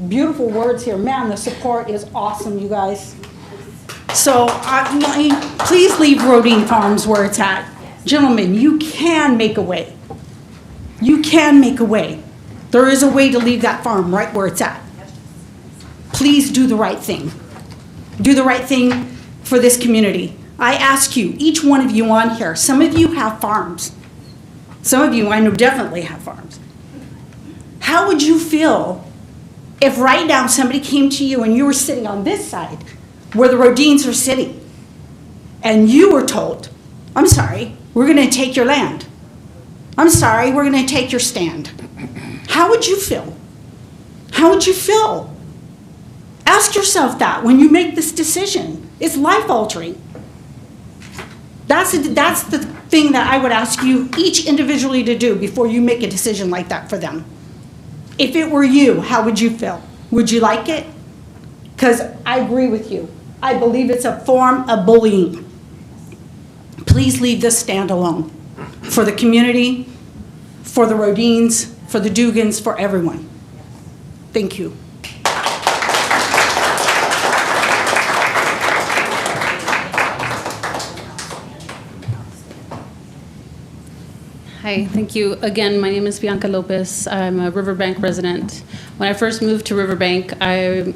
beautiful words here. Man, the support is awesome, you guys. So please leave Rodine Farms where it's at. Gentlemen, you can make a way. You can make a way. There is a way to leave that farm right where it's at. Please do the right thing. Do the right thing for this community. I ask you, each one of you on here, some of you have farms. Some of you I know definitely have farms. How would you feel if right now somebody came to you and you were sitting on this side where the Rodines are sitting and you were told, I'm sorry, we're going to take your land. I'm sorry, we're going to take your stand. How would you feel? How would you feel? Ask yourself that when you make this decision. It's life-altering. That's the thing that I would ask you each individually to do before you make a decision like that for them. If it were you, how would you feel? Would you like it? Because I agree with you. I believe it's a form of bullying. Please leave this stand alone. For the community, for the Rodines, for the Dugans, for everyone. Thank you. Hi, thank you. Again, my name is Bianca Lopez. I'm a Riverbank resident. When I first moved to Riverbank, I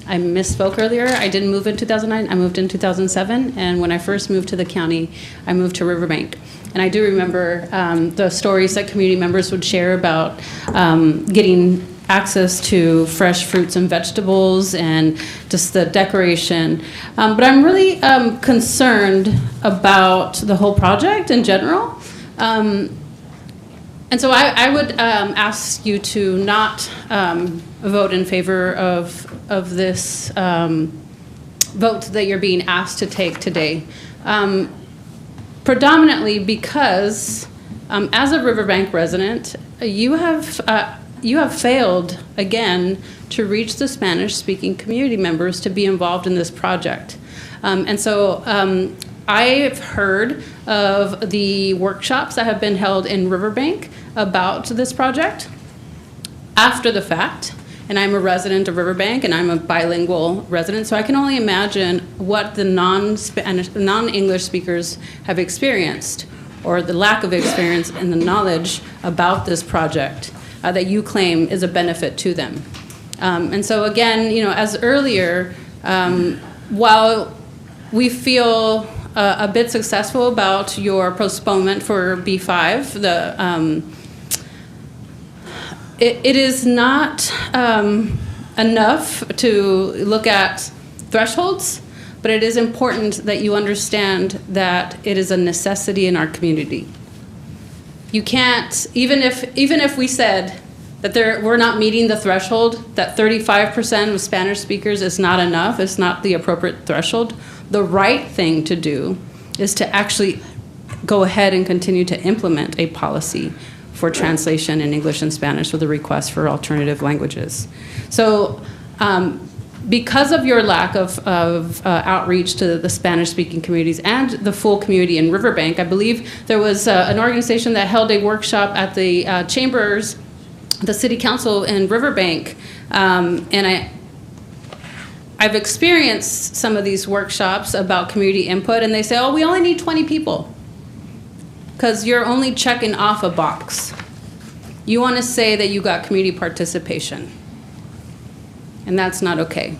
misspoke earlier. I didn't move in 2009. I moved in 2007. And when I first moved to the county, I moved to Riverbank. And I do remember the stories that community members would share about getting access to fresh fruits and vegetables and just the decoration. But I'm really concerned about the whole project in general. And so I would ask you to not vote in favor of this vote that you're being asked to take today. Predominantly because as a Riverbank resident, you have you have failed again to reach the Spanish-speaking community members to be involved in this project. And so I've heard of the workshops that have been held in Riverbank about this project after the fact. And I'm a resident of Riverbank, and I'm a bilingual resident, so I can only imagine what the non-English speakers have experienced, or the lack of experience and the knowledge about this project that you claim is a benefit to them. And so again, as earlier, while we feel a bit successful about your postponement for B5, it is not enough to look at thresholds, but it is important that you understand that it is a necessity in our community. You can't, even if we said that we're not meeting the threshold, that 35% of Spanish speakers is not enough, it's not the appropriate threshold, the right thing to do is to actually go ahead and continue to implement a policy for translation in English and Spanish with a request for alternative languages. So because of your lack of outreach to the Spanish-speaking communities and the full community in Riverbank, I believe there was an organization that held a workshop at the chambers, the city council in Riverbank, and I've experienced some of these workshops about community input, and they say, oh, we only need 20 people. Because you're only checking off a box. You want to say that you got community participation. And that's not okay.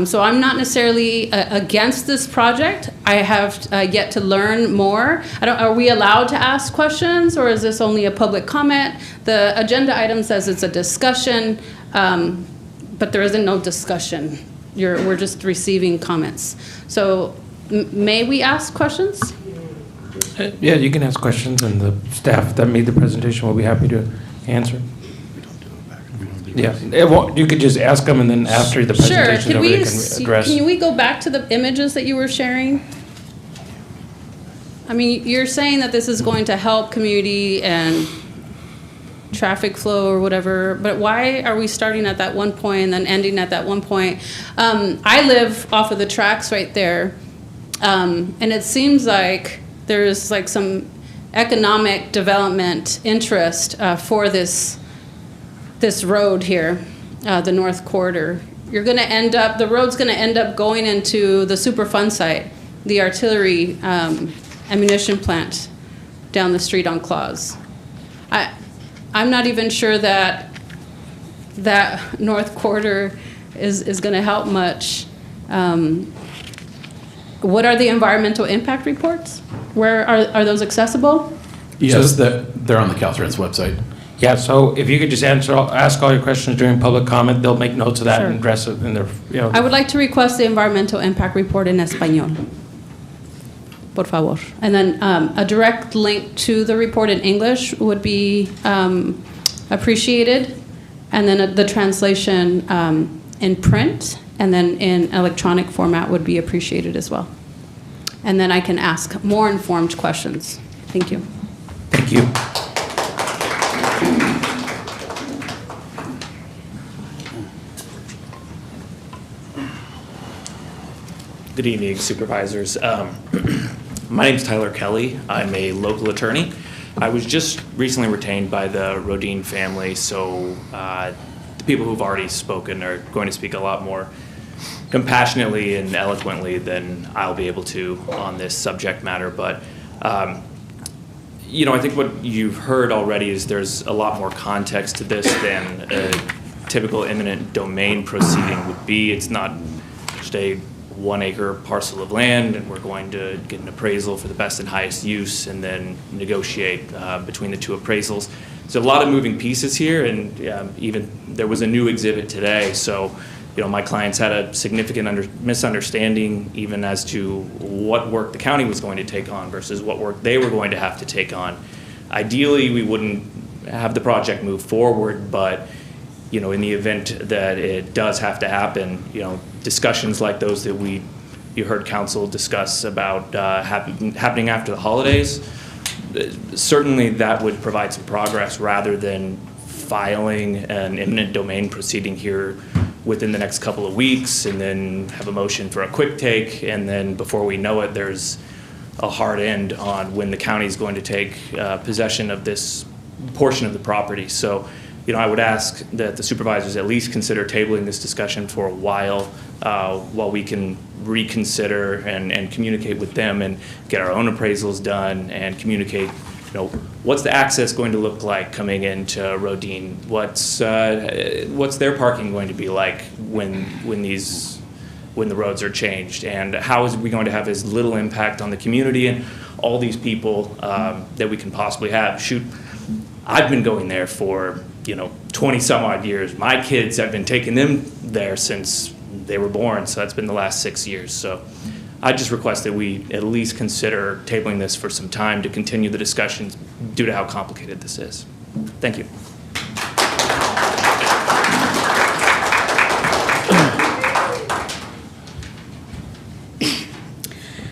So I'm not necessarily against this project. I have yet to learn more. Are we allowed to ask questions, or is this only a public comment? The agenda item says it's a discussion, but there isn't no discussion. We're just receiving comments. So may we ask questions? Yeah, you can ask questions, and the staff that made the presentation will be happy to answer. Yeah, you could just ask them, and then after the presentation, sure. they can address. Can we go back to the images that you were sharing? I mean, you're saying that this is going to help community and traffic flow or whatever, but why are we starting at that one point and then ending at that one point? I live off of the tracks right there, and it seems like there's like some economic development interest for this road here, the North Corridor. The road's going to end up going into the Superfund site, the artillery ammunition plant down the street on Claus. I'm not even sure that North Corridor is going to help much. What are the environmental impact reports? Where are those accessible? Yes, they're on the Caltrans website. Yeah, so if you could just ask all your questions during public comment, they'll make notes of that and address it in their, I would like to request the environmental impact report in español. Por favor. And then a direct link to the report in English would be appreciated. And then the translation in print and then in electronic format would be appreciated as well. And then I can ask more informed questions. Thank you. Thank you. Good evening, supervisors. My name is Tyler Kelly. I'm a local attorney. I was just recently retained by the Rodin family, so the people who've already spoken are going to speak a lot more compassionately and eloquently than I'll be able to on this subject matter. But, I think what you've heard already is there's a lot more context to this than a typical eminent domain proceeding would be. It's not just a 1 acre parcel of land and we're going to get an appraisal for the best and highest use and then negotiate between the two appraisals. So a lot of moving pieces here, and even there was a new exhibit today. So, my clients had a significant misunderstanding even as to what work the county was going to take on versus what work they were going to have to take on. Ideally, we wouldn't have the project move forward, but in the event that it does have to happen, discussions like those that you heard council discuss about happening after the holidays, certainly that would provide some progress rather than filing an eminent domain proceeding here within the next couple of weeks, and then have a motion for a quick take, and then before we know it, there's a hard end on when the county is going to take possession of this portion of the property. So, I would ask that the supervisors at least consider tabling this discussion for a while we can reconsider and communicate with them and get our own appraisals done and communicate, what's the access going to look like coming into Rodine? What's their parking going to be like when the roads are changed? And how is we going to have as little impact on the community and all these people that we can possibly have? Shoot, I've been going there for 20 some odd years. My kids, I've been taking them there since they were born, so that's been the last 6 years. So I just request that we at least consider tabling this for some time to continue the discussions due to how complicated this is. Thank you.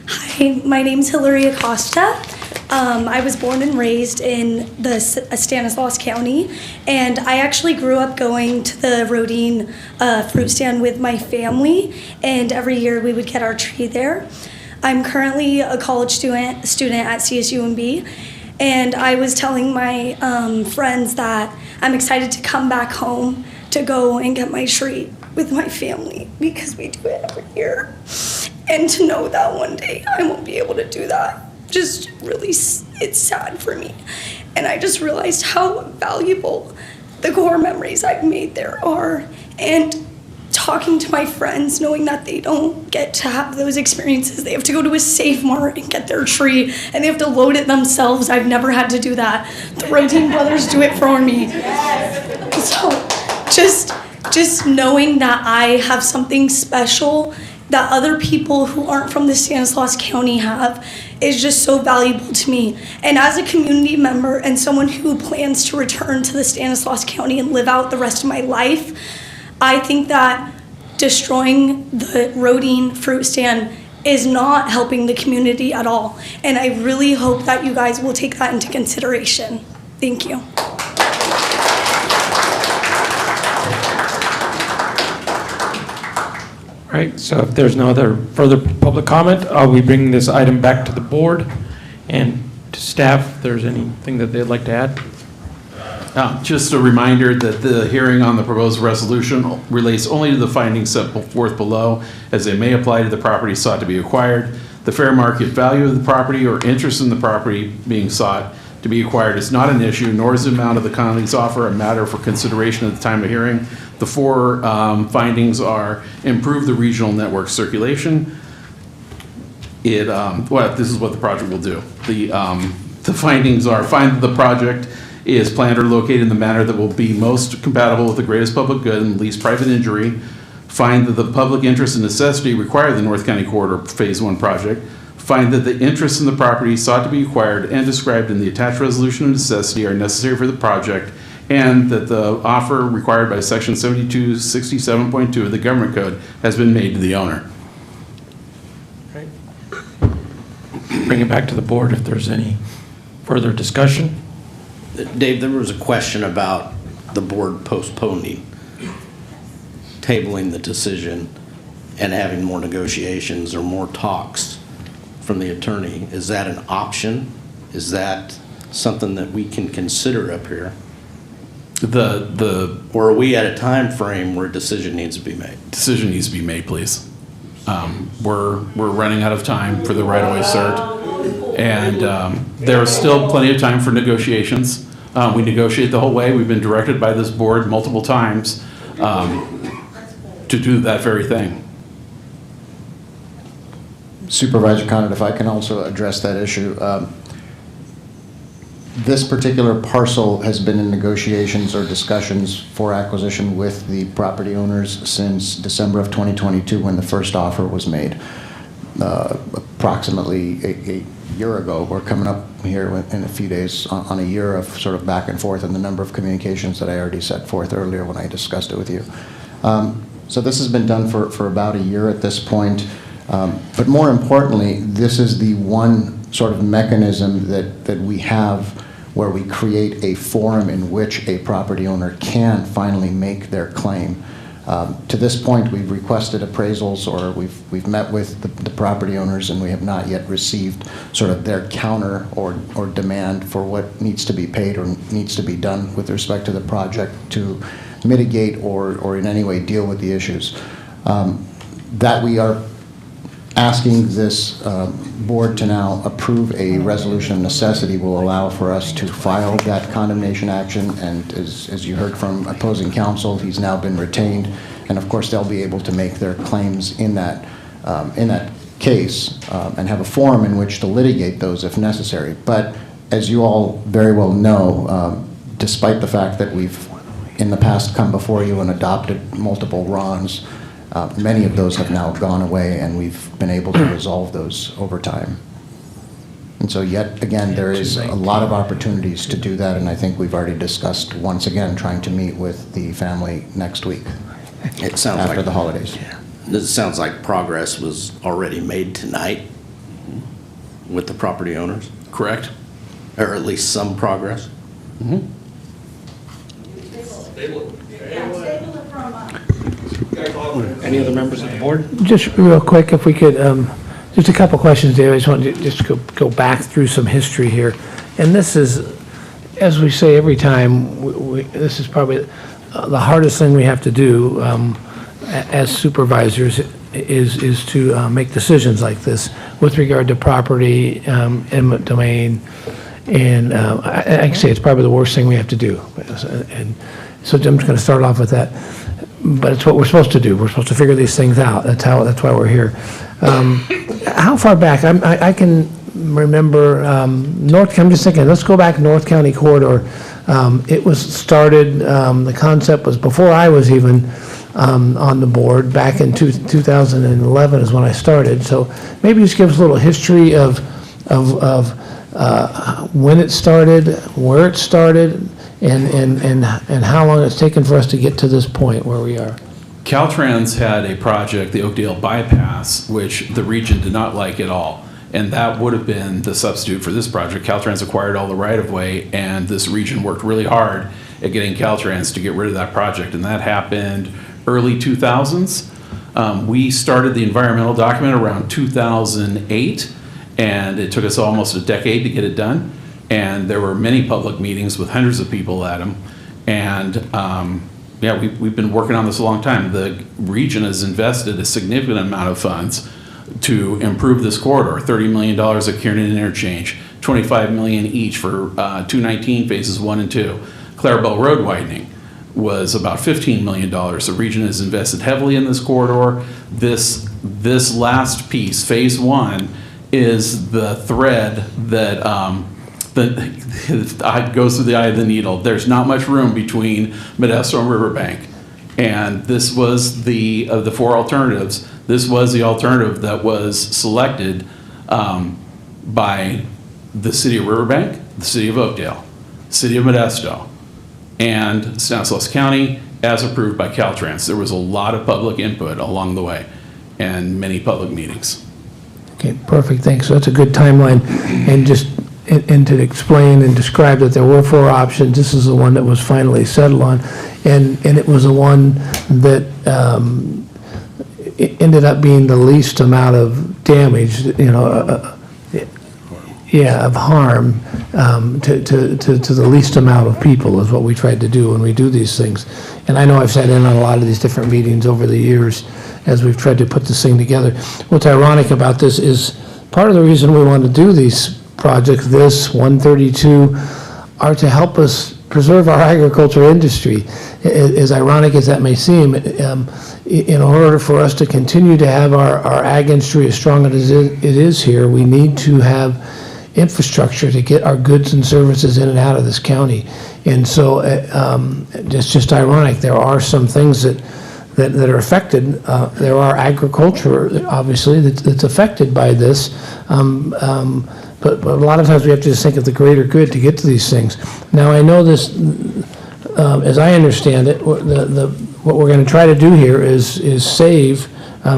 Hi, my name's Hillary Acosta. I was born and raised in the Stanislaus County, and I actually grew up going to the Rodine fruit stand with my family, and every year we would get our tree there. I'm currently a college student at CSUMB, and I was telling my friends that I'm excited to come back home to go and get my tree with my family because we do it every year, and to know that one day I won't be able to do that. Just really, it's sad for me. And I just realized how valuable the core memories I've made there are. And talking to my friends, knowing that they don't get to have those experiences. They have to go to a Safe Mart and get their tree, and they have to load it themselves. I've never had to do that. The Rodine brothers do it for me. So just knowing that I have something special that other people who aren't from the Stanislaus County have is just so valuable to me. And as a community member and someone who plans to return to the Stanislaus County and live out the rest of my life, I think that destroying the Rodine fruit stand is not helping the community at all. And I really hope that you guys will take that into consideration. Thank you. All right, so if there's no other further public comment, we bring this item back to the board and to staff, if there's anything that they'd like to add. Just a reminder that the hearing on the proposed resolution relates only to the findings set forth below, as they may apply to the property sought to be acquired. The fair market value of the property or interest in the property being sought to be acquired is not an issue, nor is the amount of the county's offer a matter for consideration at the time of hearing. The four findings are: improve the regional network circulation. This is what the project will do. The findings are: find that the project is planned or located in the manner that will be most compatible with the greatest public good and least private injury. Find that the public interest and necessity require the North County Corridor Phase 1 project. Find that the interests in the property sought to be acquired and described in the attached resolution of necessity are necessary for the project, and that the offer required by Section 7267.2 of the Government Code has been made to the owner. Bring it back to the board if there's any further discussion. Dave, there was a question about the board postponing, tabling the decision, and having more negotiations or more talks from the attorney. Is that an option? Is that something that we can consider up here? Or are we at a time frame where a decision needs to be made? Decision needs to be made, please. We're running out of time for the right-of-way cert, and there's still plenty of time for negotiations. We negotiate the whole way. We've been directed by this board multiple times to do that very thing. Supervisor Conant, if I can also address that issue. This particular parcel has been in negotiations or discussions for acquisition with the property owners since December of 2022 when the first offer was made. Approximately a year ago. We're coming up here in a few days on a year of sort of back and forth and the number of communications that I already set forth earlier when I discussed it with you. So this has been done for about a year at this point. But more importantly, this is the one sort of mechanism that we have where we create a forum in which a property owner can finally make their claim. To this point, we've requested appraisals, or we've met with the property owners, and we have not yet received sort of their counter or demand for what needs to be paid or needs to be done with respect to the project to mitigate or in any way deal with the issues. That we are asking this board to now approve a resolution of necessity will allow for us to file that condemnation action, and as you heard from opposing counsel, he's now been retained, and of course they'll be able to make their claims in that case and have a forum in which to litigate those if necessary. But as you all very well know, despite the fact that we've in the past come before you and adopted multiple RONs, many of those have now gone away, and we've been able to resolve those over time. And so yet again, there is a lot of opportunities to do that, and I think we've already discussed, once again, trying to meet with the family next week. It sounds after like the holidays. Yeah. This sounds like progress was already made tonight with the property owners. Correct. Or at least some progress. Mm-hmm. Any other members of the board? Just real quick, if we could, just a couple questions, Dave. I just wanted to just go back through some history here. And this is, as we say every time, this is probably the hardest thing we have to do as supervisors is to make decisions like this with regard to property, eminent domain, and I can say it's probably the worst thing we have to do. And so I'm just going to start off with that. But it's what we're supposed to do. We're supposed to figure these things out. That's why we're here. How far back? I can remember I'm just thinking, let's go back North County Corridor. It was started, the concept was before I was even on the board. Back in 2011 is when I started. So maybe just give us a little history of when it started, where it started, and how long it's taken for us to get to this point where we are. Caltrans had a project, the Oakdale Bypass, which the region did not like at all. And that would have been the substitute for this project. Caltrans acquired all the right-of-way, and this region worked really hard at getting Caltrans to get rid of that project. And that happened early 2000s. We started the environmental document around 2008, and it took us almost a decade to get it done. And there were many public meetings with hundreds of people at them. And yeah, we've been working on this a long time. The region has invested a significant amount of funds to improve this corridor. $30 million at Kiernan Interchange, $25 million each for 219 phases 1 and 2. Clarabelle Road widening was about $15 million. The region has invested heavily in this corridor. This last piece, phase 1, is the thread that goes through the eye of the needle. There's not much room between Modesto and Riverbank. And this was of the 4 alternatives, this was the alternative that was selected by the city of Riverbank, the city of Oakdale, city of Modesto, and Stanislaus County, as approved by Caltrans. There was a lot of public input along the way and many public meetings. Okay, perfect, thanks. So that's a good timeline. And to explain and describe that there were 4 options, this is the one that was finally settled on. And it was the one that it ended up being the least amount of damage, of harm to the least amount of people is what we tried to do when we do these things. And I know I've sat in on a lot of these different meetings over the years as we've tried to put this thing together. What's ironic about this is part of the reason we want to do these projects, this 132, are to help us preserve our agriculture industry. As ironic as that may seem, in order for us to continue to have our ag industry as strong as it is here, we need to have infrastructure to get our goods and services in and out of this county. And so it's just ironic. There are some things that are affected. There are agriculture, obviously, that's affected by this. But a lot of times we have to just think of the greater good to get to these things. Now, I know this, as I understand it, what we're going to try to do here is save,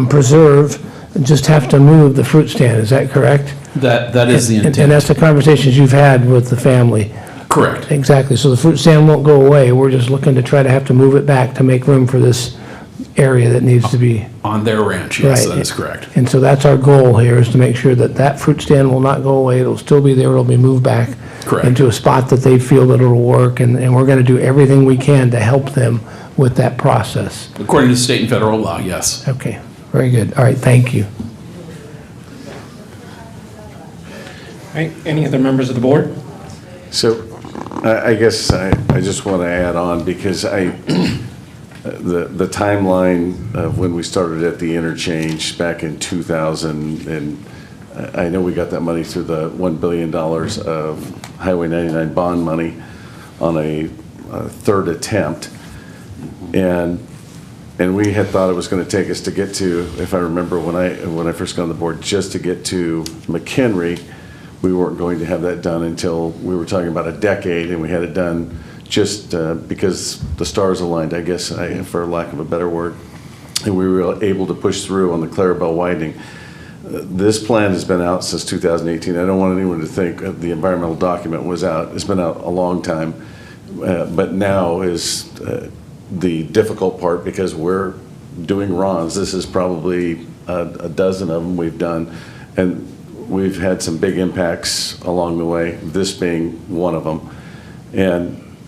preserve, and just have to move the fruit stand. Is that correct? That is the intent. And that's the conversations you've had with the family. Correct. Exactly, so the fruit stand won't go away, we're just looking to try to have to move it back to make room for this area that needs to be. On their ranch, yes, Right. that is correct. And so that's our goal here, is to make sure that that fruit stand will not go away, it'll still be there, it'll be moved back Correct. into a spot that they feel that it'll work, and we're gonna do everything we can to help them with that process. According to state and federal law, yes. Okay, very good, all right, thank you. All right, any other members of the board? So I guess I just want to add on because the timeline of when we started at the interchange back in 2000, and I know we got that money through the $1 billion of Highway 99 bond money on a third attempt. And we had thought it was going to take us to get to, if I remember when I first got on the board, just to get to McHenry. We weren't going to have that done until we were talking about a decade, and we had it done just because the stars aligned, I guess, for lack of a better word. And we were able to push through on the Clarabelle widening. This plan has been out since 2018. I don't want anyone to think the environmental document was out. It's been out a long time. But now is the difficult part because we're doing RONs. This is probably a dozen of them we've done. And we've had some big impacts along the way, this being one of them.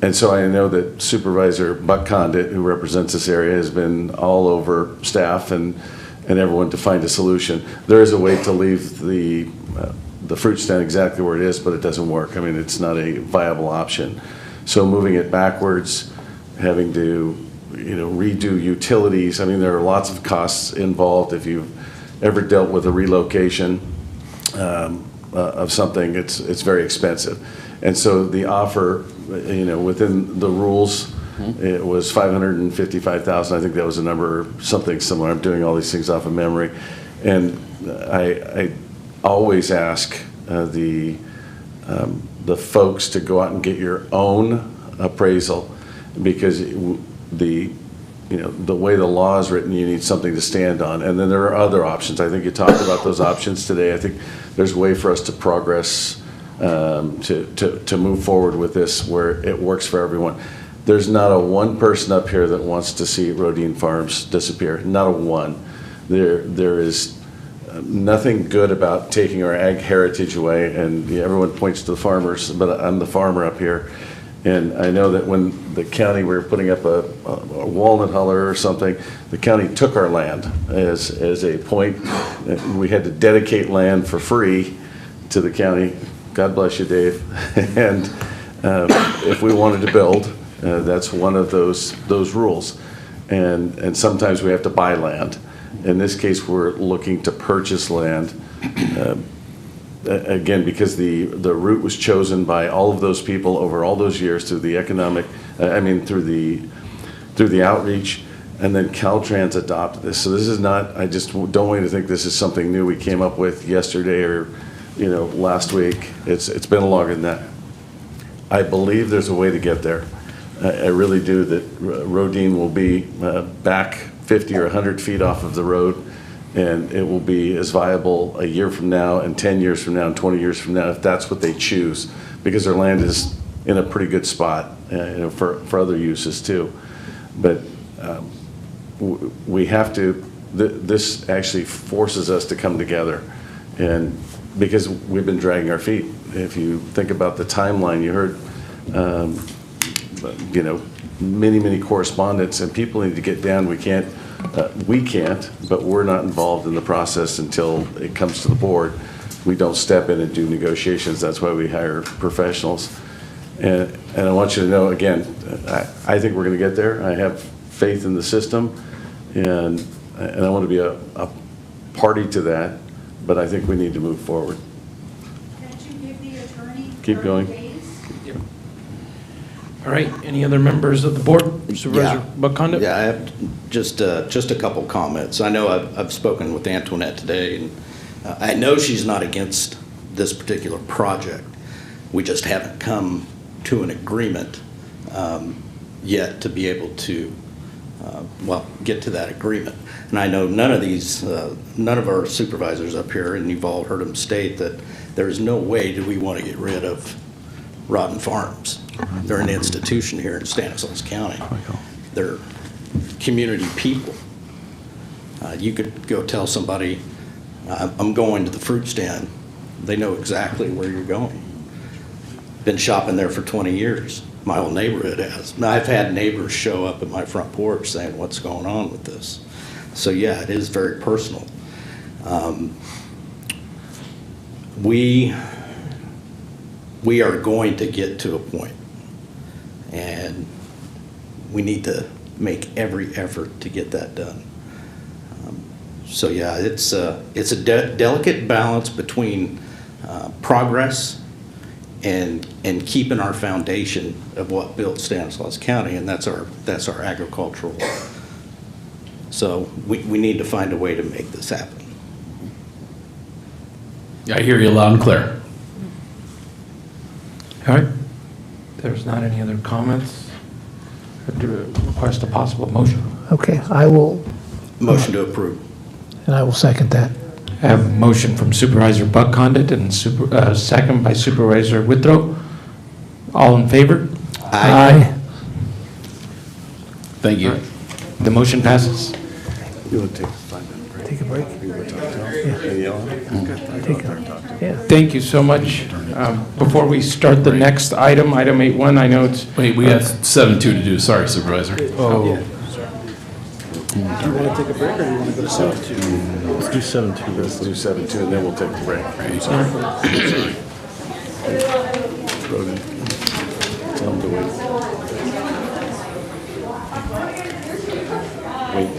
And so I know that Supervisor Buck Condit, who represents this area, has been all over staff and everyone to find a solution. There is a way to leave the fruit stand exactly where it is, but it doesn't work. I mean, it's not a viable option. So moving it backwards, having to redo utilities, I mean, there are lots of costs involved. If you've ever dealt with a relocation of something, it's very expensive. And so the offer, within the rules, it was $555,000. I think that was a number, something similar. I'm doing all these things off of memory. And I always ask the folks to go out and get your own appraisal, because the way the law is written, you need something to stand on. And then there are other options. I think you talked about those options today. I think there's a way for us to progress, to move forward with this where it works for everyone. There's not a one person up here that wants to see Rodine Farms disappear. Not a one. There is nothing good about taking our ag heritage away, and everyone points to the farmers, but I'm the farmer up here. And I know that when the county, we were putting up a walnut huller or something, the county took our land as a point. We had to dedicate land for free to the county. God bless you, Dave. And if we wanted to build, that's one of those rules. And sometimes we have to buy land. In this case, we're looking to purchase land. Again, because the route was chosen by all of those people over all those years through the through the outreach, and then Caltrans adopted this. So this is not, I just don't want you to think this is something new we came up with yesterday or last week. It's been longer than that. I believe there's a way to get there. I really do, that Rodine will be back 50 or 100 feet off of the road, and it will be as viable a year from now and 10 years from now and 20 years from now if that's what they choose, because their land is in a pretty good spot for other uses too. But we have to, this actually forces us to come together, and because we've been dragging our feet. If you think about the timeline, you heard many correspondence, and people need to get down. We can't, but we're not involved in the process until it comes to the board. We don't step in and do negotiations. That's why we hire professionals. And I want you to know, again, I think we're going to get there. I have faith in the system, and I want to be a party to that, but I think we need to move forward. Can't you give the attorney Keep going. 30 days? All right, any other members of the board? Supervisor Buck Condit? Yeah, I have just a couple comments. I know I've spoken with Antoinette today, and I know she's not against this particular project. We just haven't come to an agreement yet to be able to, get to that agreement. And I know none of our supervisors up here, and you've all heard them state that there is no way do we want to get rid of Rodden Farms. They're an institution here in Stanislaus County. They're community people. You could go tell somebody, I'm going to the fruit stand. They know exactly where you're going. Been shopping there for 20 years. My whole neighborhood has. Now, I've had neighbors show up at my front porch saying, what's going on with this? So yeah, it is very personal. We are going to get to a point, and we need to make every effort to get that done. So yeah, it's a delicate balance between progress and keeping our foundation of what built Stanislaus County, and that's our agricultural. So we need to find a way to make this happen. I hear you loud and clear. All right. There's not any other comments. I do request a possible motion. Okay, I will, Motion to approve. and I will second that. I have a motion from Supervisor Buckcondit and second by Supervisor Withrow. All in favor? Aye. Thank you. The motion passes. You want to take a 5-minute break? Take a break? You want to talk to him? Take a, yeah. Thank you so much. Before we start the next item, item 8.1, I know it's... Wait, we have 7.2 to do. Sorry, Supervisor. Oh. Do you want to take a break, or do you want to go to 7.2? Let's do 7.2. Let's do 7.2, and then we'll take the break. Sorry. Roden, tell him to wait. Wait.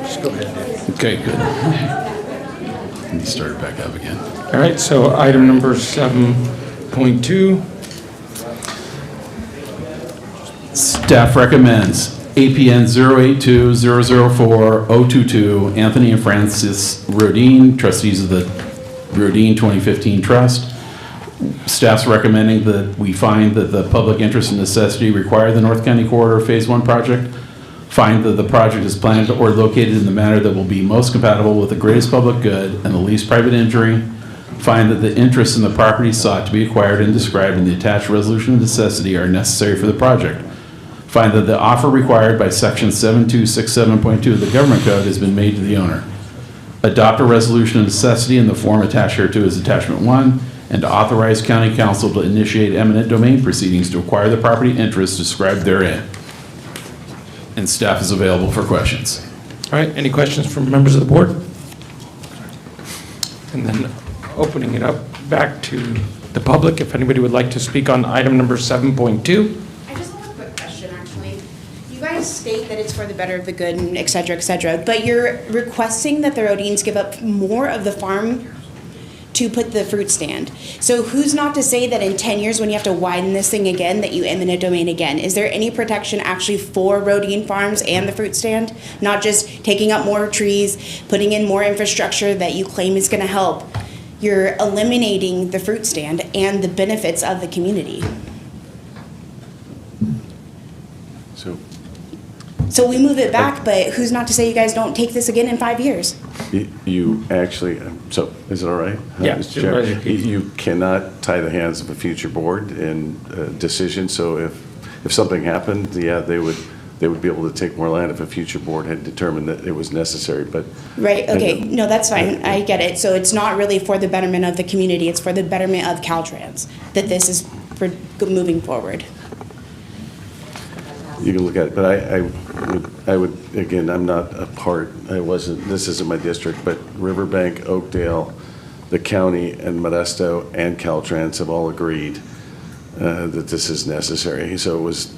Just go ahead. Okay, good. And you started back up again. All right, so item number 7.2. Staff recommends APN 082-004-022, Anthony and Francis Rodine, trustees of the Rodine 2015 Trust. Staff's recommending that we find that the public interest and necessity require the North County Corridor Phase 1 project. Find that the project is planned or located in the manner that will be most compatible with the greatest public good and the least private injury. Find that the interests in the property sought to be acquired and described in the attached resolution of necessity are necessary for the project. Find that the offer required by section 7267.2 of the Government Code has been made to the owner. Adopt a resolution of necessity in the form attached hereto as attachment 1, and to authorize county council to initiate eminent domain proceedings to acquire the property interests described therein. And staff is available for questions. All right, any questions from members of the board? And then opening it up back to the public, if anybody would like to speak on item number 7.2. I just have a quick question, actually. You guys state that it's for the better of the good and et cetera, but you're requesting that the Rodines give up more of the farm to put the fruit stand. So who's not to say that in 10 years when you have to widen this thing again, that you eminent domain again? Is there any protection actually for Rodine Farms and the fruit stand? Not just taking up more trees, putting in more infrastructure that you claim is gonna help. You're eliminating the fruit stand and the benefits of the community. So we move it back, but who's not to say you guys don't take this again in 5 years? You actually, so is it all right? Yeah, Mr. Chair? Supervisor. You cannot tie the hands of a future board in decision, so if something happened, yeah, they would be able to take more land if a future board had determined that it was necessary, but. Right, okay, no, that's fine, I get it. So it's not really for the betterment of the community, it's for the betterment of Caltrans, that this is for moving forward. You can look at it, but I would, again, I'm not a part, this isn't my district, but Riverbank, Oakdale, the county, and Modesto, and Caltrans have all agreed that this is necessary. So it was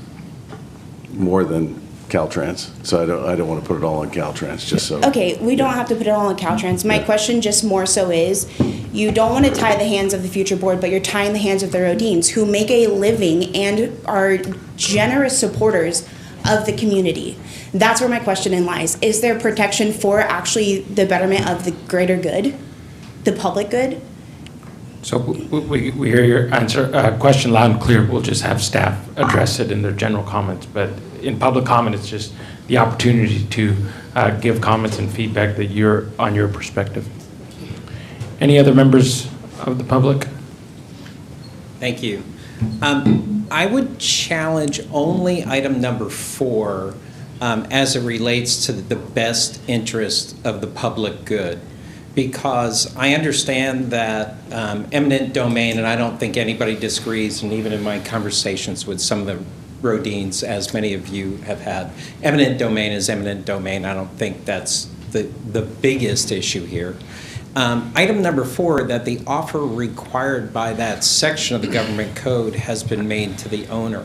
more than Caltrans. So I don't want to put it all on Caltrans, just so. Okay, we don't have to put it all on Caltrans. My question just more so is, you don't want to tie the hands of the future board, but you're tying the hands of the Rodines, who make a living and are generous supporters of the community. That's where my question in lies. Is there protection for actually the betterment of the greater good, the public good? So we hear your answer, question loud and clear. We'll just have staff address it in their general comments. But in public comment, it's just the opportunity to give comments and feedback that you're on your perspective. Any other members of the public? Thank you. I would challenge only item number 4 as it relates to the best interest of the public good, because I understand that eminent domain, and I don't think anybody disagrees, and even in my conversations with some of the Rodines, as many of you have had, eminent domain is eminent domain. I don't think that's the biggest issue here. Item number 4, that the offer required by that section of the government code has been made to the owner.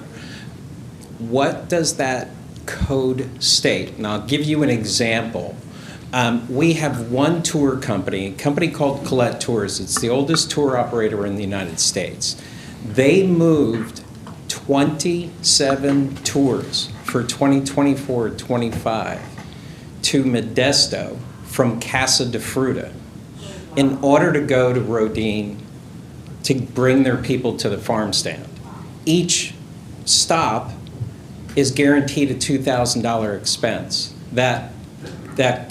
What does that code state? And I'll give you an example. We have one tour company, a company called Colette Tours. It's the oldest tour operator in the United States. They moved 27 tours for 2024-25 to Modesto from Casa de Fruta in order to go to Rodine to bring their people to the farm stand. Each stop is guaranteed a $2,000 expense. That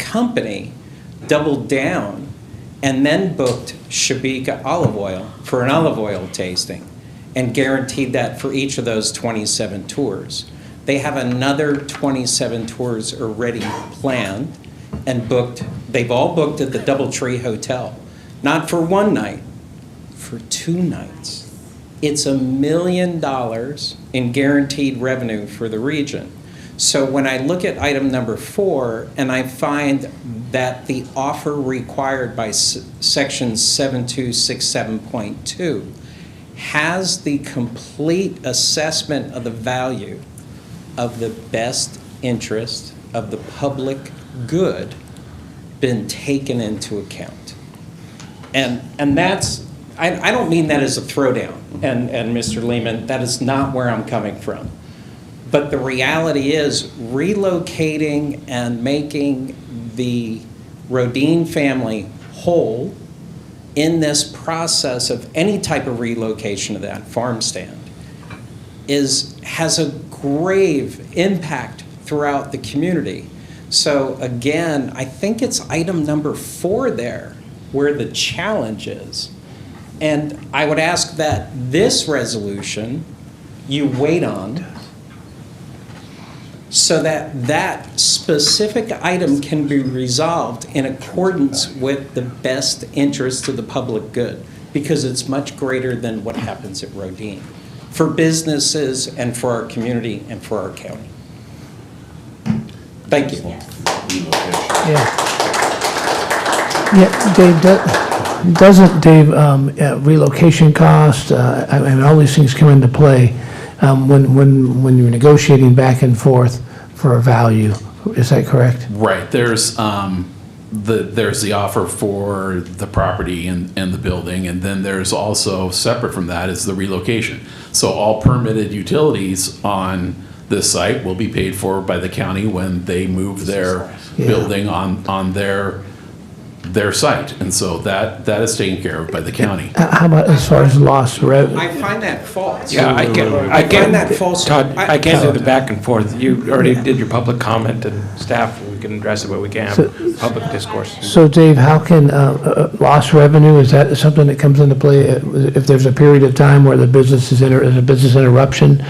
company doubled down and then booked Shabika olive oil for an olive oil tasting and guaranteed that for each of those 27 tours. They have another 27 tours already planned and booked. They've all booked at the Doubletree Hotel, not for one night, for 2 nights. It's $1 million in guaranteed revenue for the region. So when I look at item number 4 and I find that the offer required by section 7267.2 has the complete assessment of the value of the best interest of the public good been taken into account. And that's, I don't mean that as a throwdown, and Mr. Lehman, that is not where I'm coming from. But the reality is relocating and making the Rodine family whole in this process of any type of relocation of that farm stand has a grave impact throughout the community. So again, I think it's item number 4 there where the challenge is. And I would ask that this resolution you wait on so that that specific item can be resolved in accordance with the best interest of the public good, because it's much greater than what happens at Rodine for businesses and for our community and for our county. Thank you. Yeah, Dave, doesn't relocation cost, I mean, all these things come into play when you're negotiating back and forth for a value. Is that correct? Right. There's the offer for the property and the building, and then there's also, separate from that, is the relocation. So all permitted utilities on this site will be paid for by the county when they move their building on their site. And so that is taken care of by the county. How about as far as lost revenue? I find that false. Yeah, I find that false. Todd, I can't do the back and forth. You already did your public comment, and staff, we can address it what we can, public discourse. So Dave, how can lost revenue, is that something that comes into play if there's a period of time where the business is a business interruption?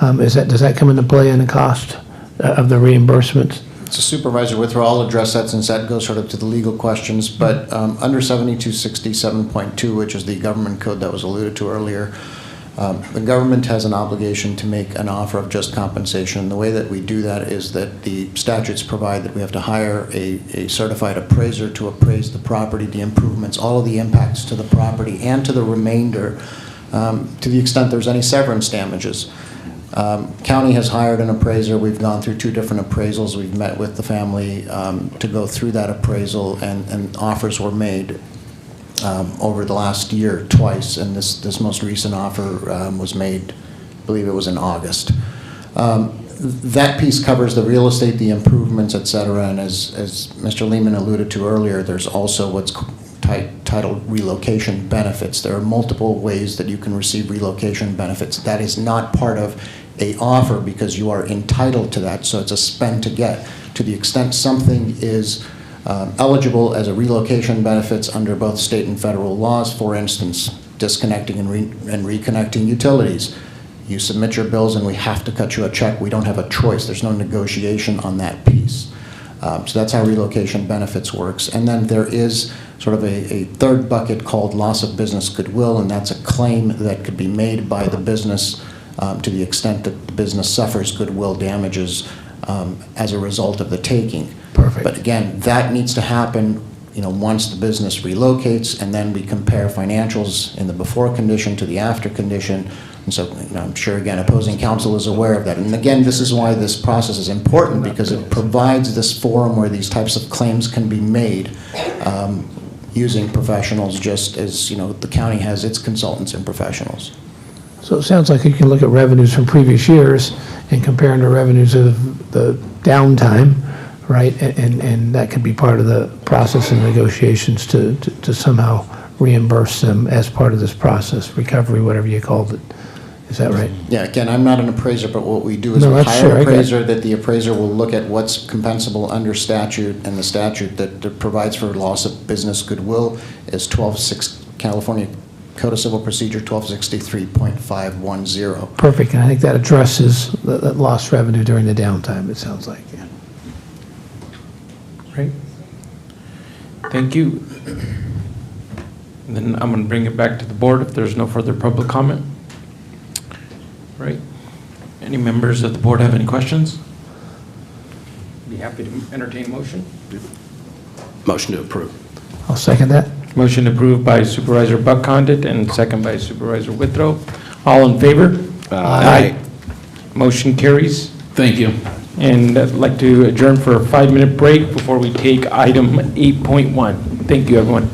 Does that come into play in the cost of the reimbursements? So Supervisor Withrow, I'll address that since that goes sort of to the legal questions, but under 7267.2, which is the government code that was alluded to earlier, the government has an obligation to make an offer of just compensation. The way that we do that is that the statutes provide that we have to hire a certified appraiser to appraise the property, the improvements, all of the impacts to the property and to the remainder, to the extent there's any severance damages. County has hired an appraiser. We've gone through 2 different appraisals. We've met with the family to go through that appraisal, and offers were made over the last year twice, and this most recent offer was made, I believe it was in August. That piece covers the real estate, the improvements, et cetera, and as Mr. Lehman alluded to earlier, there's also what's titled relocation benefits. There are multiple ways that you can receive relocation benefits. That is not part of a offer because you are entitled to that, so it's a spend to get. To the extent something is eligible as a relocation benefits under both state and federal laws, for instance, disconnecting and reconnecting utilities. You submit your bills and we have to cut you a check. We don't have a choice. There's no negotiation on that piece. So that's how relocation benefits works. And then there is sort of a third bucket called loss of business goodwill, and that's a claim that could be made by the business to the extent that the business suffers goodwill damages as a result of the taking. Perfect. But again, that needs to happen, once the business relocates, and then we compare financials in the before condition to the after condition. And so, I'm sure, again, opposing counsel is aware of that. And again, this is why this process is important, because it provides this forum where these types of claims can be made using professionals, just as, the county has its consultants and professionals. So it sounds like you can look at revenues from previous years and compare them to revenues of the downtime, right? And that could be part of the process and negotiations to somehow reimburse them as part of this process, recovery, whatever you called it. Is that right? Yeah, again, I'm not an appraiser, but what we do is No, we that's hire sure, I an got it. appraiser that the appraiser will look at what's compensable under statute, and the statute that provides for loss of business goodwill is California Code of Civil Procedure 1263.510. Perfect, and I think that addresses that lost revenue during the downtime, it sounds like, yeah. Right. Thank you. And then I'm going to bring it back to the board if there's no further public comment. Right. Any members of the board have any questions? Be happy to entertain a motion. Motion to approve. I'll second that. Motion approved by Supervisor Buckcondit and second by Supervisor Withrow. All in favor? Aye. Motion carries. Thank you. And I'd like to adjourn for a 5-minute break before we take item 8.1. Thank you, everyone.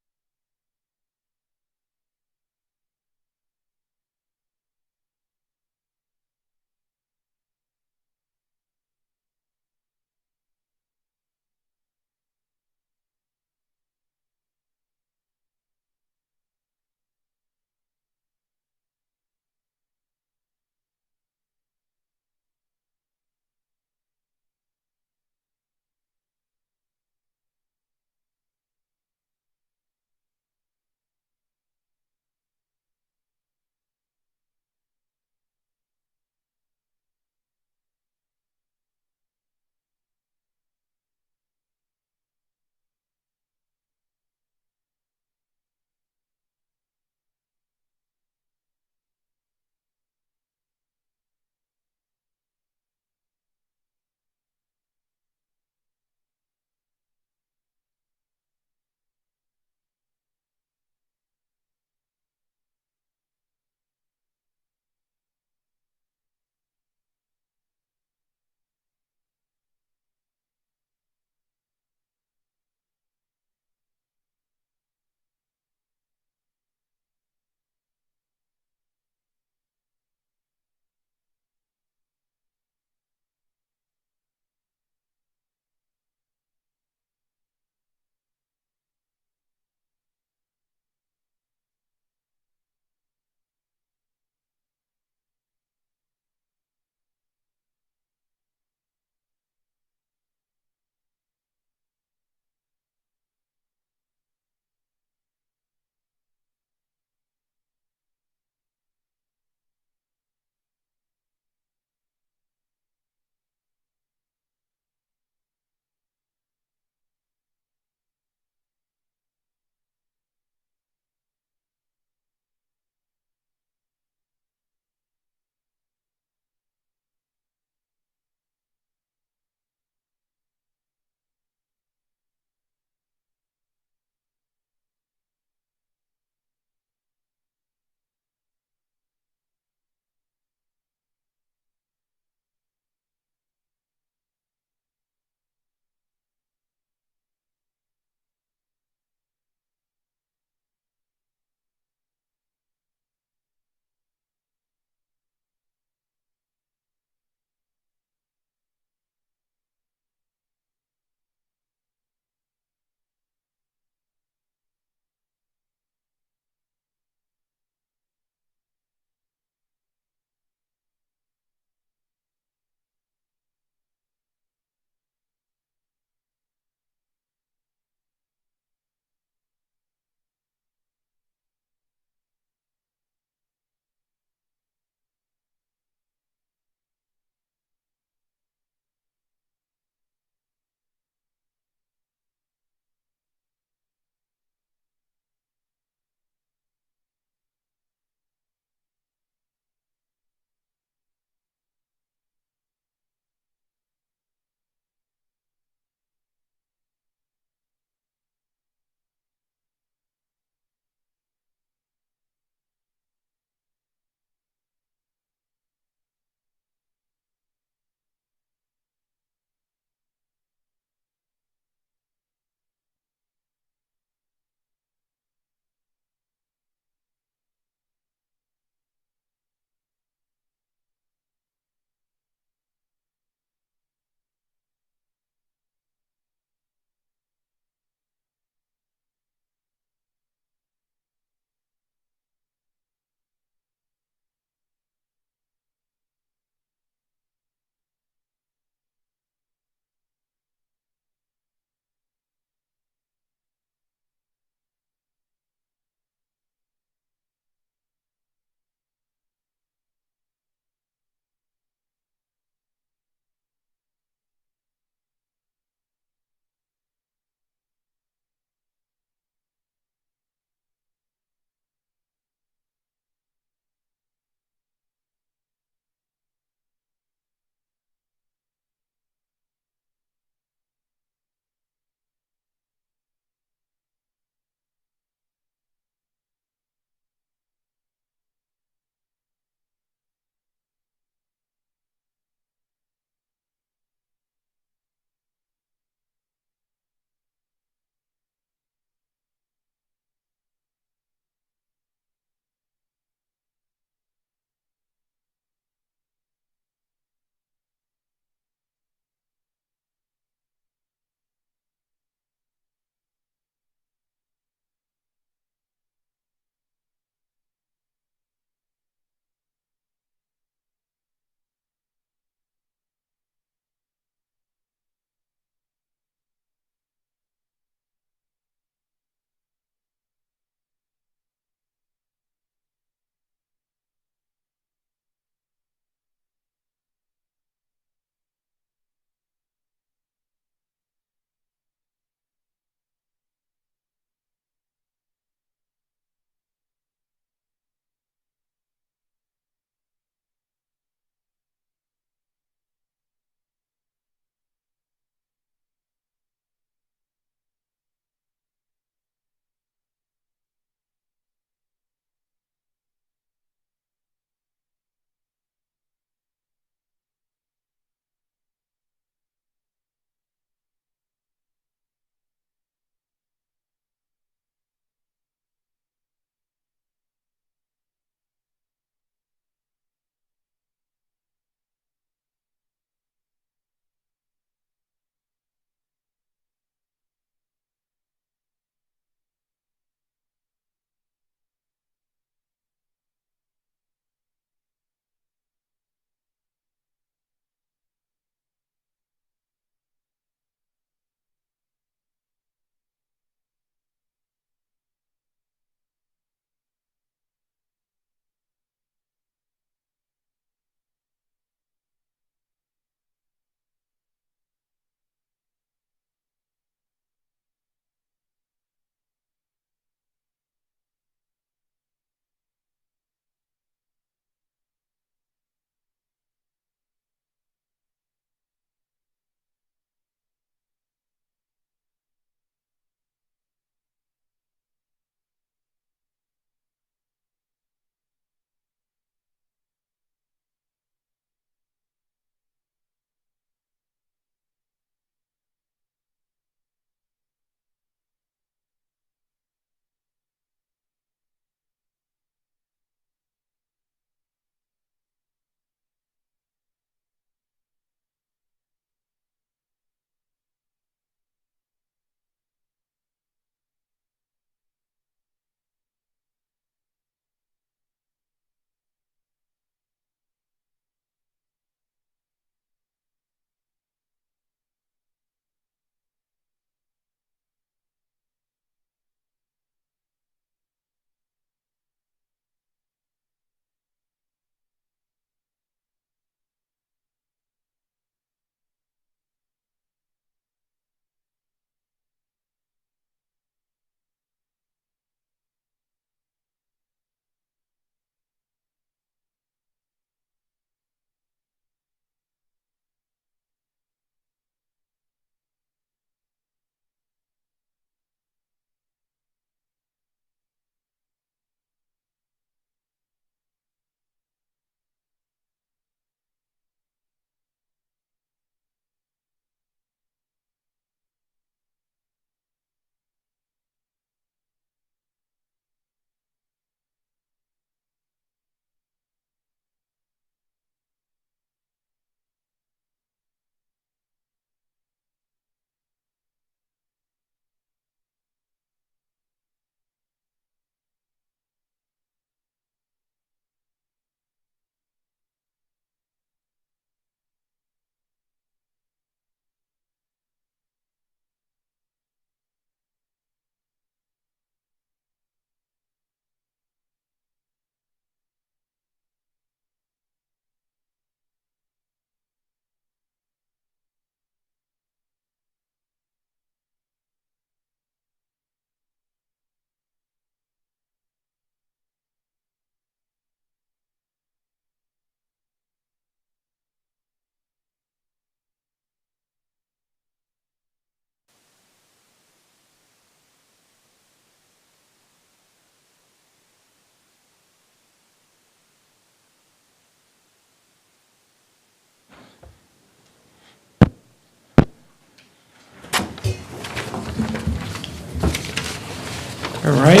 All right.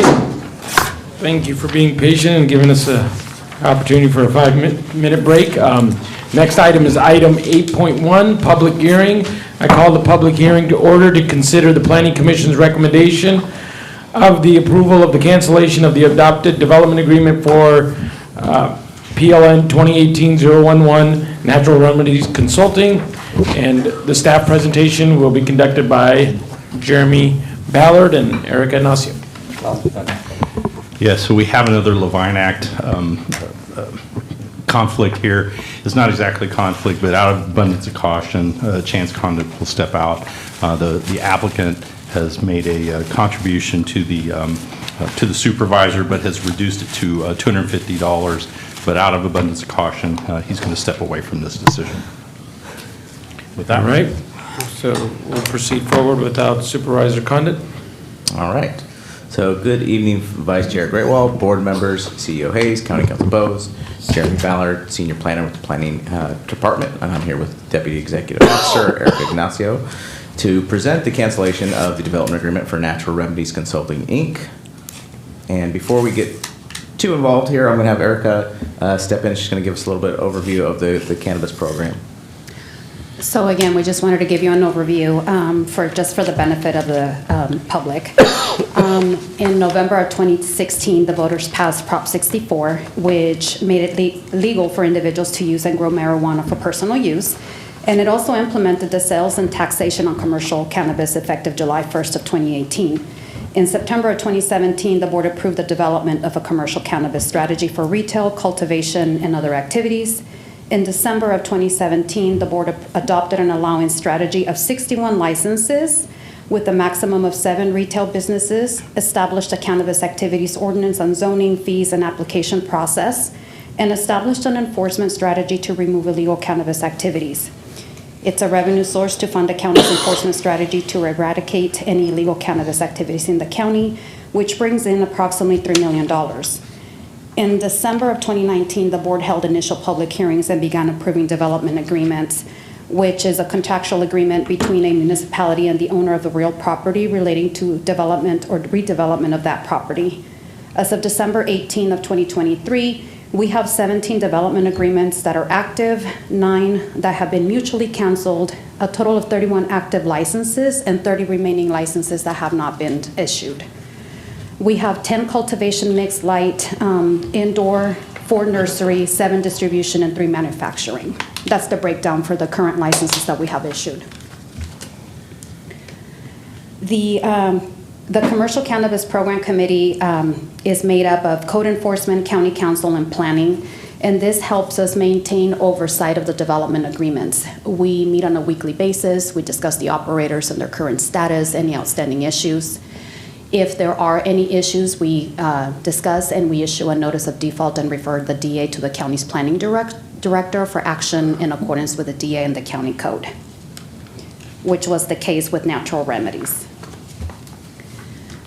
Thank you for being patient and giving us an opportunity for a 5-minute break. Next item is item 8.1, public hearing. I call the public hearing to order to consider the Planning Commission's recommendation of the approval of the cancellation of the adopted development agreement for PLN 2018-011 Natural Remedies Consulting. And the staff presentation will be conducted by Jeremy Ballard and Erica Ignacio. Yeah, so we have another Levine Act conflict here. It's not exactly conflict, but out of abundance of caution, Chance Conduct will step out. The applicant has made a contribution to the supervisor, but has reduced it to $250. But out of abundance of caution, he's going to step away from this decision. With that, All right. So we'll proceed forward without Supervisor Condit. All right. So good evening, Vice Chair Greatwald, board members, CEO Hayes, County Council Bowes, Jeremy Ballard, Senior Planner with the Planning Department, and I'm here with Deputy Executive Officer Erica Ignacio to present the cancellation of the development agreement for Natural Remedies Consulting, Inc. And before we get too involved here, I'm going to have Erica step in. She's going to give us a little bit of overview of the cannabis program. So again, we just wanted to give you an overview for the benefit of the public. In November of 2016, the voters passed Prop 64, which made it legal for individuals to use and grow marijuana for personal use. And it also implemented the sales and taxation on commercial cannabis effective July 1st of 2018. In September of 2017, the board approved the development of a commercial cannabis strategy for retail, cultivation, and other activities. In December of 2017, the board adopted an allowing strategy of 61 licenses with a maximum of 7 retail businesses, established a cannabis activities ordinance on zoning, fees, and application process, and established an enforcement strategy to remove illegal cannabis activities. It's a revenue source to fund the county's enforcement strategy to eradicate any illegal cannabis activities in the county, which brings in approximately $3 million. In December of 2019, the board held initial public hearings and began approving development agreements, which is a contractual agreement between a municipality and the owner of the real property relating to development or redevelopment of that property. As of December 18 of 2023, we have 17 development agreements that are active, 9 that have been mutually canceled, a total of 31 active licenses, and 30 remaining licenses that have not been issued. We have 10 cultivation mixed light, indoor, 4 nursery, 7 distribution, and 3 manufacturing. That's the breakdown for the current licenses that we have issued. The Commercial Cannabis Program Committee is made up of code enforcement, county council, and planning, and this helps us maintain oversight of the development agreements. We meet on a weekly basis. We discuss the operators and their current status, any outstanding issues. If there are any issues, we discuss and we issue a notice of default and refer the DA to the county's planning director for action in accordance with the DA and the county code, which was the case with Natural Remedies.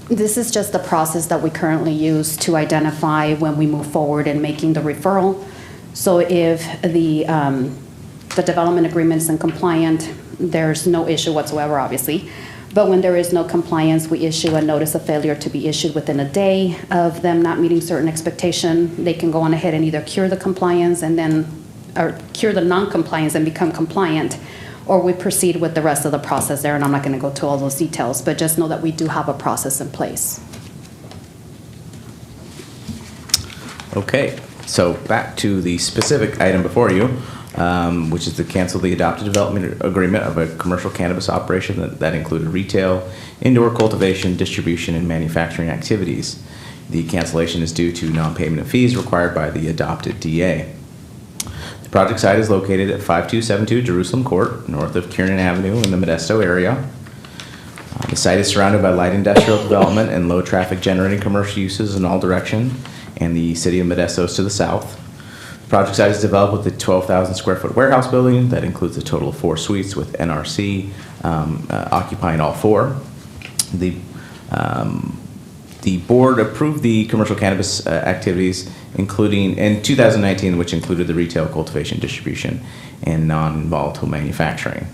This is just the process that we currently use to identify when we move forward in making the referral. So if the development agreement is compliant, there's no issue whatsoever, obviously. But when there is no compliance, we issue a notice of failure to be issued within a day of them not meeting certain expectation. They can go on ahead and either cure the compliance and then, or cure the non-compliance and become compliant, or we proceed with the rest of the process there, and I'm not going to go to all those details, but just know that we do have a process in place. Okay, so back to the specific item before you, which is to cancel the adopted development agreement of a commercial cannabis operation that included retail, indoor cultivation, distribution, and manufacturing activities. The cancellation is due to non-payment of fees required by the adopted DA. The project site is located at 5272 Jerusalem Court, north of Kiernan Avenue in the Modesto area. The site is surrounded by light industrial development and low traffic generating commercial uses in all directions, and the city of Modesto is to the south. The project site is developed with a 12,000 square foot warehouse building that includes a total of 4 suites with NRC occupying all 4. The board approved the commercial cannabis activities including in 2019, which included the retail, cultivation, distribution, and non-volatile manufacturing.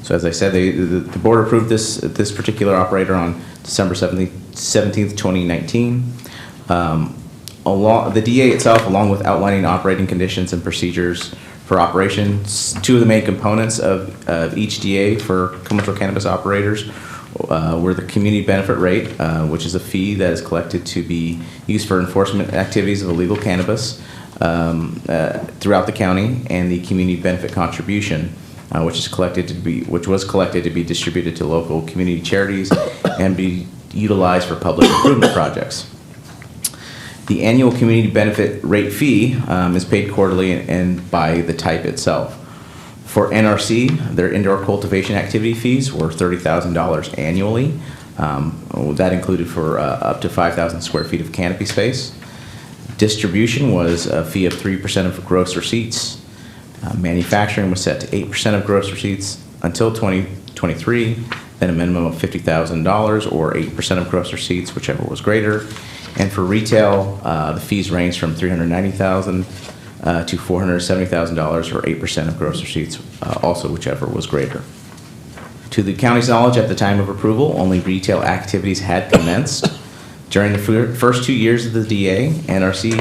So as I said, the board approved this particular operator on December 17th, 2019. The DA itself, along with outlining operating conditions and procedures for operations, two of the main components of each DA for commercial cannabis operators were the community benefit rate, which is a fee that is collected to be used for enforcement activities of illegal cannabis throughout the county, and the community benefit contribution, which was collected to be distributed to local community charities and be utilized for public improvement projects. The annual community benefit rate fee is paid quarterly and by the type itself. For NRC, their indoor cultivation activity fees were $30,000 annually. That included for up to 5,000 square feet of canopy space. Distribution was a fee of 3% of gross receipts. Manufacturing was set to 8% of gross receipts until 2023, then a minimum of $50,000 or 8% of gross receipts, whichever was greater. And for retail, the fees range from $390,000 to $470,000 or 8% of gross receipts, also whichever was greater. To the county's knowledge, at the time of approval, only retail activities had commenced. During the first 2 years of the DA, NRC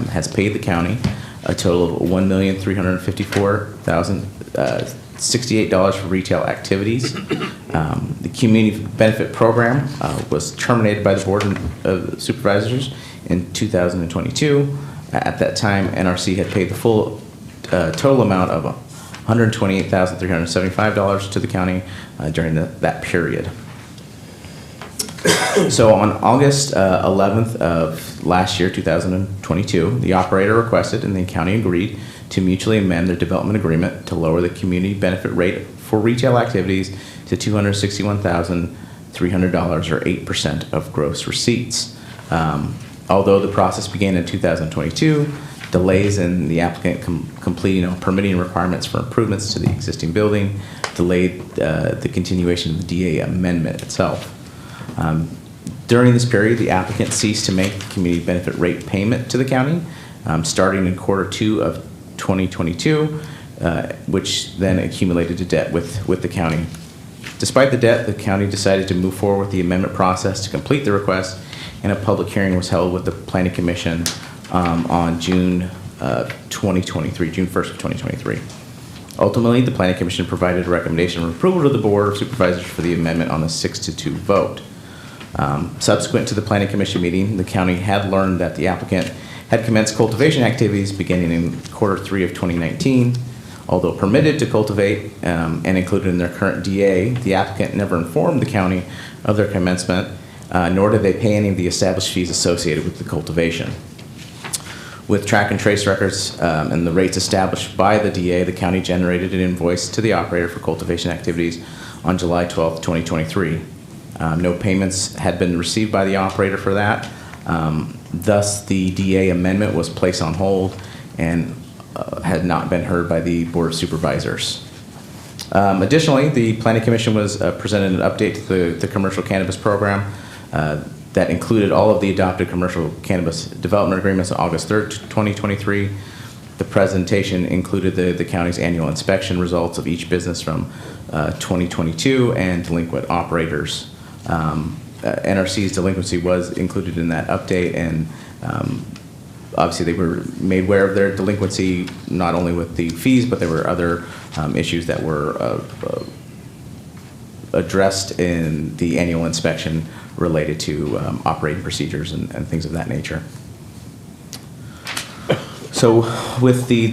has paid the county a total of $1,354,068 for retail activities. The community benefit program was terminated by the Board of Supervisors in 2022. At that time, NRC had paid the full total amount of $128,375 to the county during that period. So on August 11th of last year, 2022, the operator requested and the county agreed to mutually amend their development agreement to lower the community benefit rate for retail activities to $261,300 or 8% of gross receipts. Although the process began in 2022, delays in the applicant completing permitting requirements for improvements to the existing building delayed the continuation of the DA amendment itself. During this period, the applicant ceased to make community benefit rate payment to the county, starting in Q2 of 2022, which then accumulated to debt with the county. Despite the debt, the county decided to move forward with the amendment process to complete the request, and a public hearing was held with the Planning Commission on June 1st of 2023. Ultimately, the Planning Commission provided a recommendation of approval to the Board of Supervisors for the amendment on a 6-2 vote. Subsequent to the Planning Commission meeting, the county had learned that the applicant had commenced cultivation activities beginning in Q3 of 2019. Although permitted to cultivate and included in their current DA, the applicant never informed the county of their commencement, nor did they pay any of the established fees associated with the cultivation. With track and trace records and the rates established by the DA, the county generated an invoice to the operator for cultivation activities on July 12th, 2023. No payments had been received by the operator for that. Thus, the DA amendment was placed on hold and had not been heard by the Board of Supervisors. Additionally, the Planning Commission was presented an update to the commercial cannabis program that included all of the adopted commercial cannabis development agreements on August 3rd, 2023. The presentation included the county's annual inspection results of each business from 2022 and delinquent operators. NRC's delinquency was included in that update, and obviously they were made aware of their delinquency not only with the fees, but there were other issues that were addressed in the annual inspection related to operating procedures and things of that nature. So with the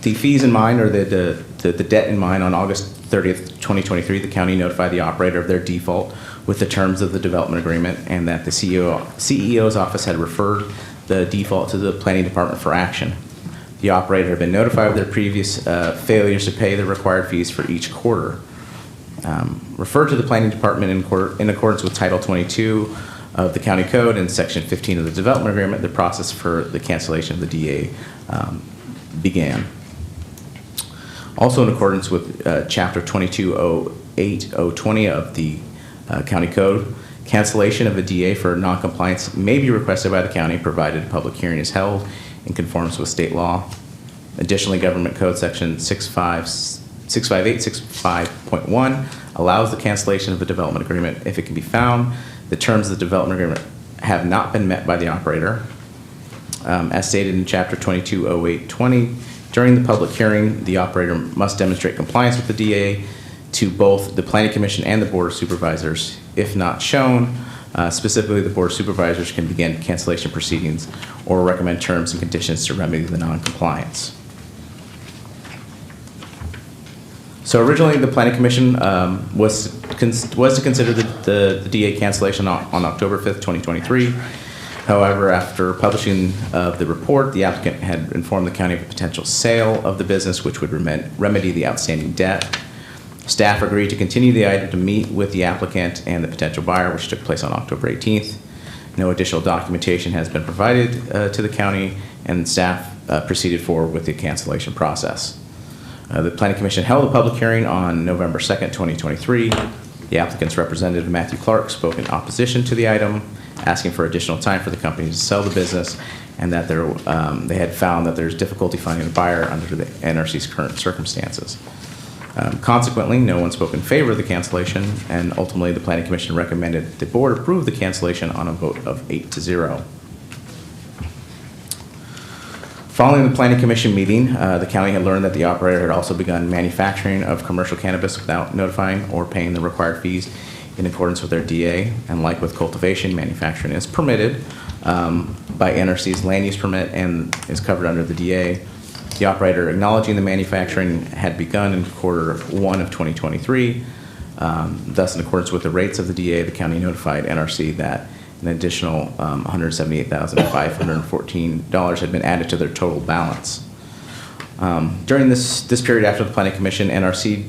fees in mind, or the debt in mind, on August 30th, 2023, the county notified the operator of their default with the terms of the development agreement, and that the CEO's office had referred the default to the planning department for action. The operator had been notified of their previous failures to pay the required fees for each quarter. Referred to the planning department in accordance with Title 22 of the county code and Section 15 of the development agreement, the process for the cancellation of the DA began. Also in accordance with Chapter 2208-020 of the county code, cancellation of a DA for noncompliance may be requested by the county provided a public hearing is held in conformance with state law. Additionally, Government Code Section 65865.1 allows the cancellation of a development agreement if it can be found The terms of the development agreement have not been met by the operator. As stated in Chapter 220820, during the public hearing, the operator must demonstrate compliance with the DA to both the Planning Commission and the Board of Supervisors. If not shown, specifically the Board of Supervisors can begin cancellation proceedings or recommend terms and conditions to remedy the non-compliance. So originally, the Planning Commission was to consider the DA cancellation on October 5th, 2023. However, after publishing of the report, the applicant had informed the county of a potential sale of the business, which would remedy the outstanding debt. Staff agreed to continue the item to meet with the applicant and the potential buyer, which took place on October 18th. No additional documentation has been provided to the county, and staff proceeded forward with the cancellation process. The Planning Commission held a public hearing on November 2nd, 2023. The applicant's representative, Matthew Clark, spoke in opposition to the item, asking for additional time for the company to sell the business, and that they had found that there's difficulty finding a buyer under the NRC's current circumstances. Consequently, no one spoke in favor of the cancellation, and ultimately the Planning Commission recommended the board approve the cancellation on a vote of 8-0. Following the Planning Commission meeting, the county had learned that the operator had also begun manufacturing of commercial cannabis without notifying or paying the required fees in accordance with their DA. And like with cultivation, manufacturing is permitted by NRC's land use permit and is covered under the DA. The operator acknowledging the manufacturing had begun in Q1 of 2023. Thus, in accordance with the rates of the DA, the county notified NRC that an additional $178,514 had been added to their total balance. During this period after the Planning Commission, NRC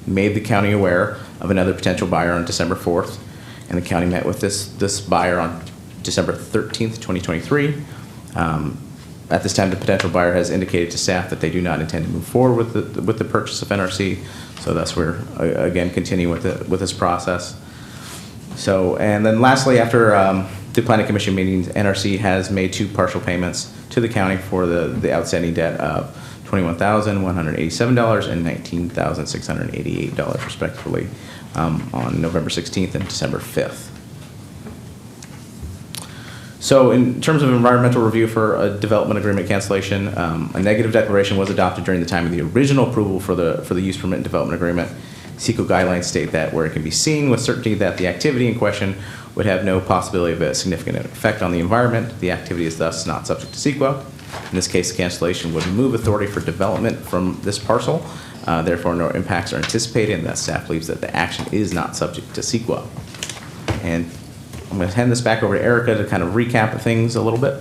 made the county aware of another potential buyer on December 4th, and the county met with this buyer on December 13th, 2023. At this time, the potential buyer has indicated to staff that they do not intend to move forward with the purchase of NRC, so thus we're again continuing with this process. So, and then lastly, after the Planning Commission meetings, NRC has made 2 partial payments to the county for the outstanding debt of $21,187 and $19,688 respectively on November 16th and December 5th. So in terms of environmental review for a development agreement cancellation, a negative declaration was adopted during the time of the original approval for the use permit and development agreement. CEQA guidelines state that where it can be seen with certainty that the activity in question would have no possibility of a significant effect on the environment, the activity is thus not subject to CEQA. In this case, the cancellation would remove authority for development from this parcel. Therefore, no impacts are anticipated, and that staff believes that the action is not subject to CEQA. And I'm going to hand this back over to Erica to kind of recap things a little bit.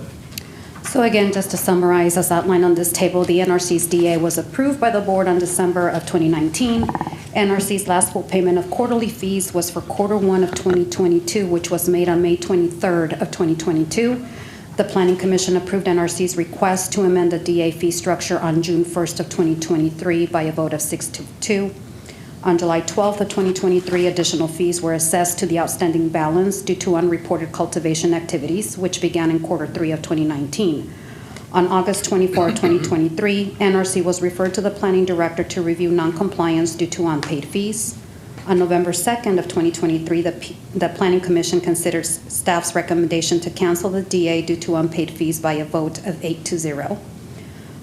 So again, just to summarize, as outlined on this table, the NRC's DA was approved by the board on December of 2019. NRC's last full payment of quarterly fees was for Q1 of 2022, which was made on May 23rd of 2022. The Planning Commission approved NRC's request to amend the DA fee structure on June 1st of 2023 by a vote of 6-2. On July 12th of 2023, additional fees were assessed to the outstanding balance due to unreported cultivation activities, which began in Q3 of 2019. On August 24, 2023, NRC was referred to the planning director to review noncompliance due to unpaid fees. On November 2nd of 2023, the Planning Commission considered staff's recommendation to cancel the DA due to unpaid fees by a vote of 8-0.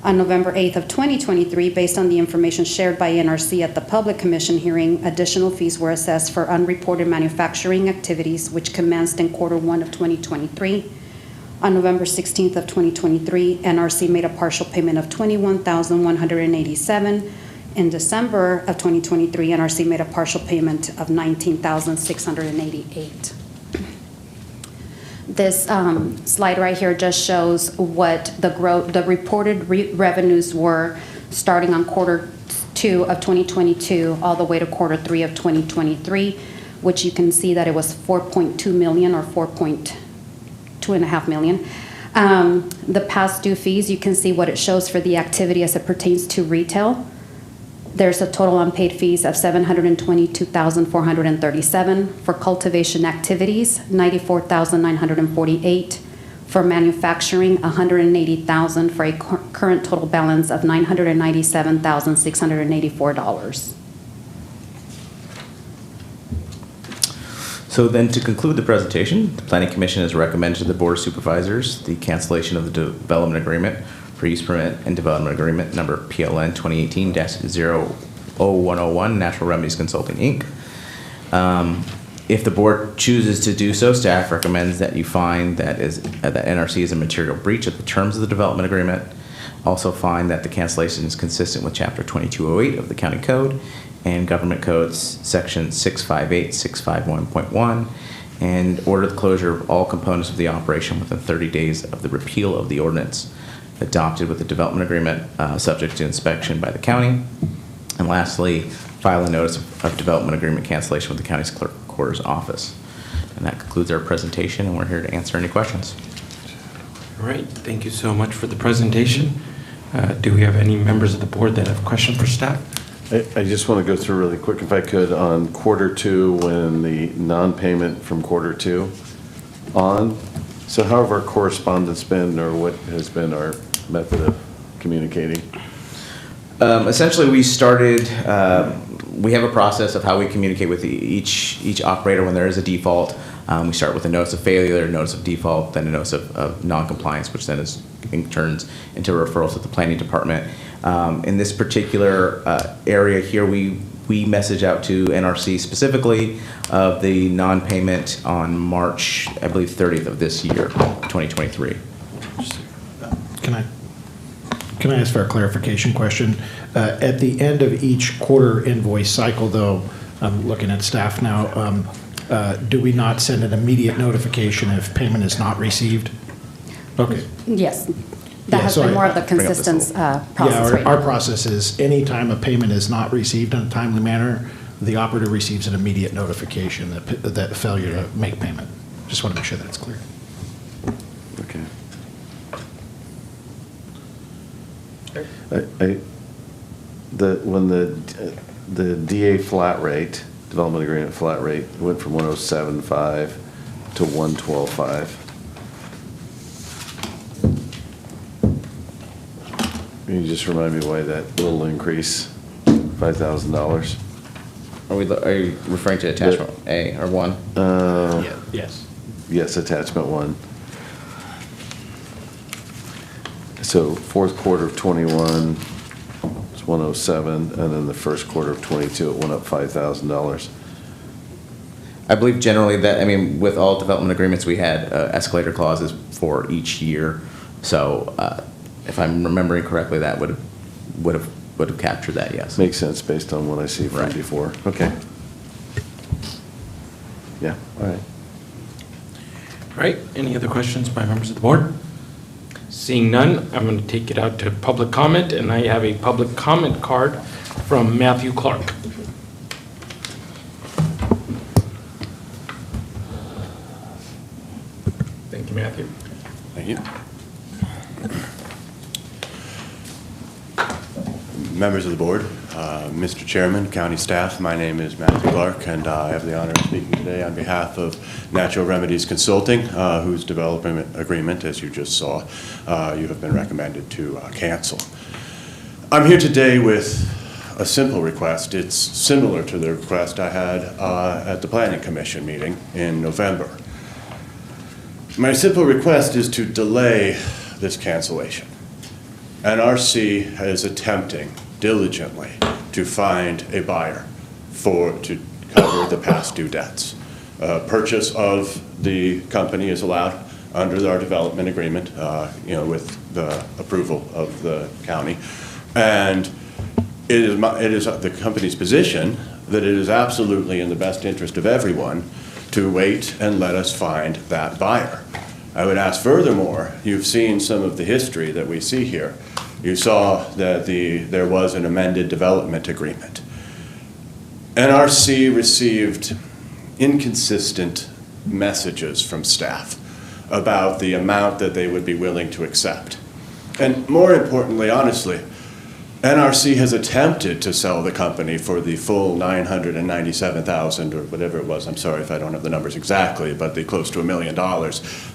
On November 8th of 2023, based on the information shared by NRC at the Public Commission hearing, additional fees were assessed for unreported manufacturing activities, which commenced in Q1 of 2023. On November 16th of 2023, NRC made a partial payment of $21,187. In December of 2023, NRC made a partial payment of $19,688. This slide right here just shows what the reported revenues were starting on Q2 of 2022 all the way to Q3 of 2023, which you can see that it was 4.2 million or 4.2.5 million. The past due fees, you can see what it shows for the activity as it pertains to retail. There's a total unpaid fees of $722,437 for cultivation activities, $94,948 for manufacturing, $180,000 for a current total balance of $997,684. So then to conclude the presentation, the Planning Commission has recommended to the Board of Supervisors the cancellation of the development agreement for use permit and development agreement number PLN 2018-00101 Natural Remedies Consulting, Inc. If the board chooses to do so, staff recommends that you find that NRC is a material breach of the terms of the development agreement. Also find that the cancellation is consistent with Chapter 2208 of the County Code and Government Codes Section 658-651.1, and order the closure of all components of the operation within 30 days of the repeal of the ordinance adopted with the development agreement, subject to inspection by the county. And lastly, file a notice of development agreement cancellation with the county's clerk recorder's office. And that concludes our presentation, and we're here to answer any questions. All right, thank you so much for the presentation. Do we have any members of the board that have questions for staff? I just want to go through really quick, if I could, on Q2, when the non-payment from Q2 on. So how have our correspondence been, or what has been our method of communicating? Essentially, we started, we have a process of how we communicate with each operator when there is a default. We start with a notice of failure, a notice of default, then a notice of non-compliance, which then turns into a referral to the planning department. In this particular area here, we message out to NRC specifically of the non-payment on March, I believe, 30th of this year, 2023. Can I ask for a clarification question? At the end of each quarter invoice cycle, though, I'm looking at staff now, do we not send an immediate notification if payment is not received? Okay. Yes, that has been more of the consistent process. Yeah, our process is anytime a payment is not received in a timely manner, the operator receives an immediate notification that failure to make payment. Just want to make sure that's clear. Okay. When the DA flat rate, development agreement flat rate, went from 107.5 to 112.5. Can you just remind me why that little increase, $5,000? Are you referring to attachment A or 1? Yes. Yes, attachment 1. So fourth quarter of 21 was 107, and then the first quarter of 22, it went up $5,000. I believe generally that, I mean, with all development agreements, we had escalator clauses for each year. So if I'm remembering correctly, that would have captured that, yes. Makes sense based on what I see from before. Okay. Yeah, all right. All right, any other questions by members of the board? Seeing none, I'm going to take it out to public comment, and I have a public comment card from Matthew Clark. Thank you, Matthew. Thank you. Members of the board, Mr. Chairman, county staff, my name is Matthew Clark, and I have the honor of speaking today on behalf of Natural Remedies Consulting, whose development agreement, as you just saw, you have been recommended to cancel. I'm here today with a simple request. It's similar to the request I had at the Planning Commission meeting in November. My simple request is to delay this cancellation. NRC is attempting diligently to find a buyer to cover the past due debts. Purchase of the company is allowed under our development agreement, with the approval of the county. And it is the company's position that it is absolutely in the best interest of everyone to wait and let us find that buyer. I would ask furthermore, you've seen some of the history that we see here. You saw that there was an amended development agreement. NRC received inconsistent messages from staff about the amount that they would be willing to accept. And more importantly, honestly, NRC has attempted to sell the company for the full $997,000 or whatever it was. I'm sorry if I don't have the numbers exactly, but the close to $1 million,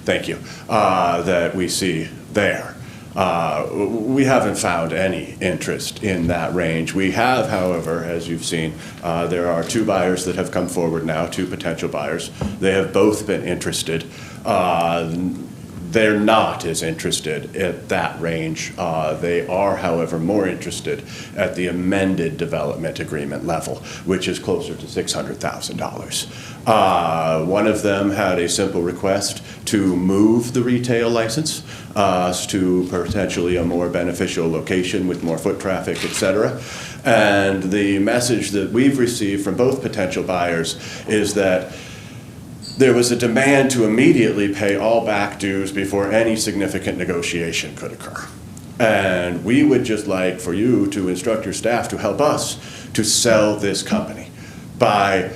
thank you, that we see there. We haven't found any interest in that range. We have, however, as you've seen, there are 2 buyers that have come forward now, 2 potential buyers. They have both been interested. They're not as interested at that range. They are, however, more interested at the amended development agreement level, which is closer to $600,000. One of them had a simple request to move the retail license to potentially a more beneficial location with more foot traffic, et cetera. And the message that we've received from both potential buyers is that there was a demand to immediately pay all back dues before any significant negotiation could occur. And we would just like for you to instruct your staff to help us to sell this company by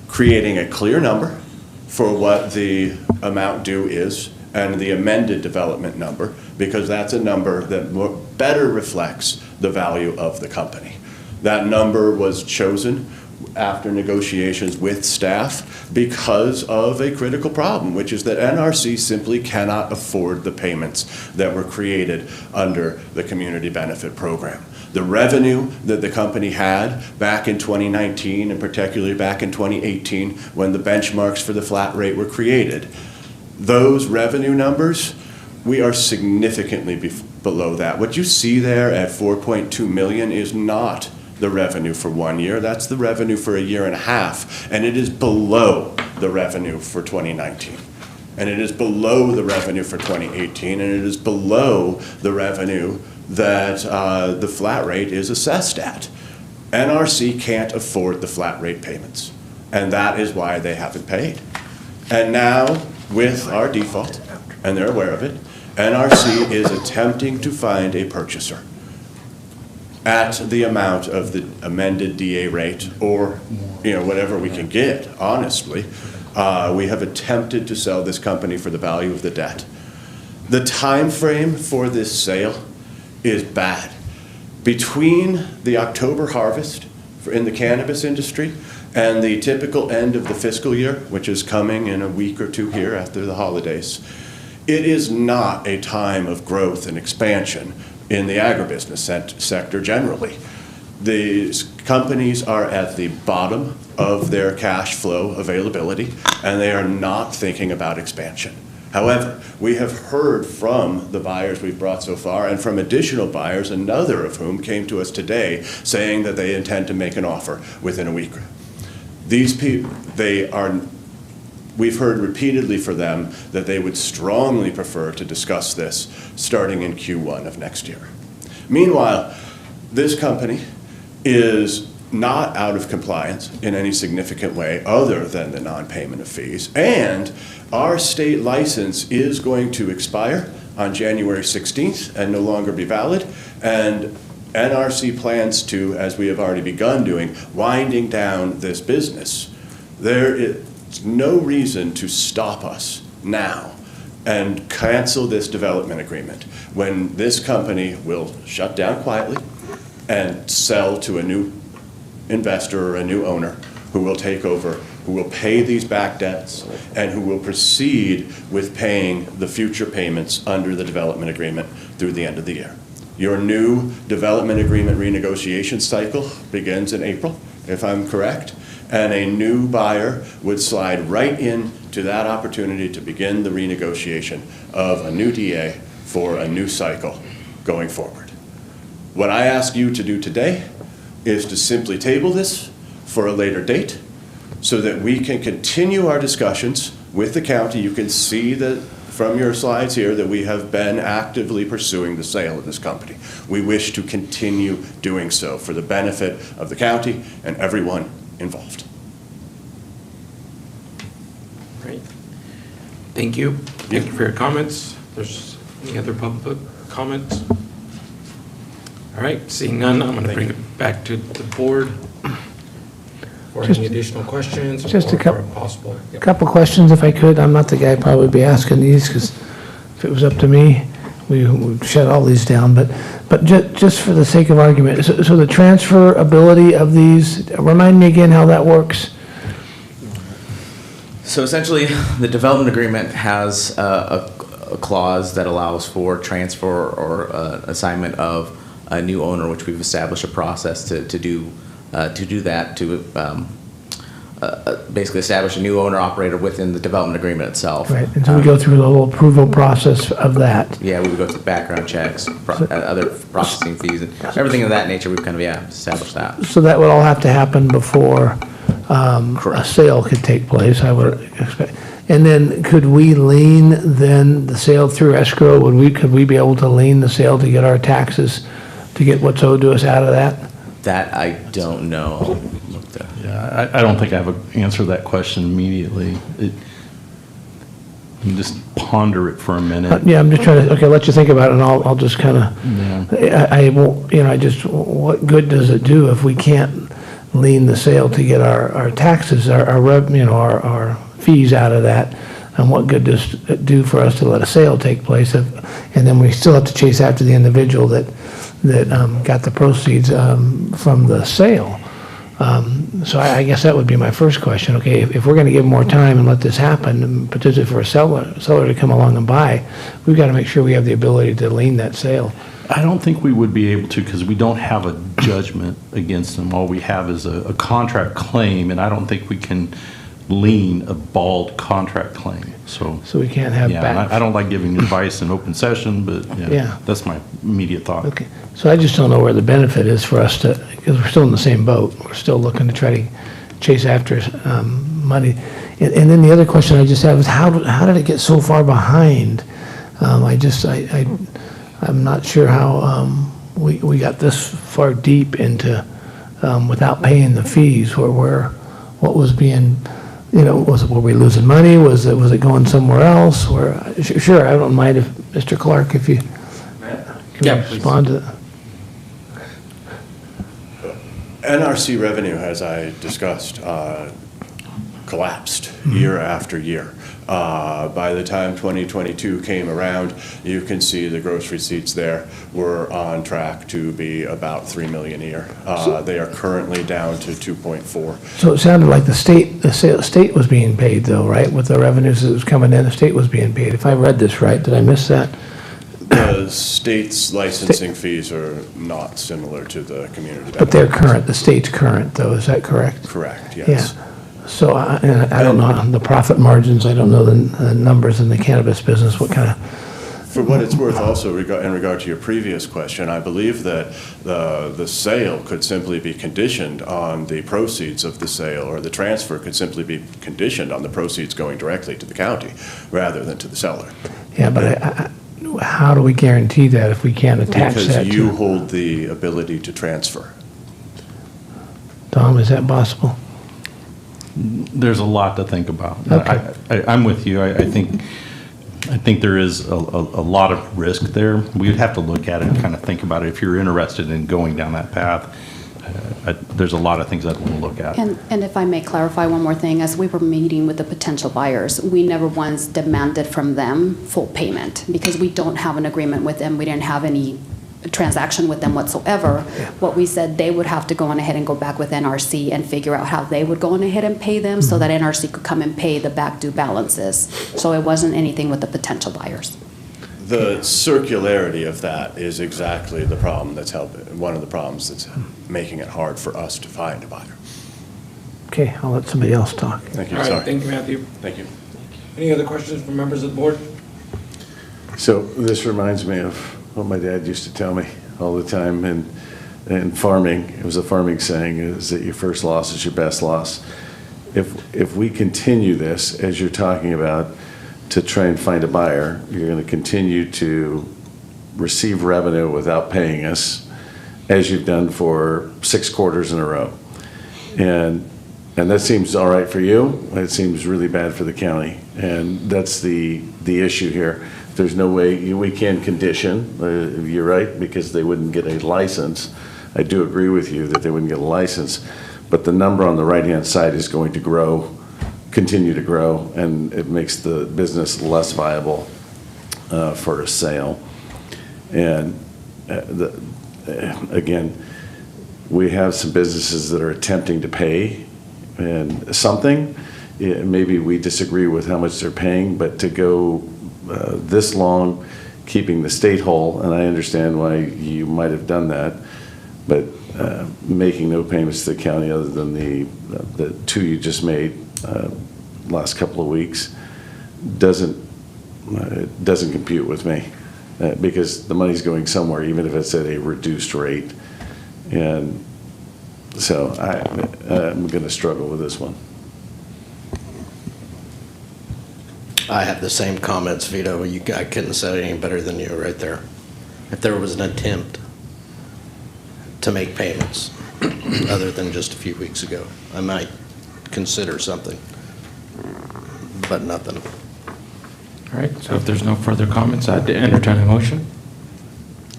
creating a clear number for what the amount due is and the amended development number, because that's a number that better reflects the value of the company. That number was chosen after negotiations with staff because of a critical problem, which is that NRC simply cannot afford the payments that were created under the Community Benefit Program. The revenue that the company had back in 2019 and particularly back in 2018 when the benchmarks for the flat rate were created, those revenue numbers, we are significantly below that. What you see there at 4.2 million is not the revenue for 1 year. That's the revenue for a year and a half, and it is below the revenue for 2019. And it is below the revenue for 2018, and it is below the revenue that the flat rate is assessed at. NRC can't afford the flat rate payments, and that is why they haven't paid. And now, with our default, and they're aware of it, NRC is attempting to find a purchaser at the amount of the amended DA rate, or whatever we can get, honestly. We have attempted to sell this company for the value of the debt. The time frame for this sale is bad. Between the October harvest in the cannabis industry and the typical end of the fiscal year, which is coming in a week or 2 here after the holidays, it is not a time of growth and expansion in the agribusiness sector generally. These companies are at the bottom of their cash flow availability, and they are not thinking about expansion. However, we have heard from the buyers we've brought so far and from additional buyers, another of whom came to us today saying that they intend to make an offer within a week. These people, we've heard repeatedly from them that they would strongly prefer to discuss this starting in Q1 of next year. Meanwhile, this company is not out of compliance in any significant way other than the non-payment of fees, and our state license is going to expire on January 16th and no longer be valid, and NRC plans to, as we have already begun doing, winding down this business. There is no reason to stop us now and cancel this development agreement when this company will shut down quietly and sell to a new investor or a new owner who will take over, who will pay these back debts, and who will proceed with paying the future payments under the development agreement through the end of the year. Your new development agreement renegotiation cycle begins in April, if I'm correct, and a new buyer would slide right into that opportunity to begin the renegotiation of a new DA for a new cycle going forward. What I ask you to do today is to simply table this for a later date so that we can continue our discussions with the county. You can see that from your slides here that we have been actively pursuing the sale of this company. We wish to continue doing so for the benefit of the county and everyone involved. Great. Thank you. Thank you for your comments. There's any other public comments? All right, seeing none, I'm going to bring it back to the board for any additional questions. Just a couple, possible. Yep. couple questions if I could. I'm not the guy probably be asking these because if it was up to me, we would shut all these down. But just for the sake of argument, so the transferability of these, remind me again how that works. So essentially, the development agreement has a a clause that allows for transfer or assignment of a new owner, which we've established a process to do that, to basically establish a new owner operator within the development agreement itself. Right, and so we go through the whole approval process of that. Yeah, we would go through background checks, other processing fees, and everything of that nature. We've kind of, established that. So that would all have to happen before a sale could take place, I would expect. And then could we lien then the sale through escrow? Could we be able to lien the sale to get our taxes, to get what's owed to us out of that? That I don't know. Yeah, I don't think I have an answer to that question immediately. You can just ponder it for a minute. Yeah, I'm just trying to, let you think about it, and I'll just kind of, I won't, what good does it do if we can't lien the sale to get our taxes, our fees out of that? And what good does it do for us to let a sale take place and then we still have to chase after the individual that got the proceeds from the sale? So I guess that would be my first question. Okay, if we're going to give more time and let this happen, and particularly for a seller to come along and buy, we've got to make sure we have the ability to lien that sale. I don't think we would be able to, because we don't have a judgment against them. All we have is a contract claim, and I don't think we can lien a bald contract claim. So we can't have back. I don't like giving advice in open session, but that's my immediate thought. Okay, so I just don't know where the benefit is for us to, because we're still in the same boat. We're still looking to try to chase after money. And then the other question I just have is how did it get so far behind? I'm not sure how we got this far deep into without paying the fees. What was being, were we losing money? Was it going somewhere else? Sure, I don't mind if Mr. Clark, if you can respond to that. NRC revenue, as I discussed, collapsed year after year. By the time 2022 came around, you can see the gross receipts there were on track to be about $3 million a year. They are currently down to 2.4. So it sounded like the state was being paid though, right? With the revenues that was coming in, the state was being paid. If I read this right, did I miss that? The state's licensing fees are not similar to the community. But they're current, the state's current though, is that correct? Correct, yes. Yeah. So I don't know the profit margins, I don't know the numbers in the cannabis business, what kind of. For what it's worth also in regard to your previous question, I believe that the sale could simply be conditioned on the proceeds of the sale, or the transfer could simply be conditioned on the proceeds going directly to the county rather than to the seller. Yeah, but how do we guarantee that if we can't attach that to? Because you hold the ability to transfer. Tom, is that possible? There's a lot to think about. Okay. I'm with you. I think there is a lot of risk there. We'd have to look at it and kind of think about it. If you're interested in going down that path, there's a lot of things I'd want to look at. And if I may clarify one more thing, as we were meeting with the potential buyers, we never once demanded from them full payment because we don't have an agreement with them. We didn't have any transaction with them whatsoever. What we said, they would have to go on ahead and go back with NRC and figure out how they would go on ahead and pay them so that NRC could come and pay the back due balances. So it wasn't anything with the potential buyers. The circularity of that is exactly the problem that's one of the problems that's making it hard for us to find a buyer. Okay, I'll let somebody else talk. Thank you. All right, Sorry. thank you, Matthew. Thank you. Any other questions from members of the board? So this reminds me of what my dad used to tell me all the time in farming. It was a farming saying, is that your first loss is your best loss. If we continue this, as you're talking about, to try and find a buyer, you're going to continue to receive revenue without paying us, as you've done for 6 quarters in a row. And that seems all right for you. It seems really bad for the county. And that's the issue here. There's no way we can condition, you're right, because they wouldn't get a license. I do agree with you that they wouldn't get a license, but the number on the right-hand side is going to grow, continue to grow, and it makes the business less viable for a sale. And again, we have some businesses that are attempting to pay and something. Maybe we disagree with how much they're paying, but to go this long, keeping the state whole, and I understand why you might have done that, but making no payments to the county other than the two you just made last couple of weeks doesn't compute with me, because the money's going somewhere, even if it's at a reduced rate. And so I'm going to struggle with this one. I have the same comments, Vito. I couldn't have said it any better than you right there. If there was an attempt to make payments other than just a few weeks ago, I might consider something, but nothing. All right, so if there's no further comments, I'd entertain a motion.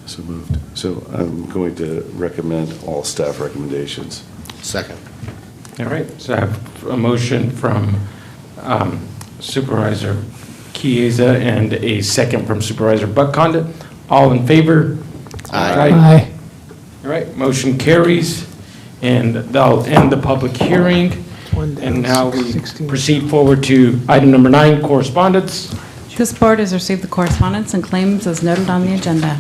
So moved. So I'm going to recommend all staff recommendations. Second. All right, so I have a motion from Supervisor Chiesa and a second from Supervisor Buckcondit. All in favor? Aye. Aye. All right, motion carries, and that'll end the public hearing. And now we proceed forward to item number 9, correspondence. This board has received the correspondence and claims as noted on the agenda.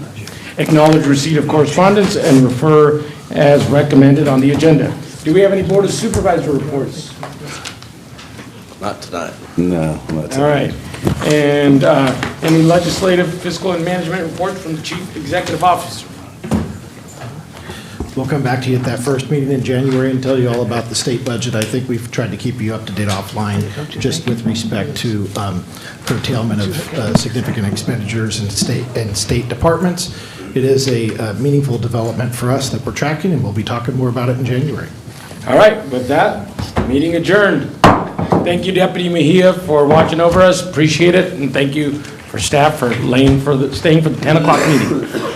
Acknowledge receipt of correspondence and refer as recommended on the agenda. Do we have any Board of Supervisor reports? Not tonight. No, not tonight. All right. And any legislative, fiscal, and management reports from the Chief Executive Officer? We'll come back to you at that first meeting in January and tell you all about the state budget. I think we've tried to keep you up to date offline, just with respect to curtailment of significant expenditures in state departments. It is a meaningful development for us that we're tracking, and we'll be talking more about it in January. All right, with that, meeting adjourned. Thank you, Deputy Mejia, for watching over us. Appreciate it, and thank you for staff for staying for the 10 o'clock meeting.